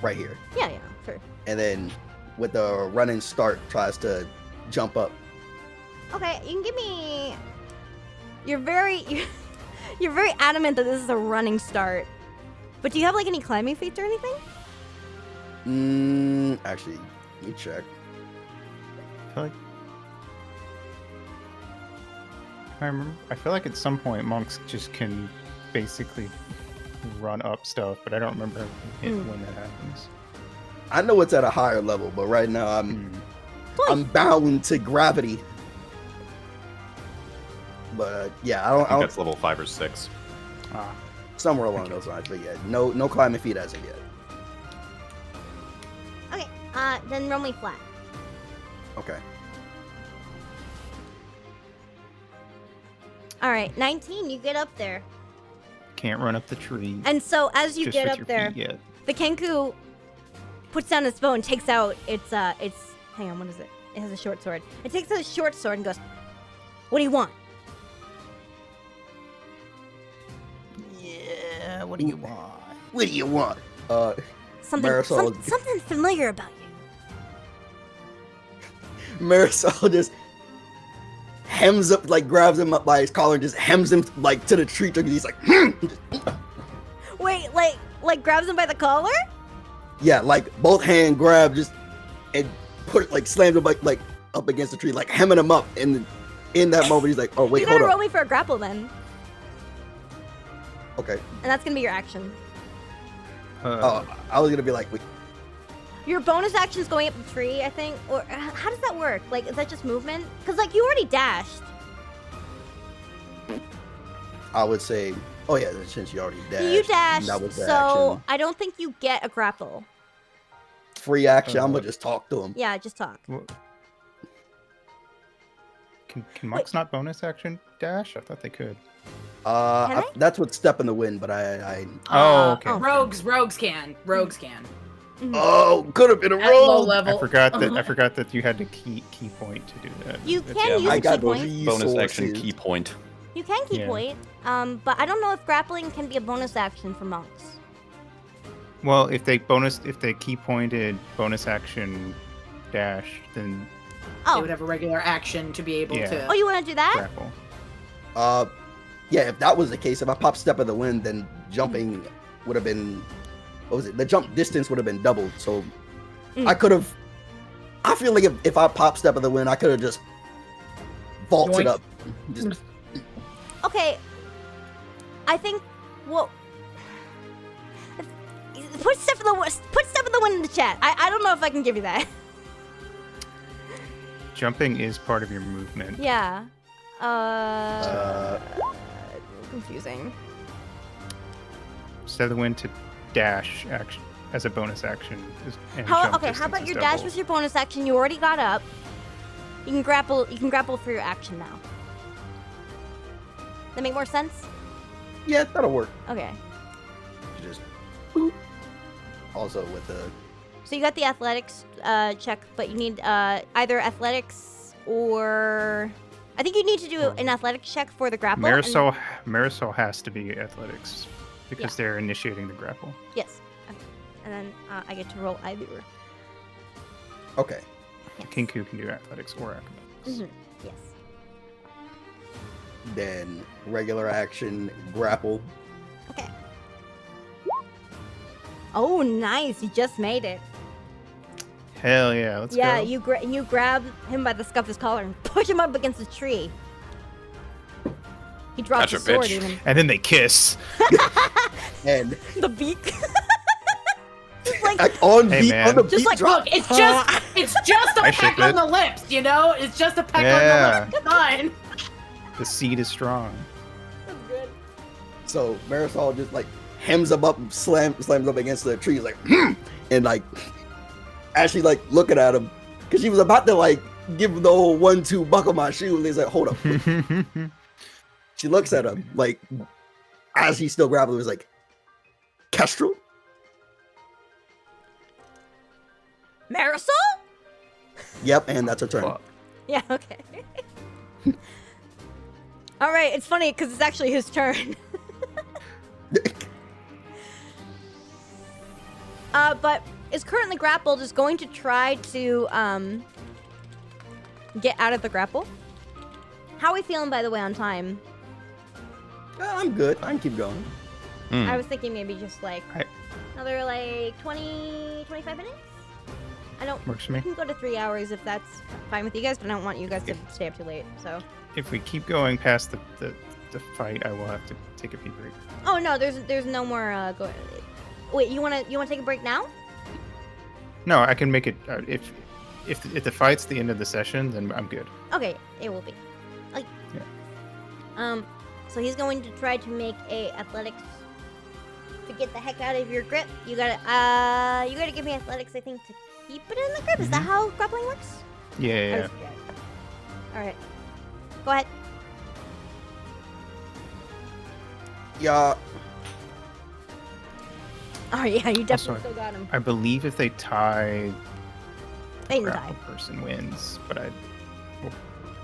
right here, Yeah, sure. and then with the running start tries to jump up. Okay, you can give me. You're very adamant that this is a running start. But do you have like any climbing feats or anything? Actually, let me check. I feel like at some point monks just can basically run up stuff, but I don't remember when that happens. I know it's at a higher level, but right now I'm bound to gravity. But yeah, I think don't that's level 5 or 6. somewhere along those lines. But yeah, no climbing feat as of yet. Okay, then roll me flat. Okay. All right, 19, you get up there. Can't run up the tree. And so as you just get with up your there, feet yet. the Kenku puts down its bow and takes out its hang on, what is it? It has a short sword. It takes out a short sword and goes, "What do you want?" Yeah, what do you want? What do you want? Something Marisol. something familiar about you. Marisol just hems up, like grabs him up by his collar and just hems him like to the tree trunk. And he's like, Wait, like grabs him by the collar? yeah, like both hand grab just and put like slams him like up against the tree, like hemming him up. And in that moment, he's like, oh wait, You hold gotta up. roll me for a grapple then, Okay. and that's gonna be your action. Oh, I was gonna be like, wait, Your bonus action is going up the tree, I think, or how does that work? Like, is that just movement? Because like you already dashed. I would say, oh yeah, since you already dashed. You dashed, that was the so action. I don't think you get a grapple. Free action. I'm gonna just talk to him. Yeah, just talk. Can monks not bonus action dash? I thought they could. Can they? That's what step in the wind, but I Oh, okay. Rogues can. Mhm. oh, could have been a At low roll. level. I forgot that you had to key point to do that. You That's- can use I a got key point. Bonus action resources. key point. You can key Yeah. point. But I don't know if grappling can be a bonus action for monks. Well, if they key pointed bonus action dash, then They Oh, would have a regular action to be able Yeah. to. oh, you want to do that? grapple. Yeah, if that was the case, if I popped step in the wind, then jumping would have been, what was it? The jump distance would have been doubled. So I could have. I feel like if I popped step in the wind, I could have just vaulted Yoink. up. Just, Okay. I think. Well. Put step in the wind in the chat. I don't know if I can give you that. Jumping is part of your movement. Yeah. Confusing. Instead of the wind to dash action as a bonus action. And How jump about distance is your dash double. was your bonus action? You already got up. You can grapple for your action now. That make more sense? yeah, that'll work. Okay. You just boop. Also with the So you got the athletics check, but you need either athletics or I think you need to do an athletics check for the grapple. and- Marisol has to be athletics because Yeah. they're initiating the grapple. Yes. Okay. And then I get to roll either. okay. Kinku can do athletics or acrobatics. Mhm. Yes. Then regular action grapple. Okay. Oh, nice! You just made it. Hell yeah, let's Yeah, go. you grab him by the scuff of his collar and push him up against the tree. He drops Gotcha, his sword bitch. even. And then they kiss. And The beak. Just like on Hey, the man. on the Just beat like, drop. look, it's just a I peck ship on it. the lips, you know? It's just a peck Yeah. on the lips. Fine. The seed is strong. So Marisol just like hems him up, and slams up against the tree. He's like, and like actually like looking at him because she was about to like give him the whole 1-2 buckle my shoe. And he's like, hold up. She looks at him like as he's still grappling. He's like, Kestrel? Marisol? Yep, and that's her turn. Fuck. Yeah. Okay. All right. It's funny because it's actually his turn. But is currently grappled. Is going to try to get out of the grapple. How are we feeling, by the way, on time? I'm good. I can keep going. I was thinking maybe just like I- another like 20, 25 minutes. I don't. Works for We me. can go to 3 hours if that's fine with you guys, but I don't want you guys to stay up too late. So. If we keep going past the fight, I will have to take a pee break. Oh no, there's no more. Wait, you wanna take a break now? No, I can make it. If the fight's the end of the session, then I'm good. Okay, it will be. Like. Yeah. So he's going to try to make a athletics to get the heck out of your grip. You gotta give me athletics, I think, to keep it in the grip. Is that how grappling works? Yeah. All right. Go ahead. Yeah. Oh yeah, you definitely Also, still got him. I believe if they tie, They didn't grapple die. person wins, but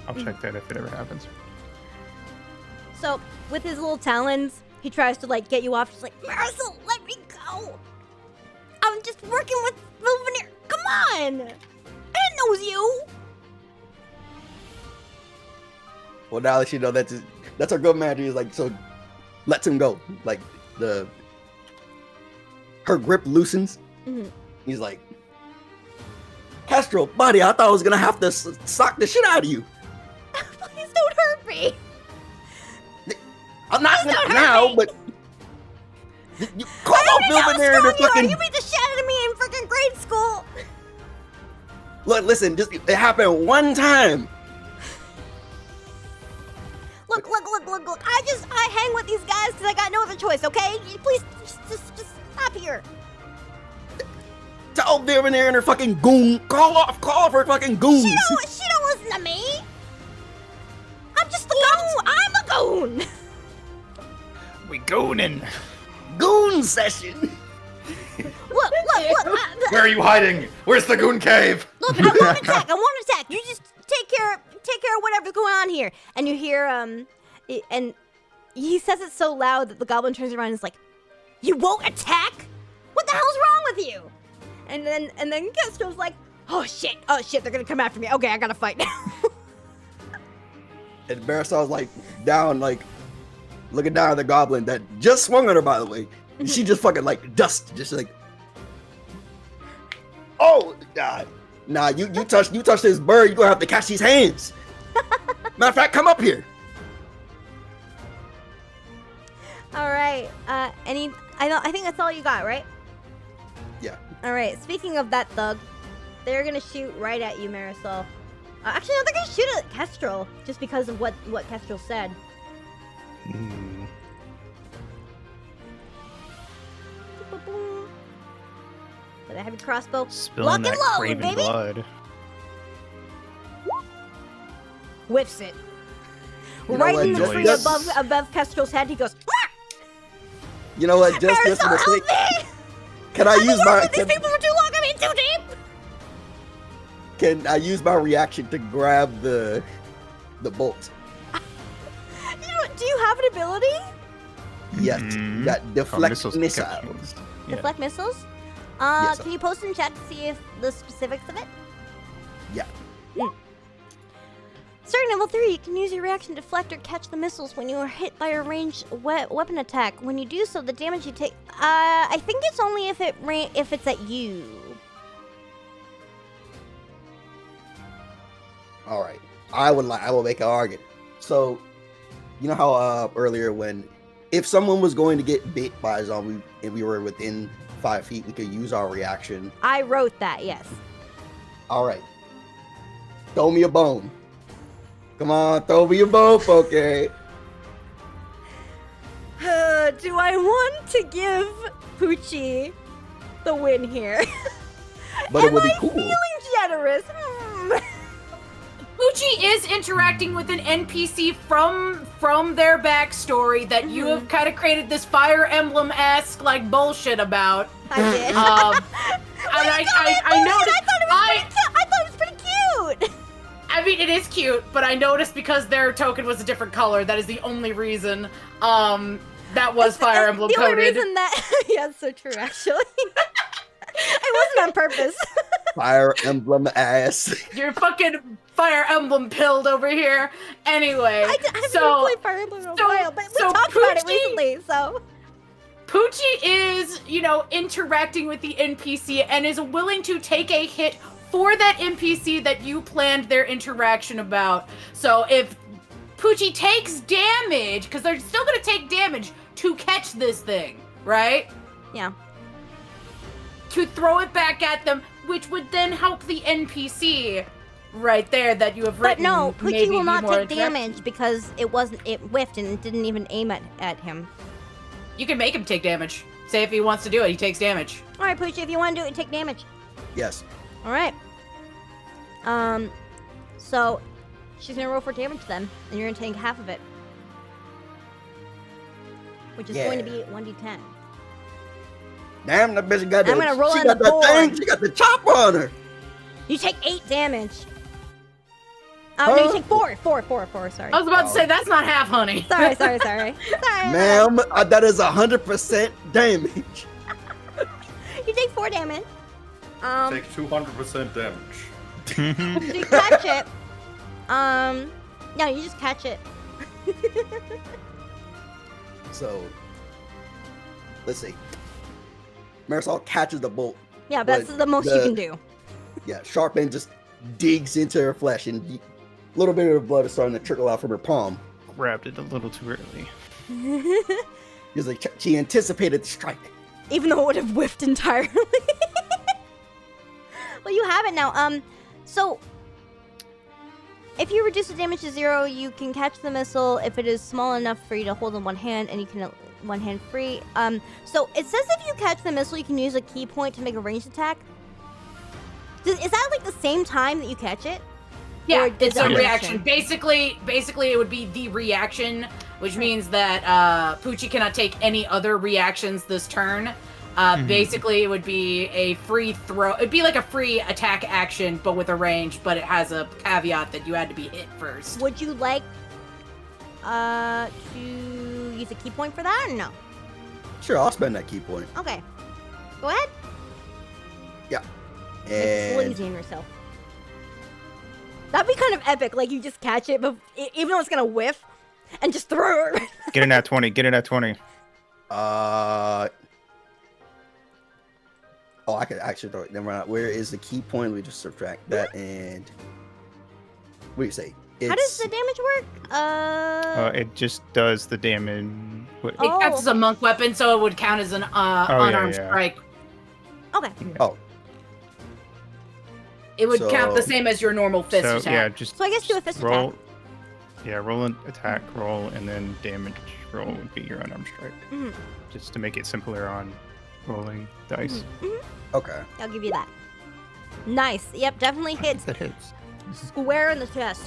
I'll check that if it ever happens. So with his little talons, he tries to like get you off. He's like, Marisol, let me go. I'm just working with Souvenir. Come on. I didn't know it was you. Well, now that you know that's our good magic is like, so lets him go. Like her grip loosens. Mhm. He's like, Castro, buddy, I thought I was gonna have to sock the shit out of you. Please don't hurt me. I'm not Please don't hurt now, me. but you call I out don't know how Bill there strong to you are. fucking You beat the shit out of me in freaking grade school. look. Listen, just it happened one time. Look. I hang with these guys because I got no other choice, okay? Please, just stop here. Tell Bill there and her fucking goon. Call off her fucking goons. She don't listen to me. I'm just the goon. I'm the goon. We gooning. Goon session. Look. Where are you hiding? Where's the goon cave? Look, I won't attack. You just take care of whatever's going on here. And you hear, and he says it so loud that the goblin turns around and is like, you won't attack? What the hell's wrong with you? And then Castro's like, oh shit, they're gonna come after me. Okay, I gotta fight now. And Marisol's like down, like looking down at the goblin that just swung at her, by the way. And she just fucking like dust, just like, oh god, nah, you touch this bird, you gonna have to catch these hands. Matter of fact, come up here. All right. I think that's all you got, right? Yeah. All right. Speaking of that thug, they're gonna shoot right at you, Marisol. Actually, no, they're gonna shoot at Kestrel just because of what Kestrel said. With a heavy crossbow. Spilling Lock and that load, craven baby. blood. Whiffs it. You know Right what, in the just- tree just- above Kestrel's head. He goes, "Ah! You know what? Just for the Marisol, help sake, me! can I I've been use working my with these people for too long. I'm in too deep. can I use my reaction to grab the bolt? Do you have an ability? Yes, Mhm. that Oh, deflect missiles missile. capsules. Yeah. Deflect missiles? Yes, Can you post in chat to see if the specifics of it? Yeah. Starting level 3, you can use your reaction to deflect or catch the missiles when you are hit by a ranged weapon attack. When you do so, the damage you take. I think it's only if it's at you. All right, I will make an argument. So, you know how earlier when if someone was going to get bit by a zombie and we were within 5 feet, we could use our reaction. I wrote that, yes. All right, throw me a bone. Come on, throw me a bone, Pockeii. Do I want to give Poochie the win here? But it would be Am I cool. feeling generous? Poochie is interacting with an NPC from their backstory that you have kind of created this Fire Emblem-esque like bullshit about. I did. And I noticed. I thought it was pretty cute. I mean, it is cute, but I noticed because their token was a different color. That is the only reason. That was Fire Emblem the coded. only reason that yeah, it's so true actually. It wasn't on purpose. Fire Emblem ass. You're fucking Fire Emblem pilled over here. Anyway, I haven't so played Fire Emblem in a so- while, but we so talked about it Poochie- recently, so. Poochie is, interacting with the NPC and is willing to take a hit for that NPC that you planned their interaction about. So if Poochie takes damage, because they're still going to take damage to catch this thing, right? Yeah. To throw it back at them, which would then help the NPC right there that you have But written. no, Poochie maybe will be not more take damage because it whiffed and it didn't even aim at him. You can make him take damage. Say if he wants to do it, he takes damage. Alright, Poochie, if you want to do it, take damage. Yes. Alright. So, she's gonna roll for damage then, and you're gonna take half of it. Which is going to be 1d10. Damn, that bitch got that. I'm gonna roll she on got the that board. thing. She got the chopper on her. You take 8 damage. No, you take 4, sorry. I was about to say, that's not half, honey. Sorry. Sorry. Ma'am, that is 100% damage. You take 4 damage. Take 200% damage. You catch it. No, you just catch it. So, let's see. Marisol catches the bolt. Yeah, but that's the most you can do. Yeah, sharp end just digs into her flesh, and a little bit of the blood is starting to trickle out from her palm. Grabbed it a little too early. It's like she anticipated the strike. Even though it would have whiffed entirely. Well, you have it now. So if you reduce the damage to 0, you can catch the missile if it is small enough for you to hold in one hand, and you can one hand free. So it says if you catch the missile, you can use a key point to make a ranged attack. Is that like the same time that you catch it? Yeah, Or it's a the reaction. Basically, it would be the reaction, which means that Poochie cannot take any other reactions this turn. Basically, it would be a free throw. It'd be like a free attack action, but with a range, but it has a caveat that you had to be hit first. Would you like to use a key point for that or no? Sure, I'll spend that key point. Okay. Go ahead. Make it And easy on yourself. That'd be kind of epic. Like you just catch it, but even though it's gonna whiff, and just throw it. Get in that 20. Get in that 20. oh, I could actually throw it. Never mind. Where is the key point? We just subtract that and what do you say? How does the damage work? It just does the damage. What- It Oh. counts as a monk weapon, so it would count as an unarmed yeah. strike. Okay. Oh, It would count the So- same as your normal fist So attack. yeah, just So I guess do a fist roll. attack. Yeah, roll an attack roll, and then damage roll would be your unarmed strike. Mhm. Just to make it simpler on rolling dice. okay. I'll give you that. Nice. Yep, definitely hits That hits. square in the chest.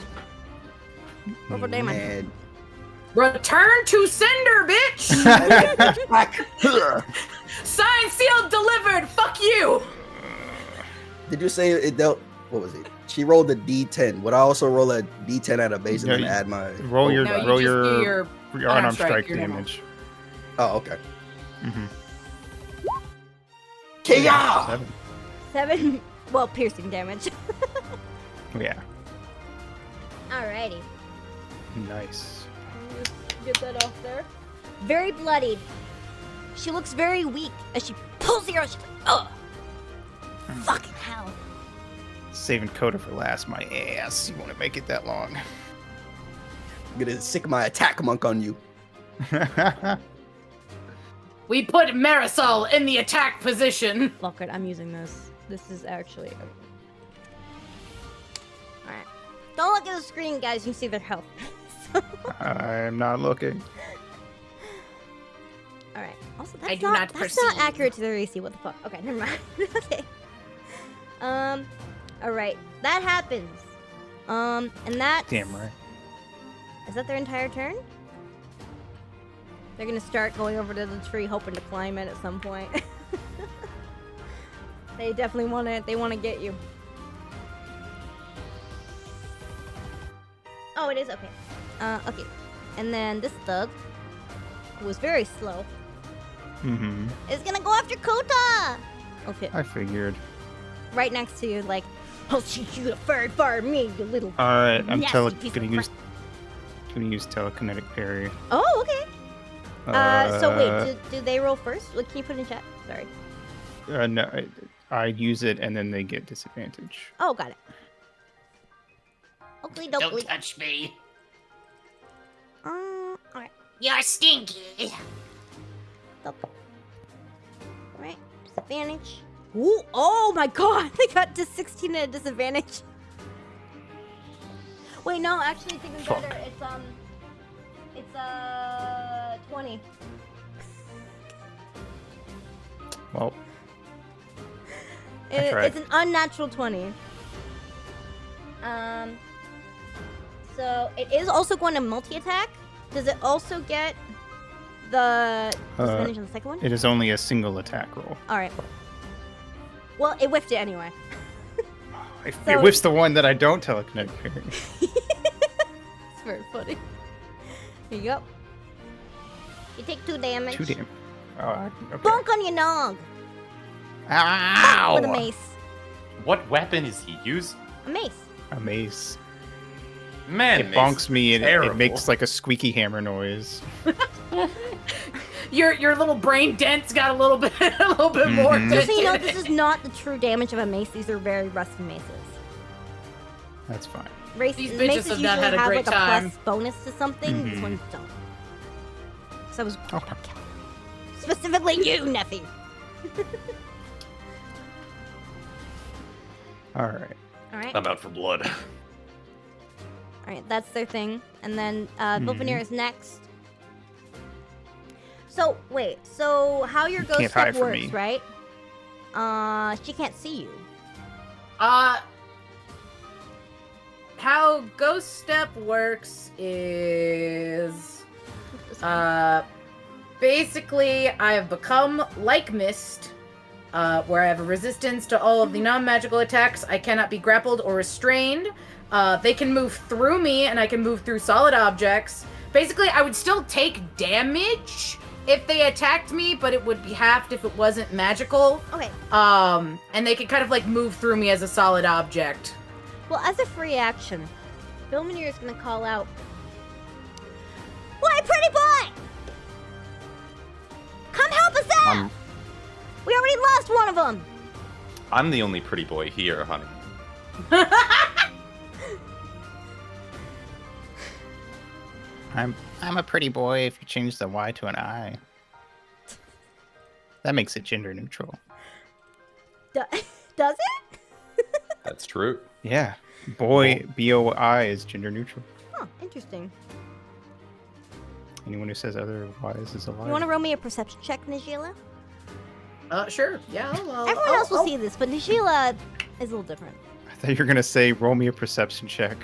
Roll for damage. And Return to sender, bitch! back. Signed, sealed, delivered. Fuck you. Did you say it dealt? What was it? She rolled a D10. Would I also roll a D10 at a base and Yeah, then you- add my? Roll your No, you roll just your, do your your unarmed strike your normal. damage. Oh, okay. Mm-hmm. Kia! 7. 7, well, piercing damage. Yeah. Alrighty. Nice. Get that off there. Very bloodied. She looks very weak as she pulls the arrow. She's like, ugh. Fucking hell. Saving Kota for last, my ass. You want to make it that long? I'm gonna sick my attack monk on you. We put Marisol in the attack position. Fuck it, I'm using this. This is actually... Alright. Don't look at the screen, guys. You can see their health. I'm not looking. Alright. Also, that's I do not that's perceive. not accurate to their AC. What the fuck? Okay, never mind. Okay. Alright. That happens. And that's... Damn right. Is that their entire turn? They're gonna start going over to the tree, hoping to climb it at some point. They definitely want to. They want to get you. Oh, it is okay. Okay. And then this thug, who was very slow, Mm-hmm. is gonna go after Kota. Okay. I figured. right next to you, like, I'll teach you to fire fire me, you little. All right, I'm nasty piece of gonna use telekinetic parry. Oh, okay. So wait, do they roll first? What can you put in chat? Sorry. No, I use it and then they get disadvantage. Oh, got it. Oakley Don't dokley. touch me. Alright. You're stinky. Alright, disadvantage. Ooh, oh my god, they got to 16 at a disadvantage. Wait, no, actually, it's even better. It's 20. Well, It's an unnatural 20. So it is also going to multi-attack. Does it also get the disadvantage on the second one? it is only a single attack roll. All right. Well, it whiffed it anyway. It So- whiffs the one that I don't telekinetic parry. It's very funny. Here you go. You take 2 damage. 2 damage. Oh, okay. Bonk on your nog. Ow! With a mace. What weapon is he using? A mace. A mace. Man, It bonks me and it terrible. makes like a squeaky hammer noise. Your little brain dent's got a little bit more. Mhm. Just so you know, this is not the true damage of a mace. These are very rusty maces. That's fine. These bitches Maces have usually not had a have great like time. a plus bonus to something. These Mhm. ones don't. So I was Okay. specifically you, Neffy. All right. All right. I'm out for blood. All right, that's their thing. And then Vilvanir is next. So wait, so how your ghost can't step hide from works, me. right? She can't see you. How Ghost Step works is basically I have become like Mist, where I have a resistance to all of the non-magical attacks. I cannot be grappled or restrained. They can move through me, and I can move through solid objects. Basically, I would still take damage if they attacked me, but it would be halved if it wasn't magical. Okay. And they could kind of like move through me as a solid object. Well, as a free action, Vilvanir is gonna call out, "Why, pretty boy! Come help us out! We already lost one of them." I'm the only pretty boy here, honey. I'm a pretty boy if you change the Y to an I. That makes it gender neutral. Does it? That's true. Yeah. Boy, B-O-I is gender neutral. Oh, interesting. Anyone who says otherwise is a liar. You want to roll me a perception check, Najila? Sure. Yeah. Everyone else will see this, but Najila is a little different. I thought you were going to say, roll me a perception check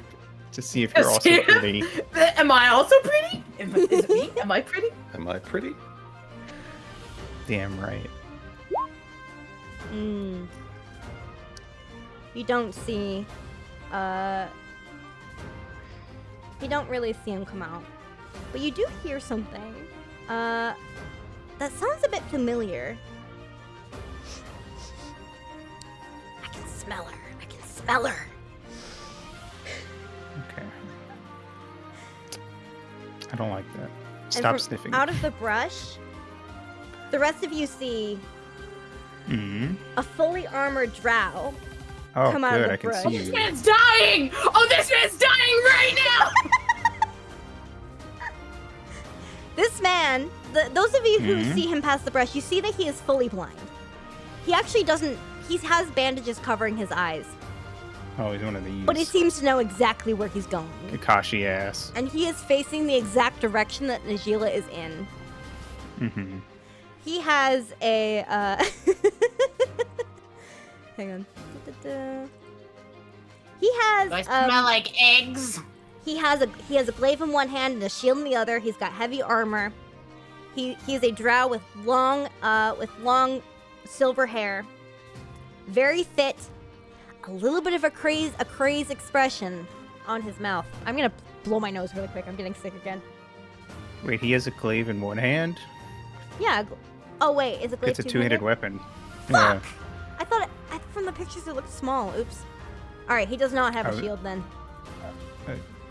to see if you're also See? pretty. Am I also pretty? Is it me? Am I pretty? Am I pretty? Damn right. Mm. You don't see, you don't really see him come out. But you do hear something, that sounds a bit familiar. I can smell her. I can smell her. Okay. I don't like that. And Stop from sniffing. out of the brush, the rest of you see Mhm. a fully armored drow. Oh, Come out of good. the I can brush. see This you. man's dying! Oh, this man's dying right now! This man, those of you who Mhm. see him past the brush, you see that he is fully blind. He actually doesn't, he has bandages covering his eyes, Oh, he's one of these. but he seems to know exactly where he's going. Kakashi ass. And he is facing the exact direction that Najila is in. Mm-hmm. He has a, hang on. He has, Do I smell like eggs? He has a glaive in one hand and a shield in the other. He's got heavy armor. He is a drow with long silver hair, very fit, a little bit of a crazed expression on his mouth. I'm gonna blow my nose really quick. I'm getting sick again. Wait, he has a glaive in one hand? Yeah. Oh wait, is it glaive It's a two-handed two-handed? weapon. Fuck! Yeah. I thought from the pictures it looked small. Oops. All right, he does not have a Oh. shield then.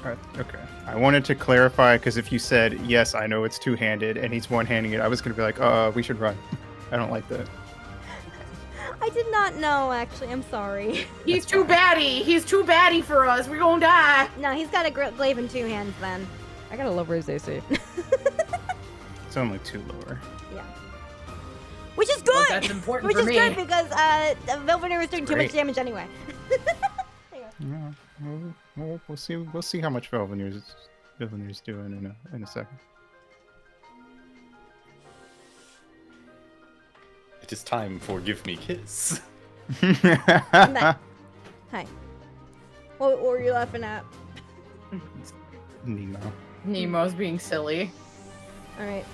Okay. I wanted to clarify because if you said yes, I know it's two-handed, and he's one-handing it, I was gonna be like, we should run. I don't like that. I did not know, actually. I'm sorry. He's too baddie. He's too baddie for us. We're gonna die. No, he's got a glaive in 2 hands then. I gotta lower his AC. It's only 2 lower. Yeah. Which is good! Well, that's important Which for is me. good because Velveneer was doing too much Great. damage anyway. Yeah, we'll see. We'll see how much Velveneer's doing in a second. It is time for Give Me Kiss. I'm back. Hi. What were you laughing at? Nemo. Nemo's being silly. All right.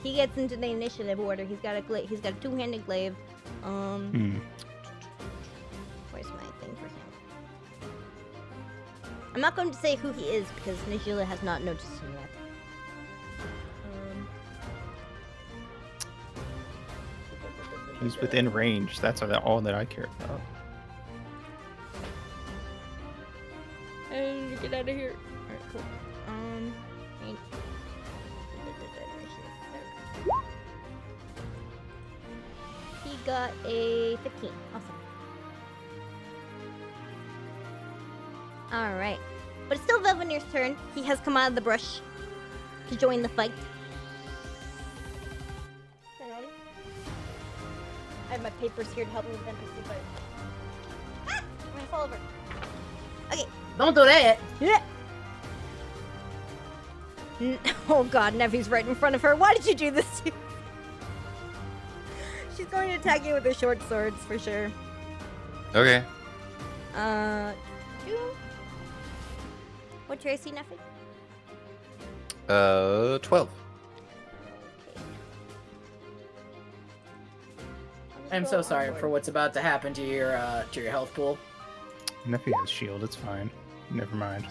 He gets into the initiative order. He's got a 2-handed glaive. Where's my thing for him? I'm not going to say who he is because Nijila has not noticed him yet. He's within range. That's all that I care about. And get out of here. Alright, cool. And- He got a 15. Awesome. Alright. But it's still Velveneer's turn. He has come out of the brush to join the fight. Hang on. I have my papers here to help me with NPC fight. Ah! I'm gonna fall over. Okay. Don't do that. Yeah. Oh god, Nevi's right in front of her. Why did you do this to? She's going to attack you with her short swords for sure. Okay. 2. What's your AC, Nefi? 12. I'm so sorry for what's about to happen to your health pool. Nephi has shield. It's fine. Never mind.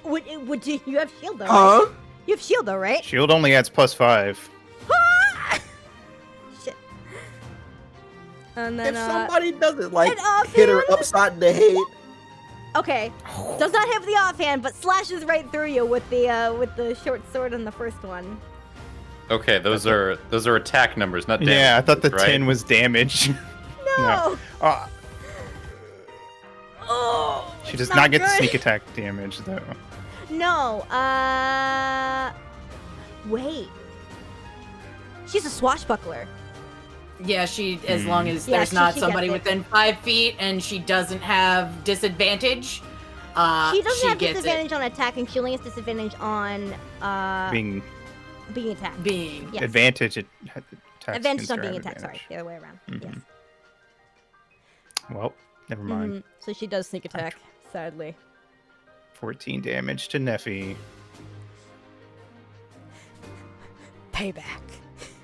What do you have shield though? Huh? Right? You have shield though, right? Shield only adds +5. Shit. And then If somebody doesn't like an offhand? hit her upside the head, okay, does not have the offhand, but slashes right through you with the short sword on the first one. Okay, those are attack numbers, not damage. Yeah, I thought the right? 10 was damage. No. Oh, Oh. she it's does not get good. sneak attack damage though. No. Wait. She's a swashbuckler. Yeah, she, as long as Yeah, there's not she somebody gets it. within 5 feet and she doesn't have disadvantage, She doesn't have gets disadvantage on attacking. She only has disadvantage on Being being attacked. being. Yes. advantage attacks Advantage against on her being have attacked. Sorry, advantage. the other way around. Mhm. Yes. Well, never mind. Mhm. So she does sneak attack. Sadly. 14 damage to Nephi. Payback.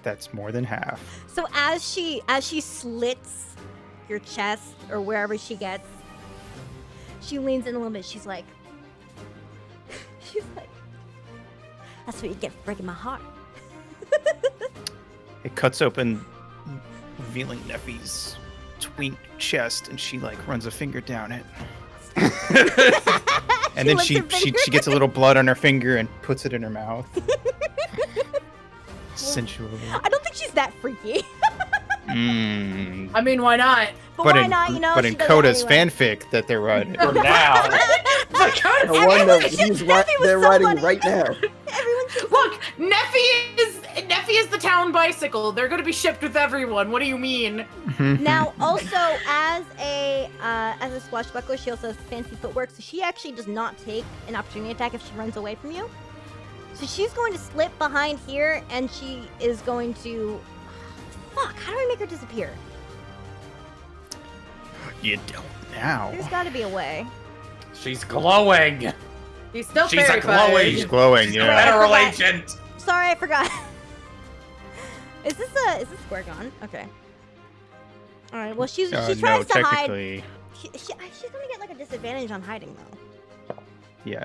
That's more than half. So as she slits your chest or wherever she gets, she leans in a little bit. She's like, that's what you get for breaking my heart. It cuts open, revealing Nephi's twink chest, and she like runs a finger down it. And then licks she her finger. gets a little blood on her finger and puts it in her mouth. Sensually. I don't think she's that freaky. Mm. I mean, why not? But why not? You know, but she in does it Kota's anyway. fanfic that they're writing. For now. the one that he's right, Nefi was they're so writing funny. right now. Everyone should Look, Neffy is the town bicycle. They're gonna be shipped with everyone. What do you mean? Now, also, as a swashbuckler, she also has fancy footwork, so she actually does not take an opportunity attack if she runs away from you. So she's going to slip behind here, and she is going to... Fuck, how do I make her disappear? You don't now. There's got to be a way. She's glowing. He's still She's a terrified. glowing- She's glowing, Yeah. yeah. Federal I forgot. agent. Sorry, I forgot. Is this square gone? Okay. All right. Well, she No, tries to hide. technically, She's gonna get like a disadvantage on hiding though. yeah.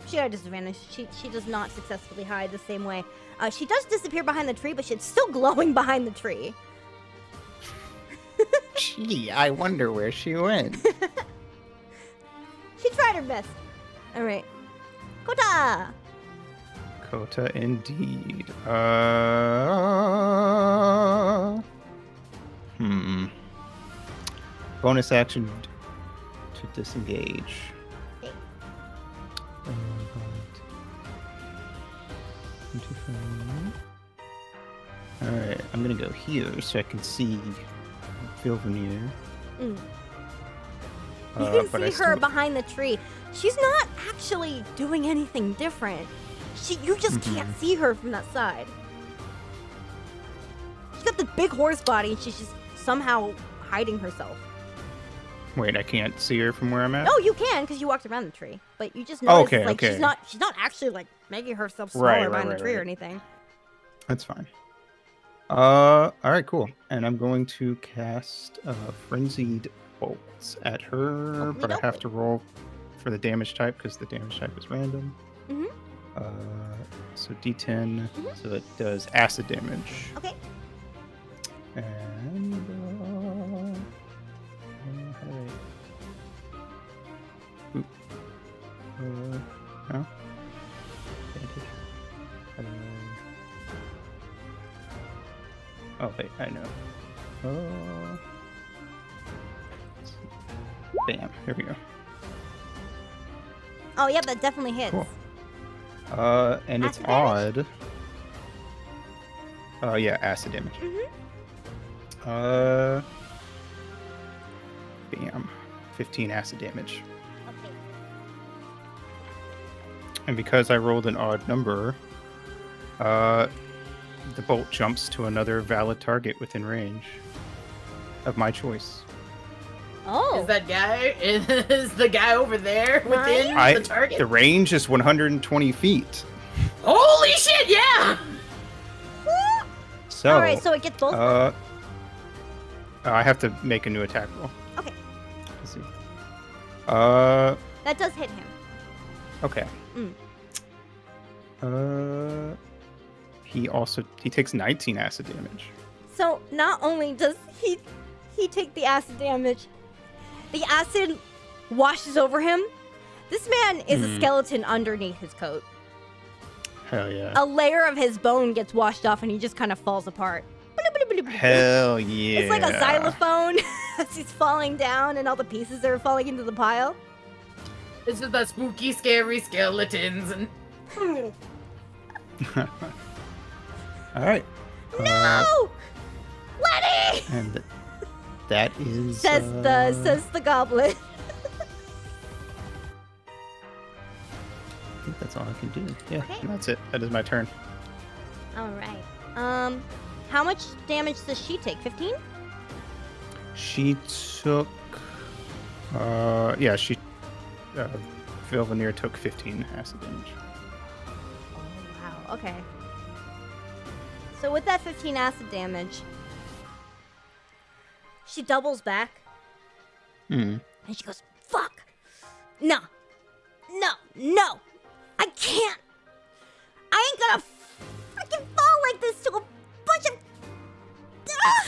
She got a disadvantage. She does not successfully hide the same way. She does disappear behind the tree, but she's still glowing behind the tree. Gee, I wonder where she went. She tried her best. All right. Kota! Kota indeed. Bonus action to disengage. Okay. Alright, I'm gonna go here so I can see Vilveneer. Mm. Uh, You but I can see still- her behind the tree. She's not actually doing anything different. You just can't see her from that side. She's got this big horse body and she's just somehow hiding herself. Wait, I can't see her from where I'm at? No, you can because you walked around the tree. But you just noticed Okay, like okay. she's not actually like making herself smaller Right, behind right, the tree or right. anything. That's fine. Alright, cool. And I'm going to cast Frenzied Bolts at her, but I have to roll for the damage type because the damage type is random. Mhm. So D10, so it does acid damage. Okay. And how do I... Oop. No? Advantage. How do I... Oh, wait, I know. Bam, here we go. Oh, yeah, that definitely hits. Cool. And it's Acid damage? odd. Yeah, acid damage. Bam. 15 acid damage. Okay. And because I rolled an odd number, the bolt jumps to another valid target within range of my choice. Oh. Is that guy? Is the guy over there within the target? The range is 120 feet. Holy shit! Yeah. So, All right, so it gets both. I have to make a new attack roll. Okay. Let's see. That does hit him. Okay. He takes 19 acid damage. So not only does he take the acid damage, the acid washes over him. This man is a skeleton underneath his coat. Hell yeah. A layer of his bone gets washed off and he just kind of falls apart. Hell yeah. It's like a xylophone as he's falling down and all the pieces are falling into the pile. It's just that spooky, scary skeletons and. All right. No! Letty! And that is Says the goblin. I think that's all I can do. Yeah, Okay. and that's it. That is my turn. All right. How much damage does she take? 15? She took. Vilveneer took 15 acid damage. Oh, wow. Okay. So with that 15 acid damage, she doubles back and she goes, "Fuck! No! I can't! I ain't gonna freaking fall like this to a bunch of..." Ah!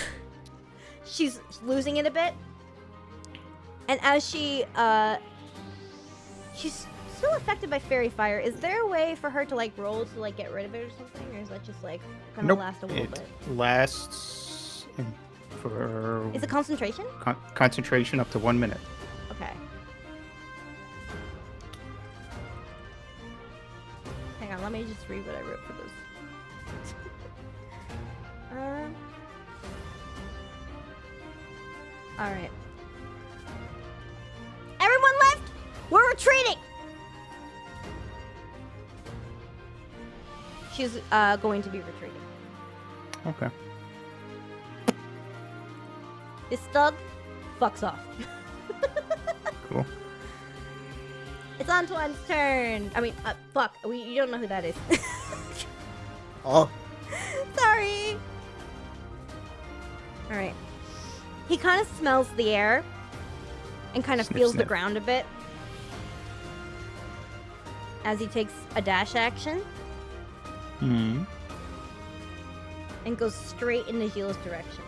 She's losing it a bit. And as she's still affected by fairy fire. Is there a way for her to like roll to like get rid of it or something? Or is that just like gonna Nope. last a little It bit? lasts for Is it concentration? concentration up to 1 minute. Okay. Hang on, let me just read what I wrote for this. Alright. Everyone left! We're retreating! She's going to be retreating. Okay. This thug fucks off. Cool. It's Antoine's turn. I mean, fuck. You don't know who that is. Oh, Sorry. All right. He kind of smells the air and kind of Sniff, feels the sniff. ground a bit as he takes a dash action Hmm. and goes straight in Najila's direction.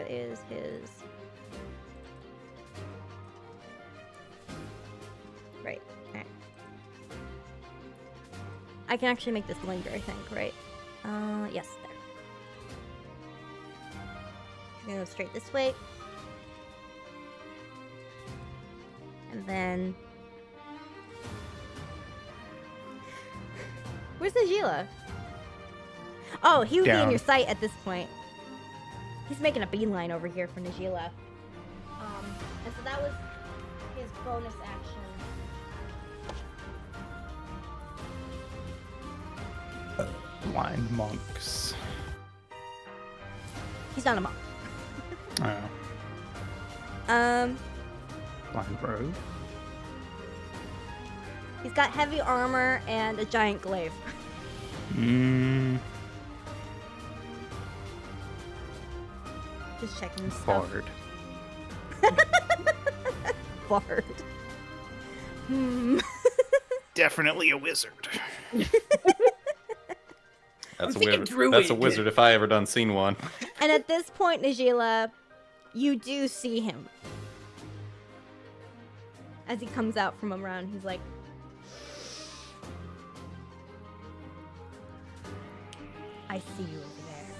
Where is his? Right. Alright. I can actually make this linger, I think, right? Yes, there. I'm gonna go straight this way. And then... Where's Najila? Oh, he would be in Down. your sight at this point. He's making a beeline over here for Najila. And so that was his bonus action. Blind monks. He's not a monk. Oh, blind rogue. He's got heavy armor and a giant glaive. Just checking stuff. Bard. Bard. Definitely a wizard. That's I'm a thinking wizard. druid. That's a wizard if I ever done seen one. And at this point, Najila, you do see him. As he comes out from around, he's like, I see you over there.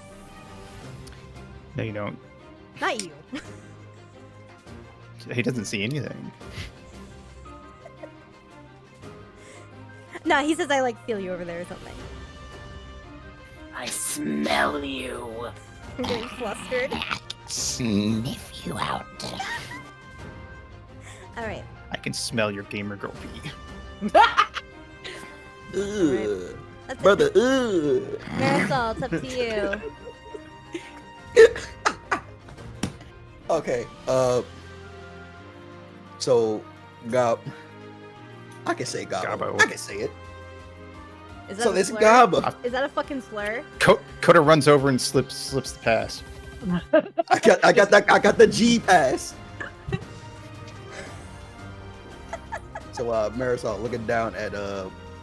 No, you don't. Not you. He doesn't see anything. No, he says I like feel you over there or something. I smell you. I'm getting flustered. Sniff you out. Alright. I can smell your gamer girl pee. Ugh. That's Brother, it. ugh. Marisol, it's up to you. Okay, so, I can say Gabo. Gabo. I can say it. Is that So a this slur? Gabo. Is that a fucking slur? Kota runs over and slips the pass. I got the G pass. So Marisol looking down at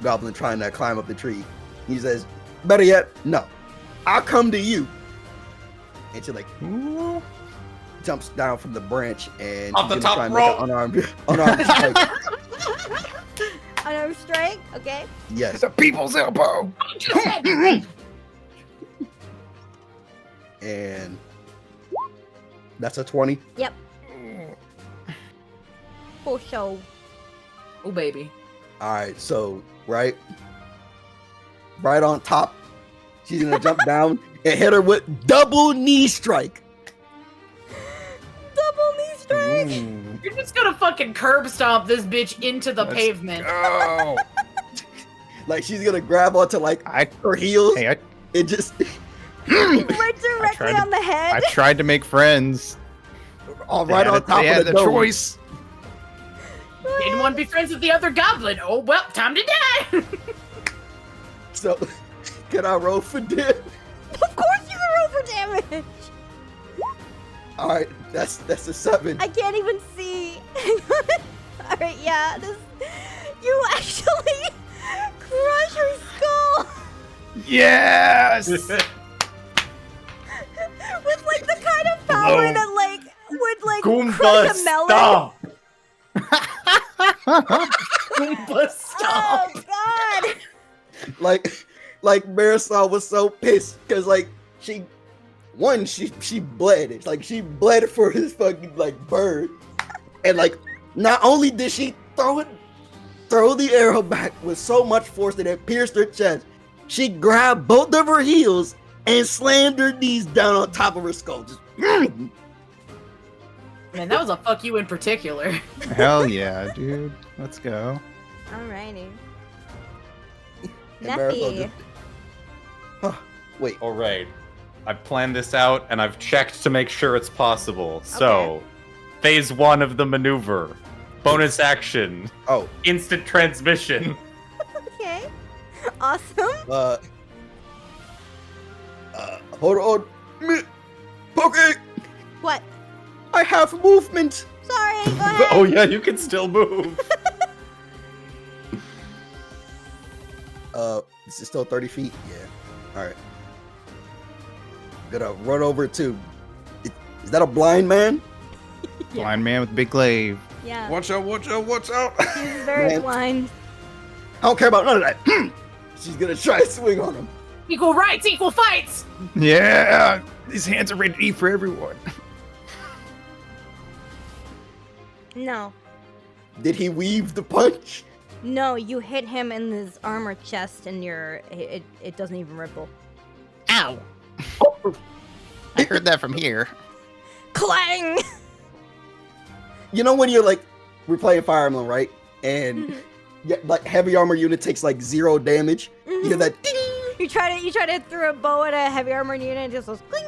Goblin trying to climb up the tree. He says, "Better yet, no. I'll come to you." And she like jumps down from the branch and Off the she's gonna top try and rope. make an unarmed strike. Unarmed strike? Okay. Yes. The people's elbow. And that's a 20. Yep. For show. Oh, baby. All right, so right on top, she's gonna jump down and hit her with double knee strike. Double knee strike. You're just gonna fucking curb stomp this bitch into the Let's pavement. Oh, Like she's gonna grab onto like her heels hey, and just Right directly tried to- on the head. I tried to make friends. all right on top they of had the the dome. choice. Didn't want to be friends with the other goblin. Oh, well, time to die. So can I roll for damage? Of course you can roll for damage. All right, that's a 7. I can't even see. All right, yeah. You actually crush her skull Yes. with like the kind of power Boom. that like would like Goomba, crush a melon. stop! Goomba, stop. Oh God. like Marisol was so pissed because like she bled. It's like she bled for his fucking like bird, and like not only did she throw the arrow back with so much force that it pierced her chest, she grabbed both of her heels and slammed her knees down on top of her skull. Just Man, that was a fuck you in particular. Hell yeah, dude. Let's go. Alrighty. and Marisol Neffy. just, huh, wait. All right. I've planned this out and I've checked to make sure it's possible. So, phase 1 of the maneuver. Bonus action. Oh, Instant transmission. Okay. Awesome. hold on. Pockeii, What? I have movement. Sorry. Go ahead. Oh yeah, you can still move. This is still 30 feet. Yeah. All right. Gonna run over to. Is that a blind man? Blind man with big glaive. Yeah. Watch out, watch out, watch out! He's very Man. blind. I don't care about none of that. She's gonna try to swing on him. Equal rights, equal fights. Yeah, these hands are ready to eat for everyone. No. Did he weave the punch? No, you hit him in his armor chest and it doesn't even ripple. Ow! I heard that from here. Clang! You know when you're like, we're playing Fire Emblem, right? And yeah, like heavy armor unit takes like 0 damage. You hear that ding! You try to throw a bow at a heavy armored unit and it just goes cling.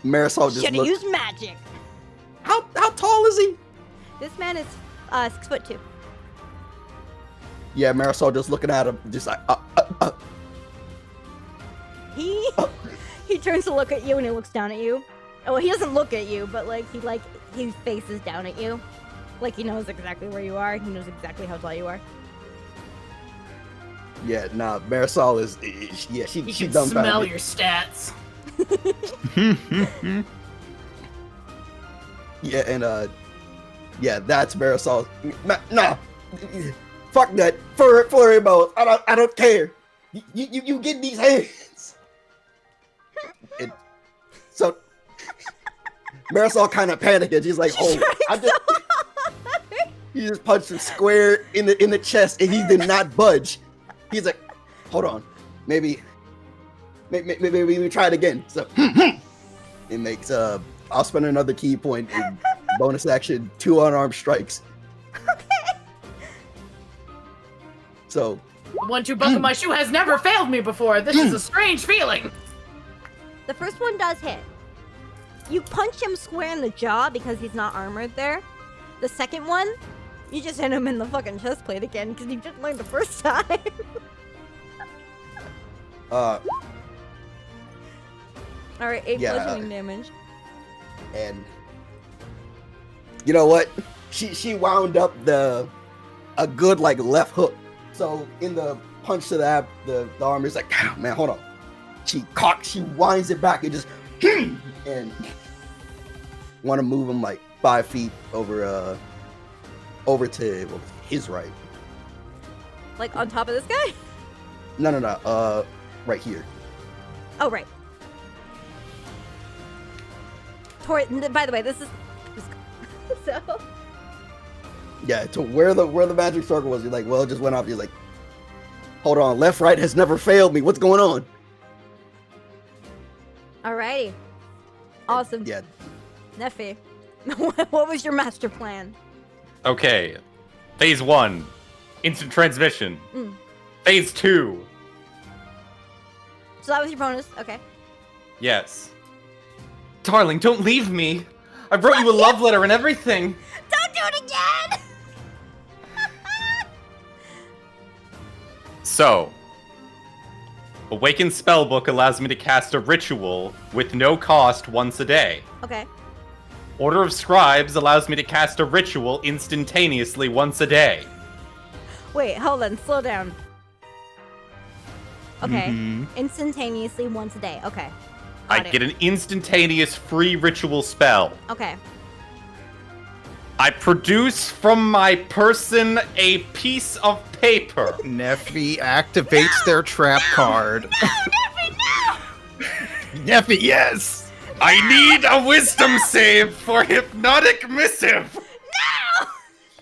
Marisol just Should've looked. used magic. How tall is he? This man is 6'2". Yeah, Marisol just looking at him, just like, He turns to look at you and he looks down at you. Oh, well, he doesn't look at you, but he faces down at you, like he knows exactly where you are. He knows exactly how tall you are. Yeah, nah, Marisol is, yeah, You she can dumbfounded. smell your stats. Yeah, and yeah, that's Marisol. Nah, fuck that. Flurry bows. I don't care. You get these hands. And so Marisol kind of panicked and she's like, "Oh, I just." He just punched him square in the chest and he did not budge. He's like, "Hold on, maybe we try it again." So it makes I'll spend another key point in bonus action, 2 unarmed strikes. Okay. So The 1-2 buckle my shoe has never failed me before. This is a strange feeling. The first one does hit. You punch him square in the jaw because he's not armored there. The second one, you just hit him in the fucking chest plate again because you didn't learn the first time. Alright, 8 Yeah. bludgeoning damage. and you know what? She wound up a good like left hook. So in the punch to the arm is like, "Ah, man, hold on." She winds it back and just and want to move him like 5 feet over to his right. Like on top of this guy? No, right here. Oh, right. By the way, this is so. Yeah, to where the magic circle was. You're like, well, it just went off. You're like, hold on, left, right has never failed me. What's going on? Alrighty. Awesome. Yeah, Neffy, what was your master plan? Okay. Phase 1, instant transmission. Phase 2, So that was your bonus. Okay. Yes. Darling, don't leave me. I wrote you a love letter and everything. Don't do it again! So, Awakened Spellbook allows me to cast a ritual with no cost once a day. Okay. Order of Scribes allows me to cast a ritual instantaneously once a day. Wait, hold on. Slow down. Okay. Mhm. Instantaneously once a day. Okay. I Got it. get an instantaneous free ritual spell. Okay. I produce from my person a piece of paper. Neffy activates their trap card. Neffy, yes! I need a wisdom save for hypnotic missive. No!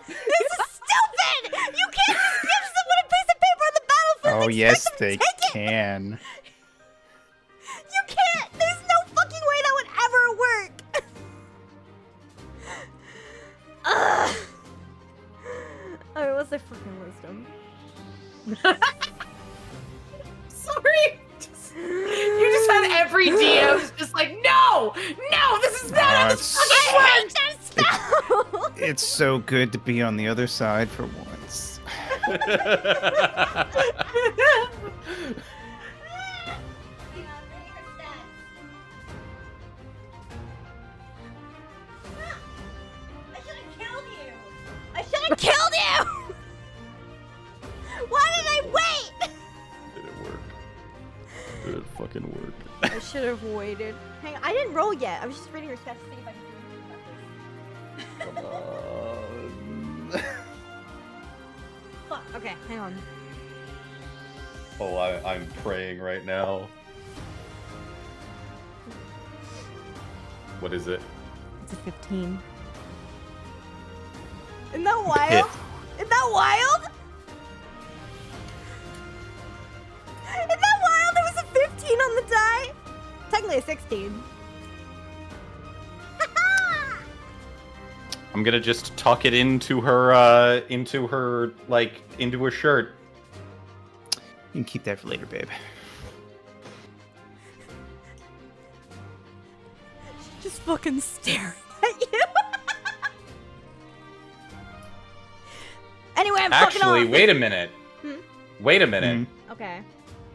This is stupid! You can't just give someone a piece of paper on the battlefield. Oh, and yes, expect them they to take it. can. You can't! There's no fucking way that would ever work! Ugh. Alright, what's their fucking wisdom? Sorry. You just had every DM's just like, no, this is not how this fucking works. That spell! It's so good to be on the other side for once. I should have killed you! Why did I wait? Did it work? Did it fucking work? I should should have waited. Hang on, I didn't roll yet. I was just reading your stats to see if I could do anything about this. Come on. Fuck. Okay, hang on. Oh, I'm praying right now. What is it? It's a 15. Isn't that wild? Isn't that wild? Isn't that wild? There was a 15 on the die. Technically a 16. I'm gonna just tuck it into her shirt. You can keep that for later, babe. Just fucking staring at you. Anyway, I'm fucking Actually, off. wait a minute. Wait a minute. Okay.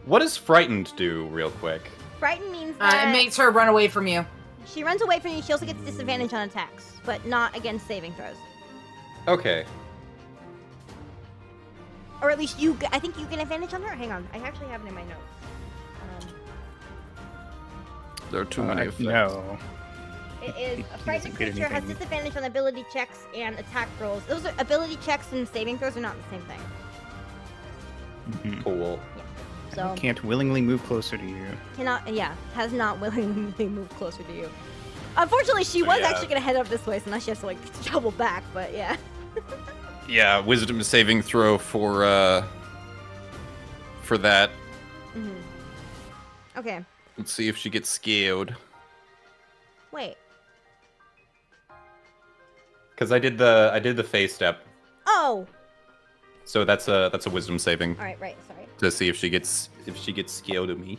What does frightened do, real quick? Frighten means that It makes her run away from you. she runs away from you. She also gets disadvantage on attacks, but not against saving throws. Okay. Or at least I think you get advantage on her. Hang on, I actually have it in my notes. There are too many effects. No. It is a frightened doesn't get creature has anything. disadvantage on ability checks and attack rolls. Those are ability checks and saving throws are not the same thing. Mhm. Cool. So Can't willingly move closer to you. has not willingly moved closer to you. Unfortunately, she was yeah. actually gonna head up this way, so now she has to like double back. But yeah. Yeah, wisdom saving throw for that. Mhm. Okay. Let's see if she gets scared. Wait. Because I did the phase step, Oh. so that's a wisdom saving All right. Right. Sorry. to see if she gets scared of me.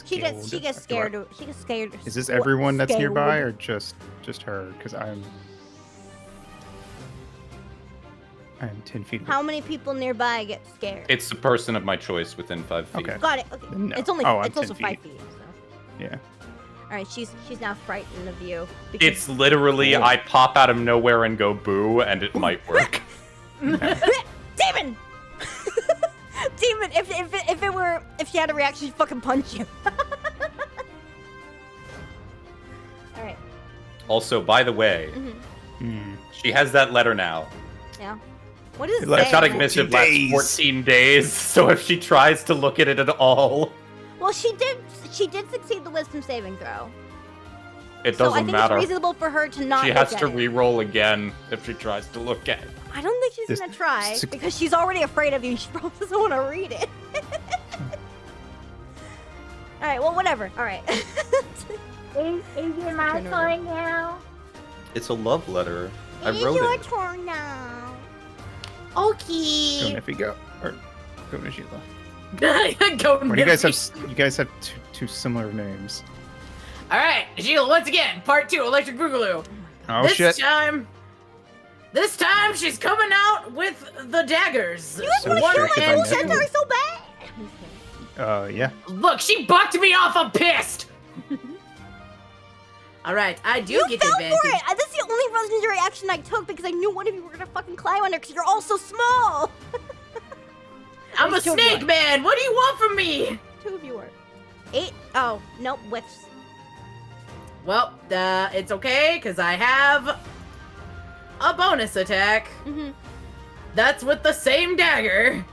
She gets scared. She gets scared. Is this everyone that's Scared. nearby, or just her? Because I'm 10 feet away. How many people nearby get scared? It's the person of my choice within 5 feet. Okay. Got it. Okay. No. It's only. Oh, I'm it's also 10 5 feet. feet. So. Yeah. All right. She's now frightened of you. because- It's literally I pop out of nowhere and go boo, and it might work. Demon. Demon. If she had a reaction, she'd fucking punch you. All right. Also, by the way, Mm-hmm. she has that letter now. Yeah. What is it? Like, say? Shouting missive 14 lasts days. 14 days, so if she tries to look at it at all, Well, she did succeed the wisdom saving throw. it So I doesn't think matter. it's reasonable for her to not. She look has at to it. re-roll again if she tries to look at it. I don't think she's This- gonna try this- because she's already afraid of you. She probably doesn't want to read it. All right. Well, whatever. All right. Is it my Turn over. turn now? It's a love letter. I It is wrote your it. turn now. Go Okay. Neffy, go. Or go Nishila. Go What do you guys have? You guys have two similar names. All right, Sheila. Once again, part 2, Electric Boogaloo. Oh this shit! This time she's coming out with the daggers. You guys So want to kill distracted my by own nothing. centaur so bad? Yeah. Look, she bucked me off. I'm pissed. All right, I do You get fell advantage. for it. That's the only legendary action I took because I knew one of you were gonna fucking climb on her because you're all so small. I'm a There's two of you. snake man. What do you want from me? 2 of you are. 8. Oh, nope. Whiffs. Well, it's okay because I have a bonus attack. Mm-hmm. That's with the same dagger.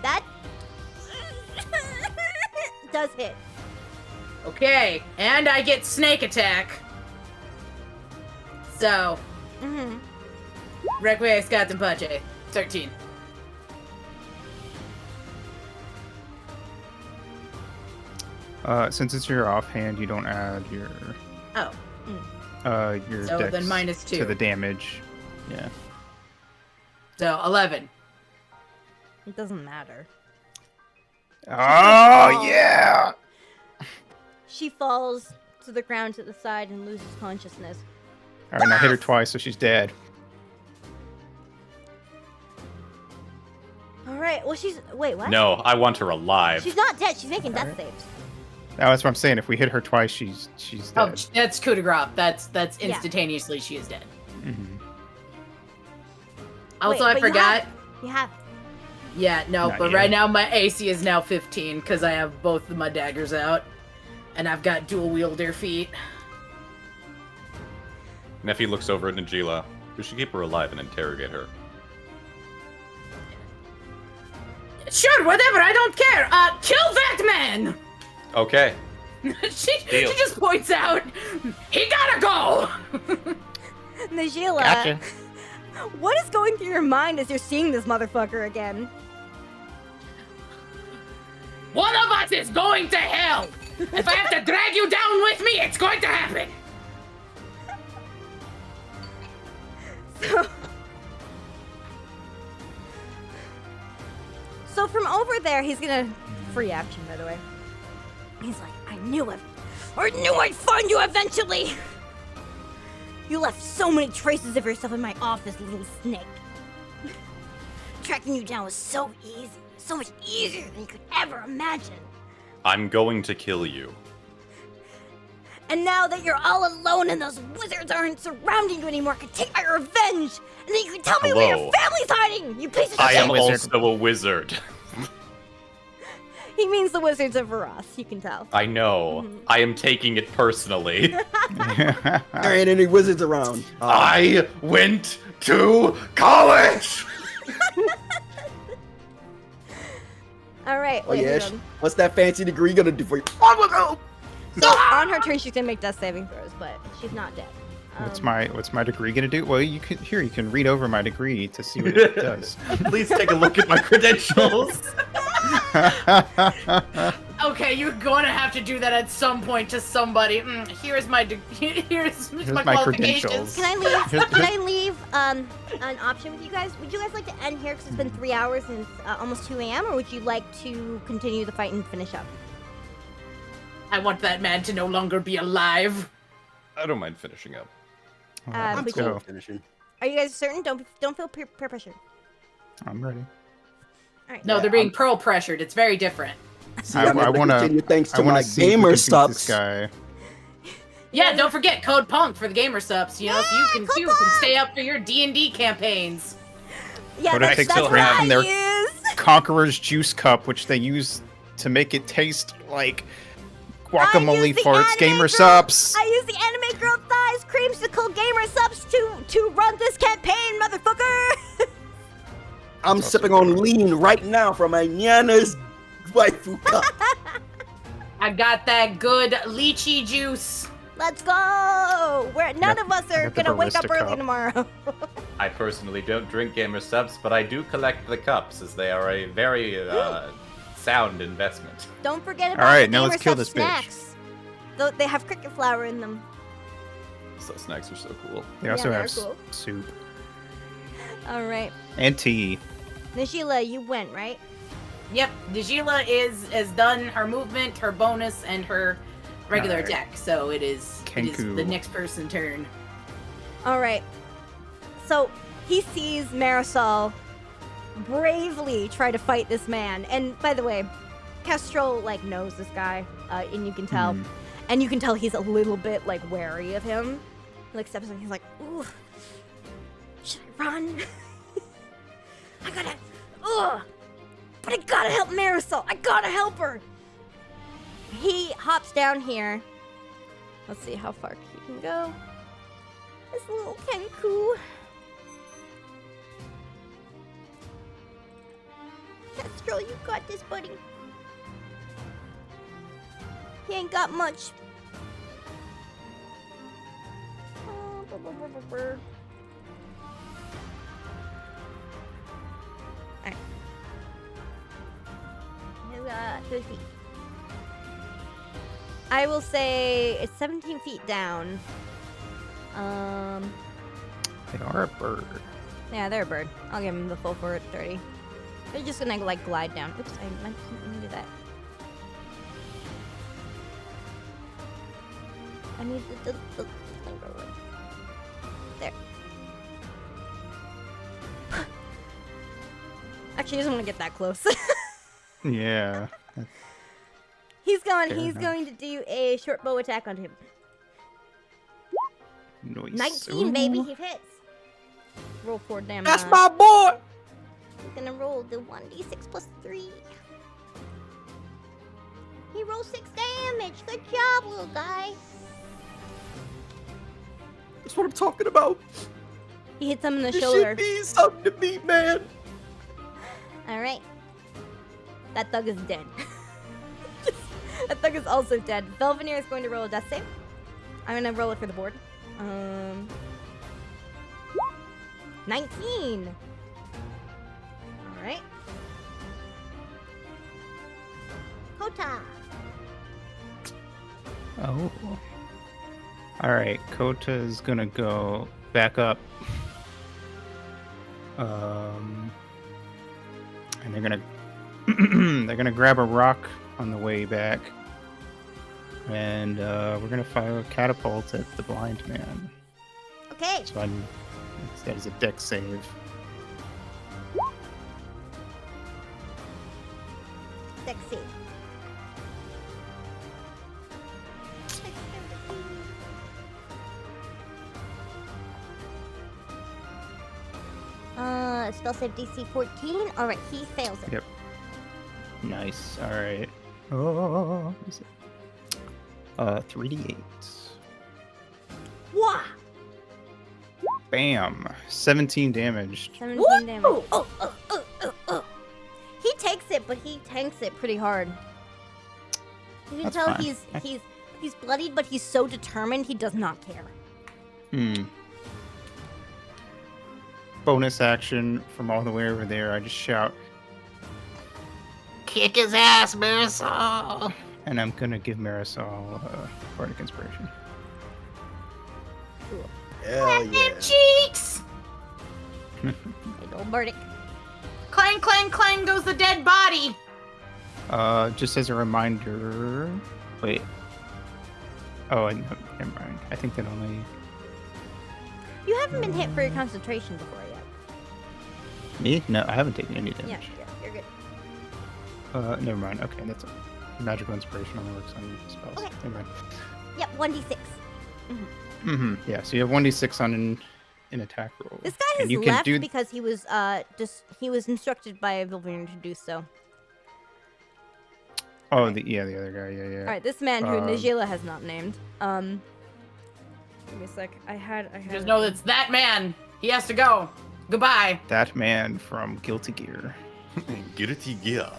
That does hit. Okay, and I get snake attack. So, Mm-hmm. Requiem Scat and Pache. 13. Since it's your offhand, you don't add your Oh, your so dex then minus 2. to the damage. Yeah. So 11. It doesn't matter. Oh yeah! She falls to the ground to the side and loses consciousness. All right, now hit her twice, so she's dead. All right. Well, wait. What? No, I want her alive. She's not dead. She's making death saves. Now that's what I'm saying. If we hit her twice, she's Oh, dead. that's coup de grace. That's Yeah. instantaneously she is dead. Mhm. Also, Wait, I but forgot. You have. Yeah, no, Not but yet. right now my AC is now 15 because I have both of my daggers out. And I've got dual wielder feet. Nephi looks over at Najila. We should keep her alive and interrogate her. Sure, whatever, I don't care. Kill that man! Okay. she Deal. just points out, he gotta go! Najila, Gotcha. what is going through your mind as you're seeing this motherfucker again? One of us is going to hell! If I have to drag you down with me, it's going to happen! So from over there, he's gonna free action, by the way. He's like, I knew I'd find you eventually. You left so many traces of yourself in my office, little snake. Tracking you down was so easy, so much easier than you could ever imagine. I'm going to kill you. And now that you're all alone and those wizards aren't surrounding you anymore, I can take my revenge. And then you can tell me where your Hello. family's hiding, you piece of I shit. am wizard. also a wizard. He means the wizards of Erast, you can tell. I know. I am taking it personally. There ain't any wizards around. I went to college! All right, Oh wait, yeah. hold on. What's that fancy degree gonna do for you? Oh, So on her turn, she's gonna make death saving throws, but she's not dead. What's my degree gonna do? Well, you can read over my degree to see what it does. Please take a look at my credentials. Okay, you're gonna have to do that at some point to somebody. Here's my here's my my qualifications. credentials. Can I leave? Here's- Can I leave an option with you guys? Would you guys like to end here because it's been 3 hours and it's almost 2 a.m., or would you like to continue the fight and finish up? I want that man to no longer be alive. I don't mind finishing up. Let's Would go. finishing. Are you guys certain? Don't feel peer pressure. I'm ready. All right. No, Yeah, they're being pearl pressured. It's very different. See, I I'm able to wanna- continue thanks to I want my to see if we gamer can beat subs. this guy. Yeah, don't forget code PUNK for the gamer subs. You know, so you Yeah, can code you can PUNK! stay up for your D&D campaigns. Yeah, What if that's, they that's still what have I their- use. Conqueror's juice cup, which they use to make it taste like I guacamole use the for its anime gamer girl- subs. I use the anime girl thighs creamsicle gamer subs to run this campaign, motherfucker. I'm sipping on lean right now from my Nana's waifu cup. I got that good lychee juice. Let's go. None of us I are got the gonna wake up barista early cup. tomorrow. I personally don't drink gamer subs, but I do collect the cups as they are a very sound investment. Don't forget about Alright, the now gamer let's kill sub this bitch. snacks. They have cricket flour in them. So snacks are so cool. They Yeah, also they're have cool. soup All right, and tea. Najila, you went right. Yep, Djila has done her movement, her bonus, and her regular Alright. attack. So it is Kenku. the next person's turn. All right. So he sees Marisol bravely try to fight this man. And by the way, Kestrel like knows this guy, and you can tell, Hmm. and you can tell he's a little bit like wary of him. He like steps in, he's like, "Ooh, should I run? I gotta, but I gotta help Marisol. I gotta help her." He hops down here. Let's see how far he can go. This little Kenku. Kestrel, you got this, buddy. He ain't got much. Alright. He's got 2 feet. I will say it's 17 feet down. They are a bird. Yeah, they're a bird. I'll give him the full 30. They're just gonna like glide down. Oops, I meant to do that. I need the there. Actually, he doesn't want to get that close. Yeah. He's Fair going enough. to do a short bow attack on him. Nice. 19, baby, he hits. Roll 4 damage. That's on it. my boy. He's gonna roll the 1d6 plus 3. He rolls 6 damage. Good job, little guy. That's what I'm talking about. He hits him in the This shoulder. should be something to beat, man. All right. That thug is dead. That thug is also dead. Belvanir is going to roll a death save. I'm gonna roll it for the board. 19. All right. Kota. Oh. All right, Kota is gonna go back up. And they're gonna grab a rock on the way back, and we're gonna fire a catapult at the blind man. Okay. So that is a dex save. Dex save. Spell save DC 14. All right, he fails it. Yep. Nice. All right. Oh, what is it? 3d8. Wah! Bam. 17 damage. 17 damage. Oh. He takes it, but he tanks it pretty hard. You can That's tell fine. he's bloodied, but he's so determined he does not care. Bonus action from all the way over there. I just shout, Kick his ass, Marisol! and I'm gonna give Marisol Bardic Inspiration. Hell yeah. Cheeks! Hey, old Bardic. Clang, clang, clang goes the dead body. Just as a reminder. Wait. Oh, no, never mind. I think that only. You haven't been hit for your concentration before yet. Me? No, I haven't taken any Yeah, damage. you're good. Never mind. Okay, that's magical inspiration only works on spells. Okay. Never mind. Yep, 1d6. Yeah, so you have 1d6 on an attack roll. This guy has and you can left do because he was instructed by Vilviner to do so. Oh, the other guy. Yeah. All right, this man who Um, Najila has not named. Give me a sec. I had. Just know it's that man. He has to go. Goodbye. That man from Guilty Gear. Guilty Gear.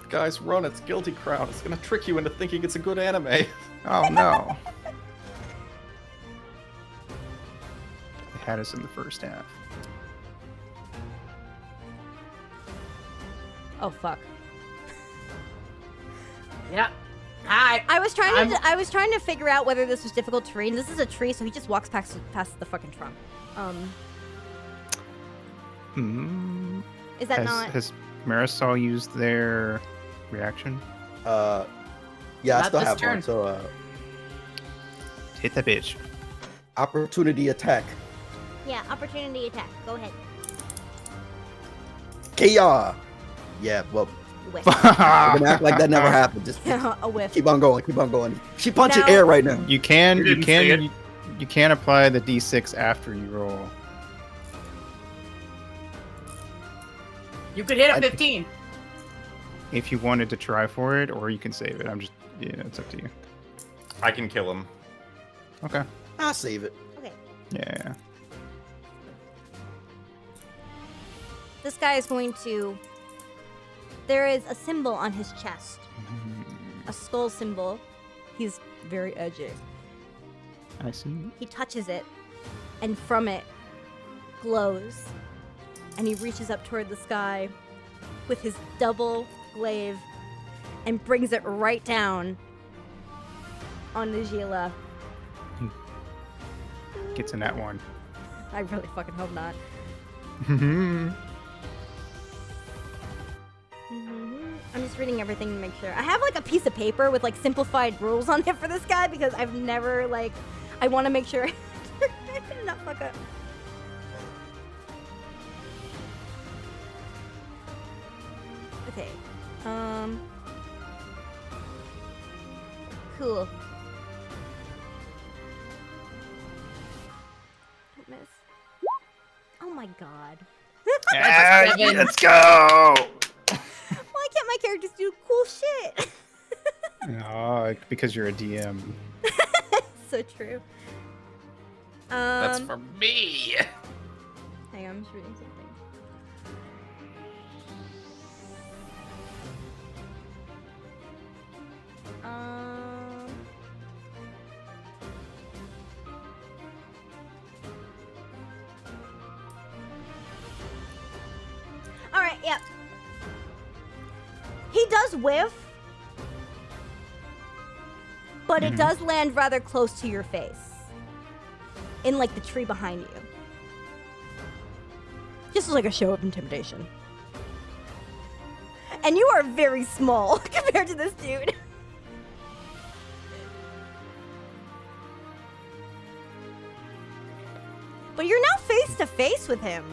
Guys, run, it's Guilty Crown. It's gonna trick you into thinking it's a good anime. Oh no. They had us in the first half. Oh fuck. Yep. Hi. I was trying to figure out whether this was difficult terrain. This is a tree, so he just walks past the fucking trunk. Is that not? Has Marisol used their reaction? Yeah, I Not still this have turn. one. So, Hit that bitch. opportunity attack. Yeah, opportunity attack. Go ahead. Kia. Yeah, well, You whiff. I'm gonna act like that never happened. Just A whiff. keep on going. Keep on going. She punching Now- air right now. You can You didn't say it. you can apply the d6 after you roll. You could hit a I- 15. If you wanted to try for it, or you can save it. It's up to you. I can kill him. Okay. I'll save it. Okay. Yeah. This guy is going to. There is a symbol on his chest. A skull symbol. He's very edgy. I see. He touches it, and from it glows. And he reaches up toward the sky with his double glaive and brings it right down on Najila. Gets in that one. I really fucking hope not. I'm just reading everything to make sure. I have like a piece of paper with like simplified rules on it for this guy because I've never like. I want to make sure I did not fuck up. Okay. cool. Don't miss. Oh my god. Ah, seven. let's go. Why can't my characters do cool shit? Oh, because you're a DM. So true. That's for me. Hang on, I'm just reading something. All right, yeah. He does whiff, but it does land rather close to your face, in like the tree behind you. Just as like a show of intimidation. And you are very small compared to this dude. But you're now face to face with him.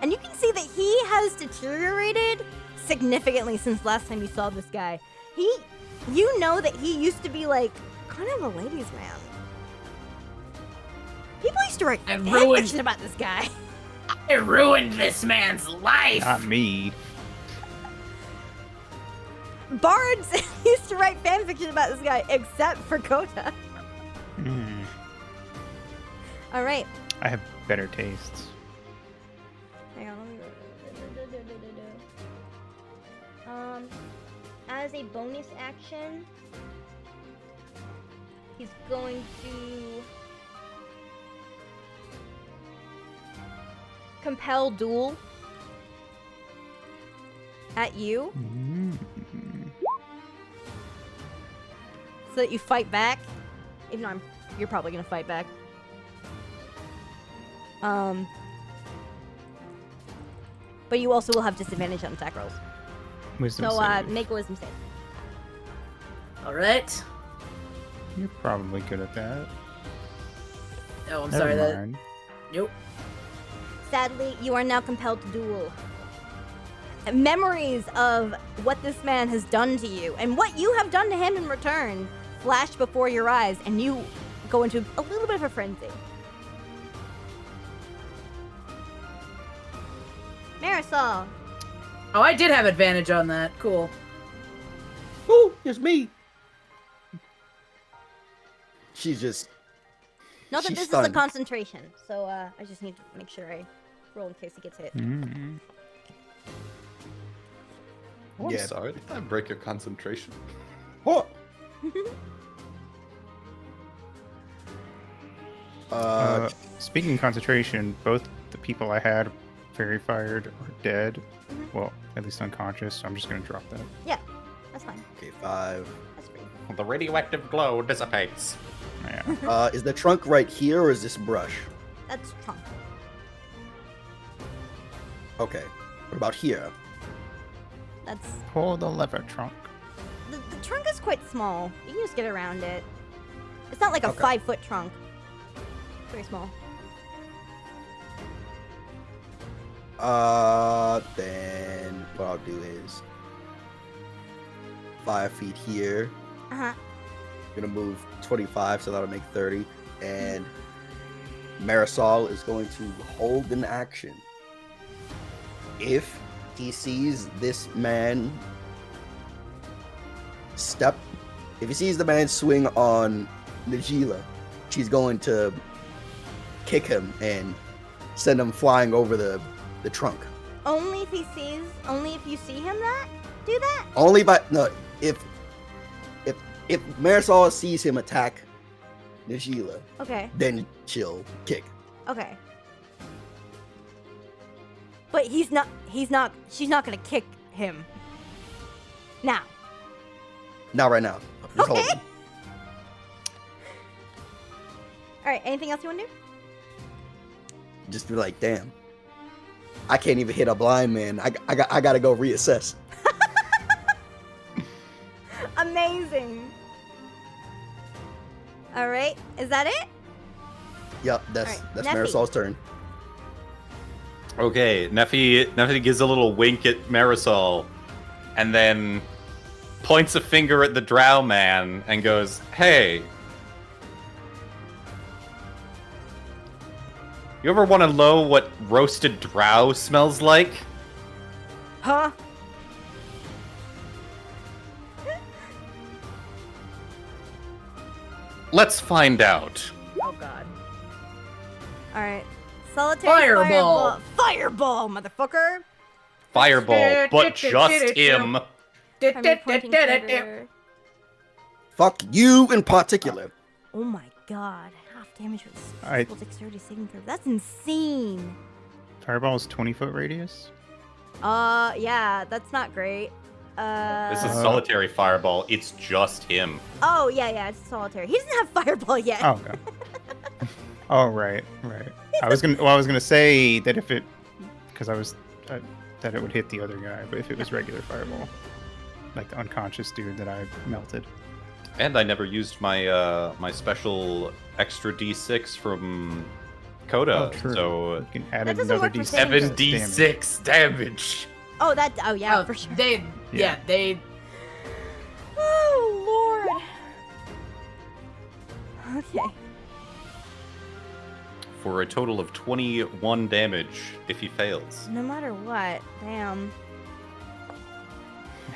And you can see that he has deteriorated significantly since last time you saw this guy. You know that he used to be like kind of a ladies' man. People used to write And fan ruined- fiction about this guy. I ruined this man's life. Not me. Bards used to write fan fiction about this guy, except for Kota. Mm, All right. I have better tastes. Hang on. As a bonus action, he's going to compel duel at you, so that you fight back. Even though you're probably gonna fight back. But you also will have disadvantage on attack rolls. Wisdom So save. make a wisdom save. All right. You're probably good at that. Oh, I'm Never sorry. That. mind. Nope. Sadly, you are now compelled to duel. Memories of what this man has done to you and what you have done to him in return flash before your eyes, and you go into a little bit of a frenzy. Marisol. Oh, I did have advantage on that. Cool. Ooh, it's me. She's just. Note that She's this is stunned. a concentration, so I just need to make sure I roll in case he gets hit. Mm. Oh, I'm Yeah. sorry. Did I break your concentration? Oh. Speaking of concentration, both the people I had fairy fired are dead. Well, at least unconscious, so I'm just gonna drop that. Yeah, that's fine. Okay, 5. That's free. The radioactive glow dissipates. Yeah. Is the trunk right here or is this brush? That's trunk. Okay. What about here? That's Pull the lever, trunk. the trunk is quite small. You can just get around it. It's not like a Okay. 5-foot trunk. Very small. Then what I'll do is 5 feet here. Uh-huh. Gonna move 25, so that'll make 30. And Marisol is going to hold an action. If he sees this man if he sees the man swing on Najila, she's going to kick him and send him flying over the trunk. Only if you see him do that? Only by no, if Marisol sees him attack Najila, Okay. then she'll kick. Okay. But she's not gonna kick him. Now. Not right now. Just hold Okay. him. Alright, anything else you wanna do? Just be like, damn. I can't even hit a blind man. I gotta go reassess. Amazing. Alright, is that it? Yep, that's Alright, that's Neffy. Marisol's turn. Okay, Neffy gives a little wink at Marisol, and then points a finger at the drow man and goes, "Hey, you ever want to know what roasted drow smells like?" Huh? Let's find out. Oh god. Alright. Solitary Fireball. Fireball, motherfucker! Fireball, but just him. Primary pointing finger. Fuck you in particular. Oh my god. Half damage with I- full dexterity saving throw. That's insane. Fireball is 20-foot radius. Yeah, that's not great. This is solitary fireball. It's just him. Oh, yeah, it's solitary. He doesn't have fireball yet. Oh, okay. Oh, right. I was gonna say that if it, because that it would hit the other guy, but if it was regular fireball, like the unconscious dude that I melted. And I never used my my special extra D6 from Kota, true. So You can add That doesn't another work for D6. saving 7d6 damage. Oh, yeah, for sure. They. Oh, Lord. Okay. for a total of 21 damage if he fails. No matter what. Damn.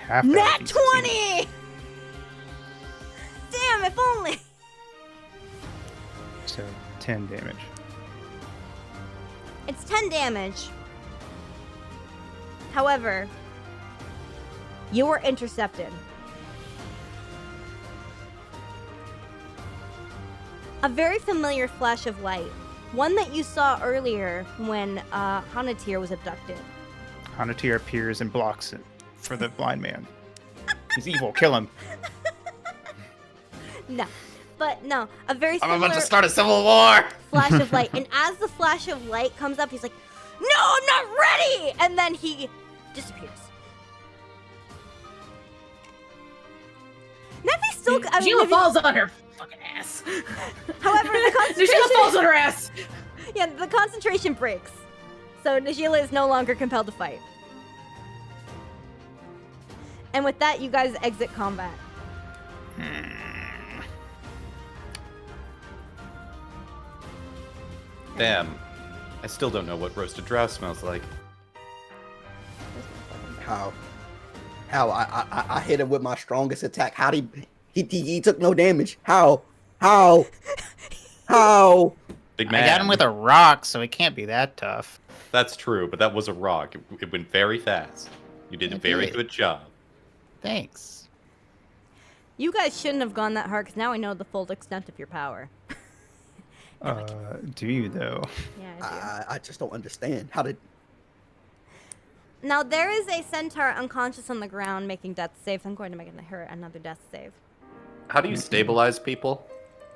Half that Nat would be 20! Damn, if only. So 10 damage. It's 10 damage. However, you were intercepted. A very familiar flash of light. One that you saw earlier when Hanatir was abducted. Hanatir appears and blocks it for the blind man. He's evil. Kill him. No. But no, a very I'm similar about to start a civil war. flash of light. And as the flash of light comes up, he's like, "No, I'm not ready!" And then he disappears. Nephi still... I mean, Sheila Nephi- falls on her fucking ass. However, the Sheila concentration... falls on her ass. Yeah, the concentration breaks. So Najila is no longer compelled to fight. And with that, you guys exit combat. Damn. I still don't know what roasted drow smells like. How? I hit him with my strongest attack. How did he took no damage? How? Big I man. got him with a rock, so it can't be that tough. That's true, but that was a rock. It went very fast. You did a It very did. good job. Thanks. You guys shouldn't have gone that hard, because now I know the full extent of your power. Do you though? Yeah, I do. I just don't understand. How did? Now, there is a centaur unconscious on the ground making death saves. I'm going to make her another death save. How do you stabilize people?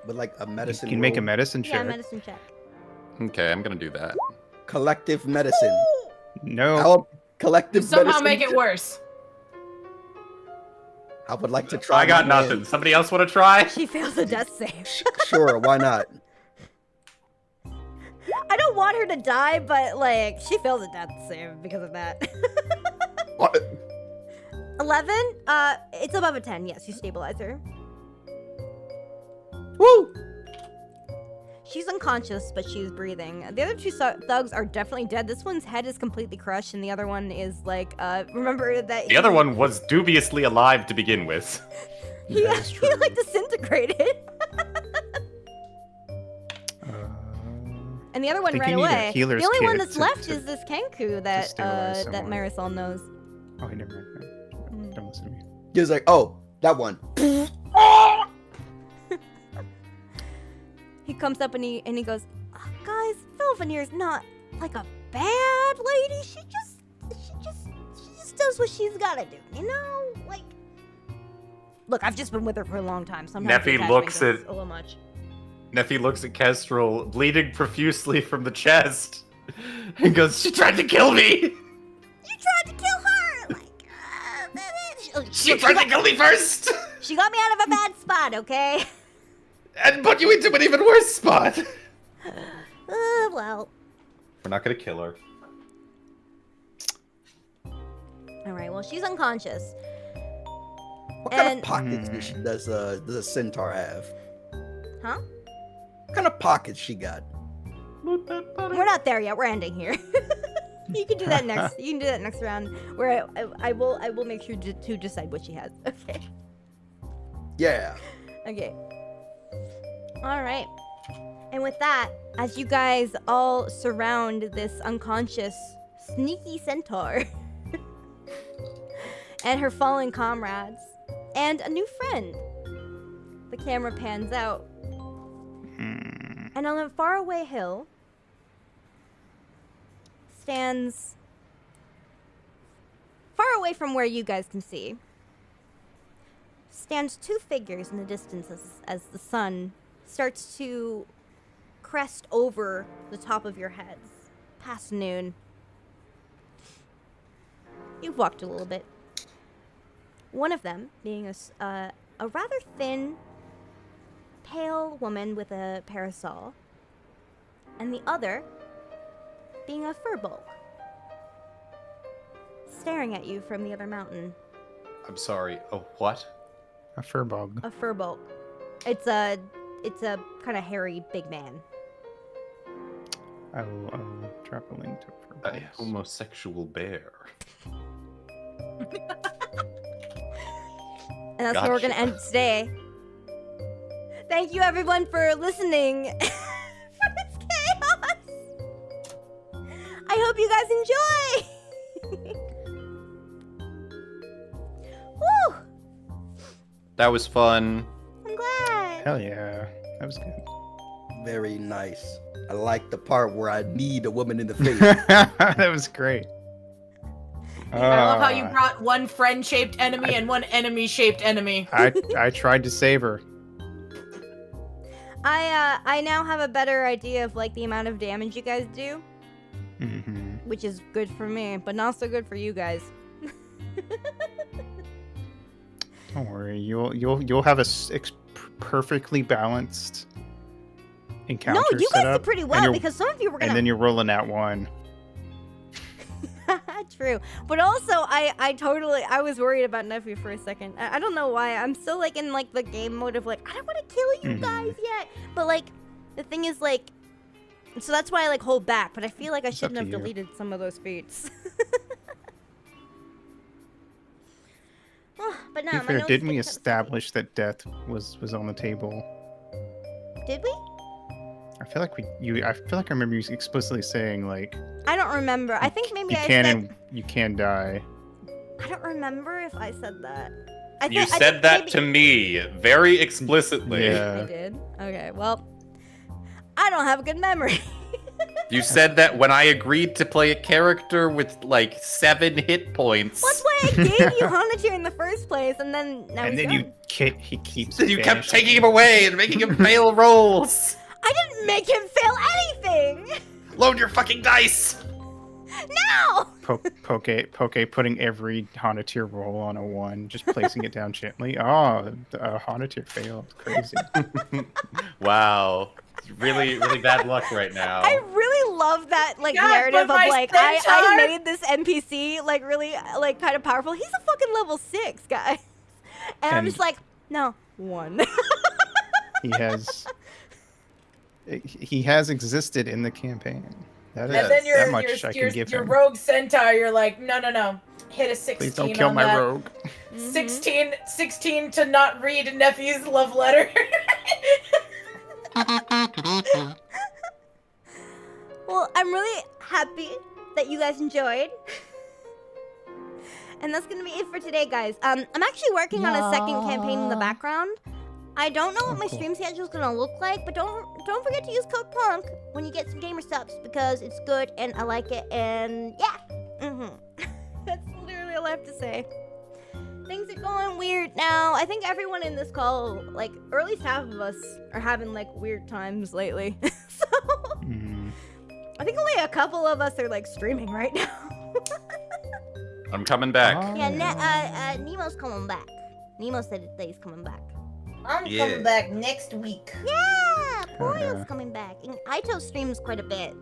With like a medicine. You can make a roll? medicine Yeah, check. medicine check. Okay, I'm gonna do that. Collective medicine. No. How collective Somehow medicine make it check? worse. I would like to try. I got my nothing. hand. Somebody else want to try? She fails a death save. Sure, why not? I don't want her to die, but, like, she fails a death save because of that. What? 11? It's above a 10. Yes, you stabilize her. Woo! She's unconscious, but she's breathing. The other two thugs are definitely dead. This one's head is completely crushed, and the other one is, like, remember that... The other one was dubiously alive to begin with. He, That is he true. like, disintegrated. And the other one think ran you need a away. The healer's only one kit that's to- left to- is this Kenku that stabilize that someone. Marisol knows. Oh, he never mind. Don't listen to me. He was like, oh, that one. He comes up and he goes, "Oh, guys, Velvanir's not like a bad lady. She just does what she's gotta do, you know? Like, look, I've just been with her for a long time. Sometimes the Nephi attachment looks gets at- a little much. Nephi looks at Kestrel, bleeding profusely from the chest, and goes, "She tried to kill me! You tried to kill her, like, She tried to kill me first! she got me out of a bad spot, okay? And put you into an even worse spot!" Well, We're not gonna kill her. all right. Well, she's unconscious. What kind And- of pockets does a centaur have? Huh? What kind of pockets she got? We're not there yet. We're ending here. You can do that next. You can do that next round, where I will make sure to decide what she has. Okay. Yeah. Okay. All right. And with that, as you guys all surround this unconscious, sneaky centaur and her fallen comrades and a new friend, the camera pans out, and on a faraway hill stands, far away from where you guys can see, stands two figures in the distance as the sun starts to crest over the top of your heads, past noon. You've walked a little bit. One of them being a rather thin, pale woman with a parasol, and the other being a furball, staring at you from the other mountain. I'm sorry. Oh, what? A furbog. A furball. It's a kind of hairy big man. I will drop a link to A furballs. homosexual bear. And that's where we're gonna end today. Thank you everyone for listening for this chaos. I hope you guys enjoy. Woo! That was fun. I'm glad. Hell yeah, that was good. Very nice. I like the part where I need a woman in the face. That was great. I love how you brought one friend-shaped enemy and one enemy-shaped enemy. I tried to save her. I now have a better idea of like the amount of damage you guys do, Mm-hmm. which is good for me, but not so good for you guys. Don't worry, you'll have a perfectly balanced encounter. No, you set guys up, did pretty and well you're- because some of you were gonna. And then you're rolling that one. True, but also I was worried about Nephew for a second. I don't know why. I'm still like in like the game mode of like I don't want to kill you guys yet, but like the thing is like, so that's why I like hold back. But I feel like I shouldn't up have to you. deleted some of those feats. But no, To be my fair, nose didn't we is kinda establish that death was on the table? stuffy. Did we? I feel like I remember you explicitly saying like I don't remember. I think maybe you I can said. and you can die. I don't remember if I said that. You said that to me very explicitly. I Yeah. did. Okay, well, I don't have a good memory. You said that when I agreed to play a character with like 7 hit points. That's why I gave you Hanatir in the first place, and then now And he's then gone. he keeps. You kept vanishing. taking him away and making him fail rolls. I didn't make him fail anything. Load your fucking dice. No. Pockeii putting every Hanatir roll on a 1, just placing it down gently. Oh, Hanatir failed. Crazy. Wow. Really, really bad luck right now. I really love that like God, narrative but of my like I centaur- made this NPC like really like kind of powerful. He's a fucking level 6 guy, and I'm And- just like, no, 1. He has existed in the campaign. That is And then that much I can give your him. rogue centaur, you're like, no. Hit a 16 Please don't kill on my that. rogue. 16 to not read Nephew's love letter. Well, I'm really happy that you guys enjoyed. And that's gonna be it for today, guys. I'm actually working on a second campaign in the background. I don't know what my stream schedule is gonna look like, but don't forget to use code PUNK when you get some gamer subs because it's good and I like it and yeah. That's literally all I have to say. Things are going weird now. I think everyone in this call, like, or at least half of us, are having like weird times lately. So I think only a couple of us are like streaming right now. I'm coming back. Oh, Yeah, Nemo's coming back. Nemo said that he's coming back. I'm Yeah. coming back next week. Yeah, Boreal's Yeah. coming back. And Ito streams quite a bit.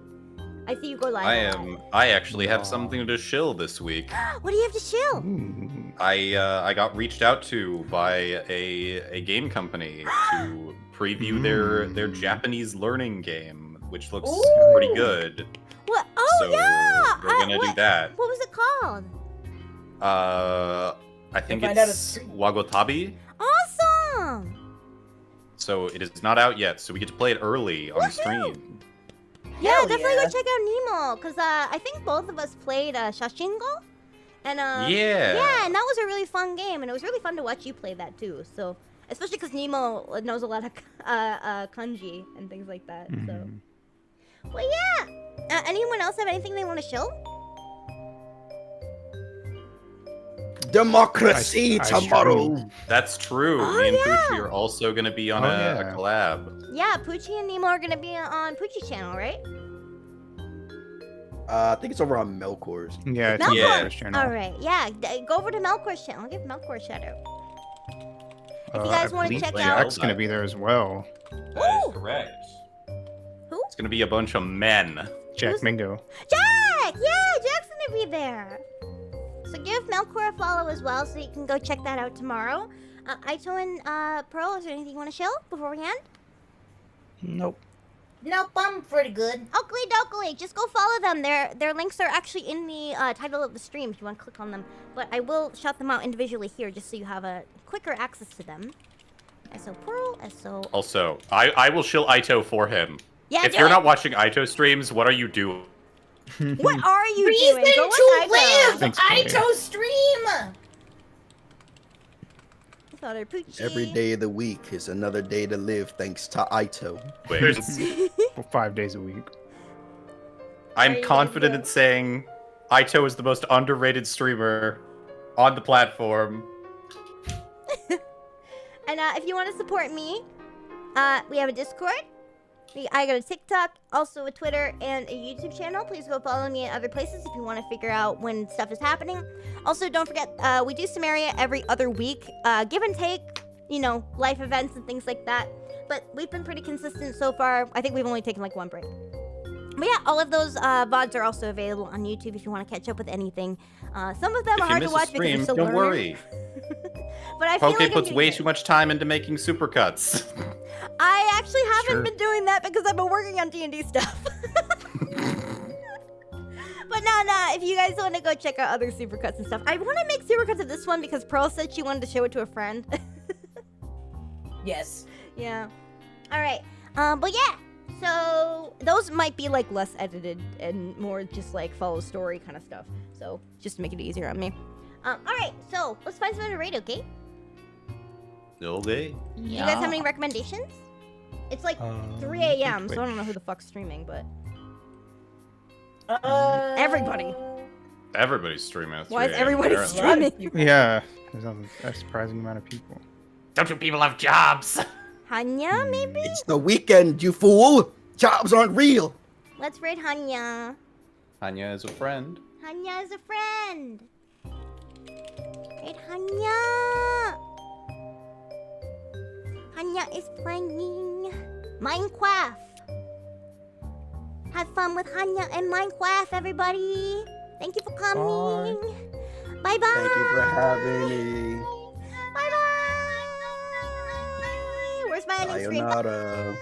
I see you go live. I actually have something to shill this week. What do you have to shill? I got reached out to by a game company to preview their Japanese learning game, which looks pretty good. What? Oh So yeah. we're gonna do that. What was it called? I think Find out it's it's- Wagotabi. Awesome. So it is not out yet, so we get to play it early on stream. Yeah, Hell definitely yeah. go check out Nemo, cause I think both of us played Shashingo, and Yeah. and that was a really fun game, and it was really fun to watch you play that too. So especially cause Nemo knows a lot of kanji and things like that. So, well, yeah. Anyone else have anything they want to show? Democracy I tomorrow. That's true. Oh, Me and yeah. Poochie are also going to be on a collab. Yeah, Poochie and Nemo are gonna be on Poochie's channel, right? I think it's over on Melkor's. Yeah, it's Melkor. on Yeah. Melkor's channel. All right, yeah. Go over to Melkor's channel. I'll give Melkor a shout out. If you guys I want to believe check Jack's out, gonna be there as well. That is correct. Who? It's going to be a bunch of men. Jack Who's- Mingo. Jack! Yeah, Jack's gonna be there. So give Melkor a follow as well, so you can go check that out tomorrow. Aito and Pearl, is there anything you want to show before we end? Nope. Nope, I'm pretty good. Oakley Dokley, just go follow them. Their links are actually in the title of the stream if you want to click on them. But I will shout them out individually here just so you have a quicker access to them. So Pearl, so Also, I will shill Aito for him. yeah, If do you're it. not watching Aito streams, what are you doing? What are you Reason doing? Go to with Aito. live! Thanks, Chloe. Aito stream! Father Poochie. Every day of the week is another day to live thanks to Aito. Wait, For 5 days a week. I'm confident in saying Aito is the most underrated streamer on the platform. And if you want to support me, we have a Discord. I got a TikTok, also a Twitter, and a YouTube channel. Please go follow me at other places if you want to figure out when stuff is happening. Also, don't forget, we do Cimmeria every other week. Give and take, you know, life events and things like that. But we've been pretty consistent so far. I think we've only taken like one break. But yeah, all of those VODs are also available on YouTube if you want to catch up with anything. Some of them If are you hard miss to a watch because stream, they're so don't learner. worry. But I feel Pockeii like I'm puts getting way good. too much time into making supercuts. I actually haven't Sure. been doing that because I've been working on D&D stuff. But no, if you guys want to go check out other supercuts and stuff. I want to make supercuts of this one because Pearl said she wanted to show it to a friend. Yes. Yeah. All right. But yeah. So those might be like less edited and more just like follow story kind of stuff. So just to make it easier on me. All right. So let's find something to rate, okay? Okay. You guys have any recommendations? It's like 3 a.m. So I don't know who the fuck's streaming, but everybody. Everybody's streaming at 3 Why is a.m. everybody apparently. streaming? Yeah, there's a surprising amount of people. Don't you people have jobs? Hanya, maybe? It's the weekend, you fool! Jobs aren't real! Let's raid Hanya. Hanya is a friend. Hanya is a friend. Raid Hanya. Hanya is playing Minecraft. Have fun with Hanya and Minecraft, everybody. Thank you for coming. Bye bye. Thank you for having me. Bye bye. Where's my ending screen? Sayonara.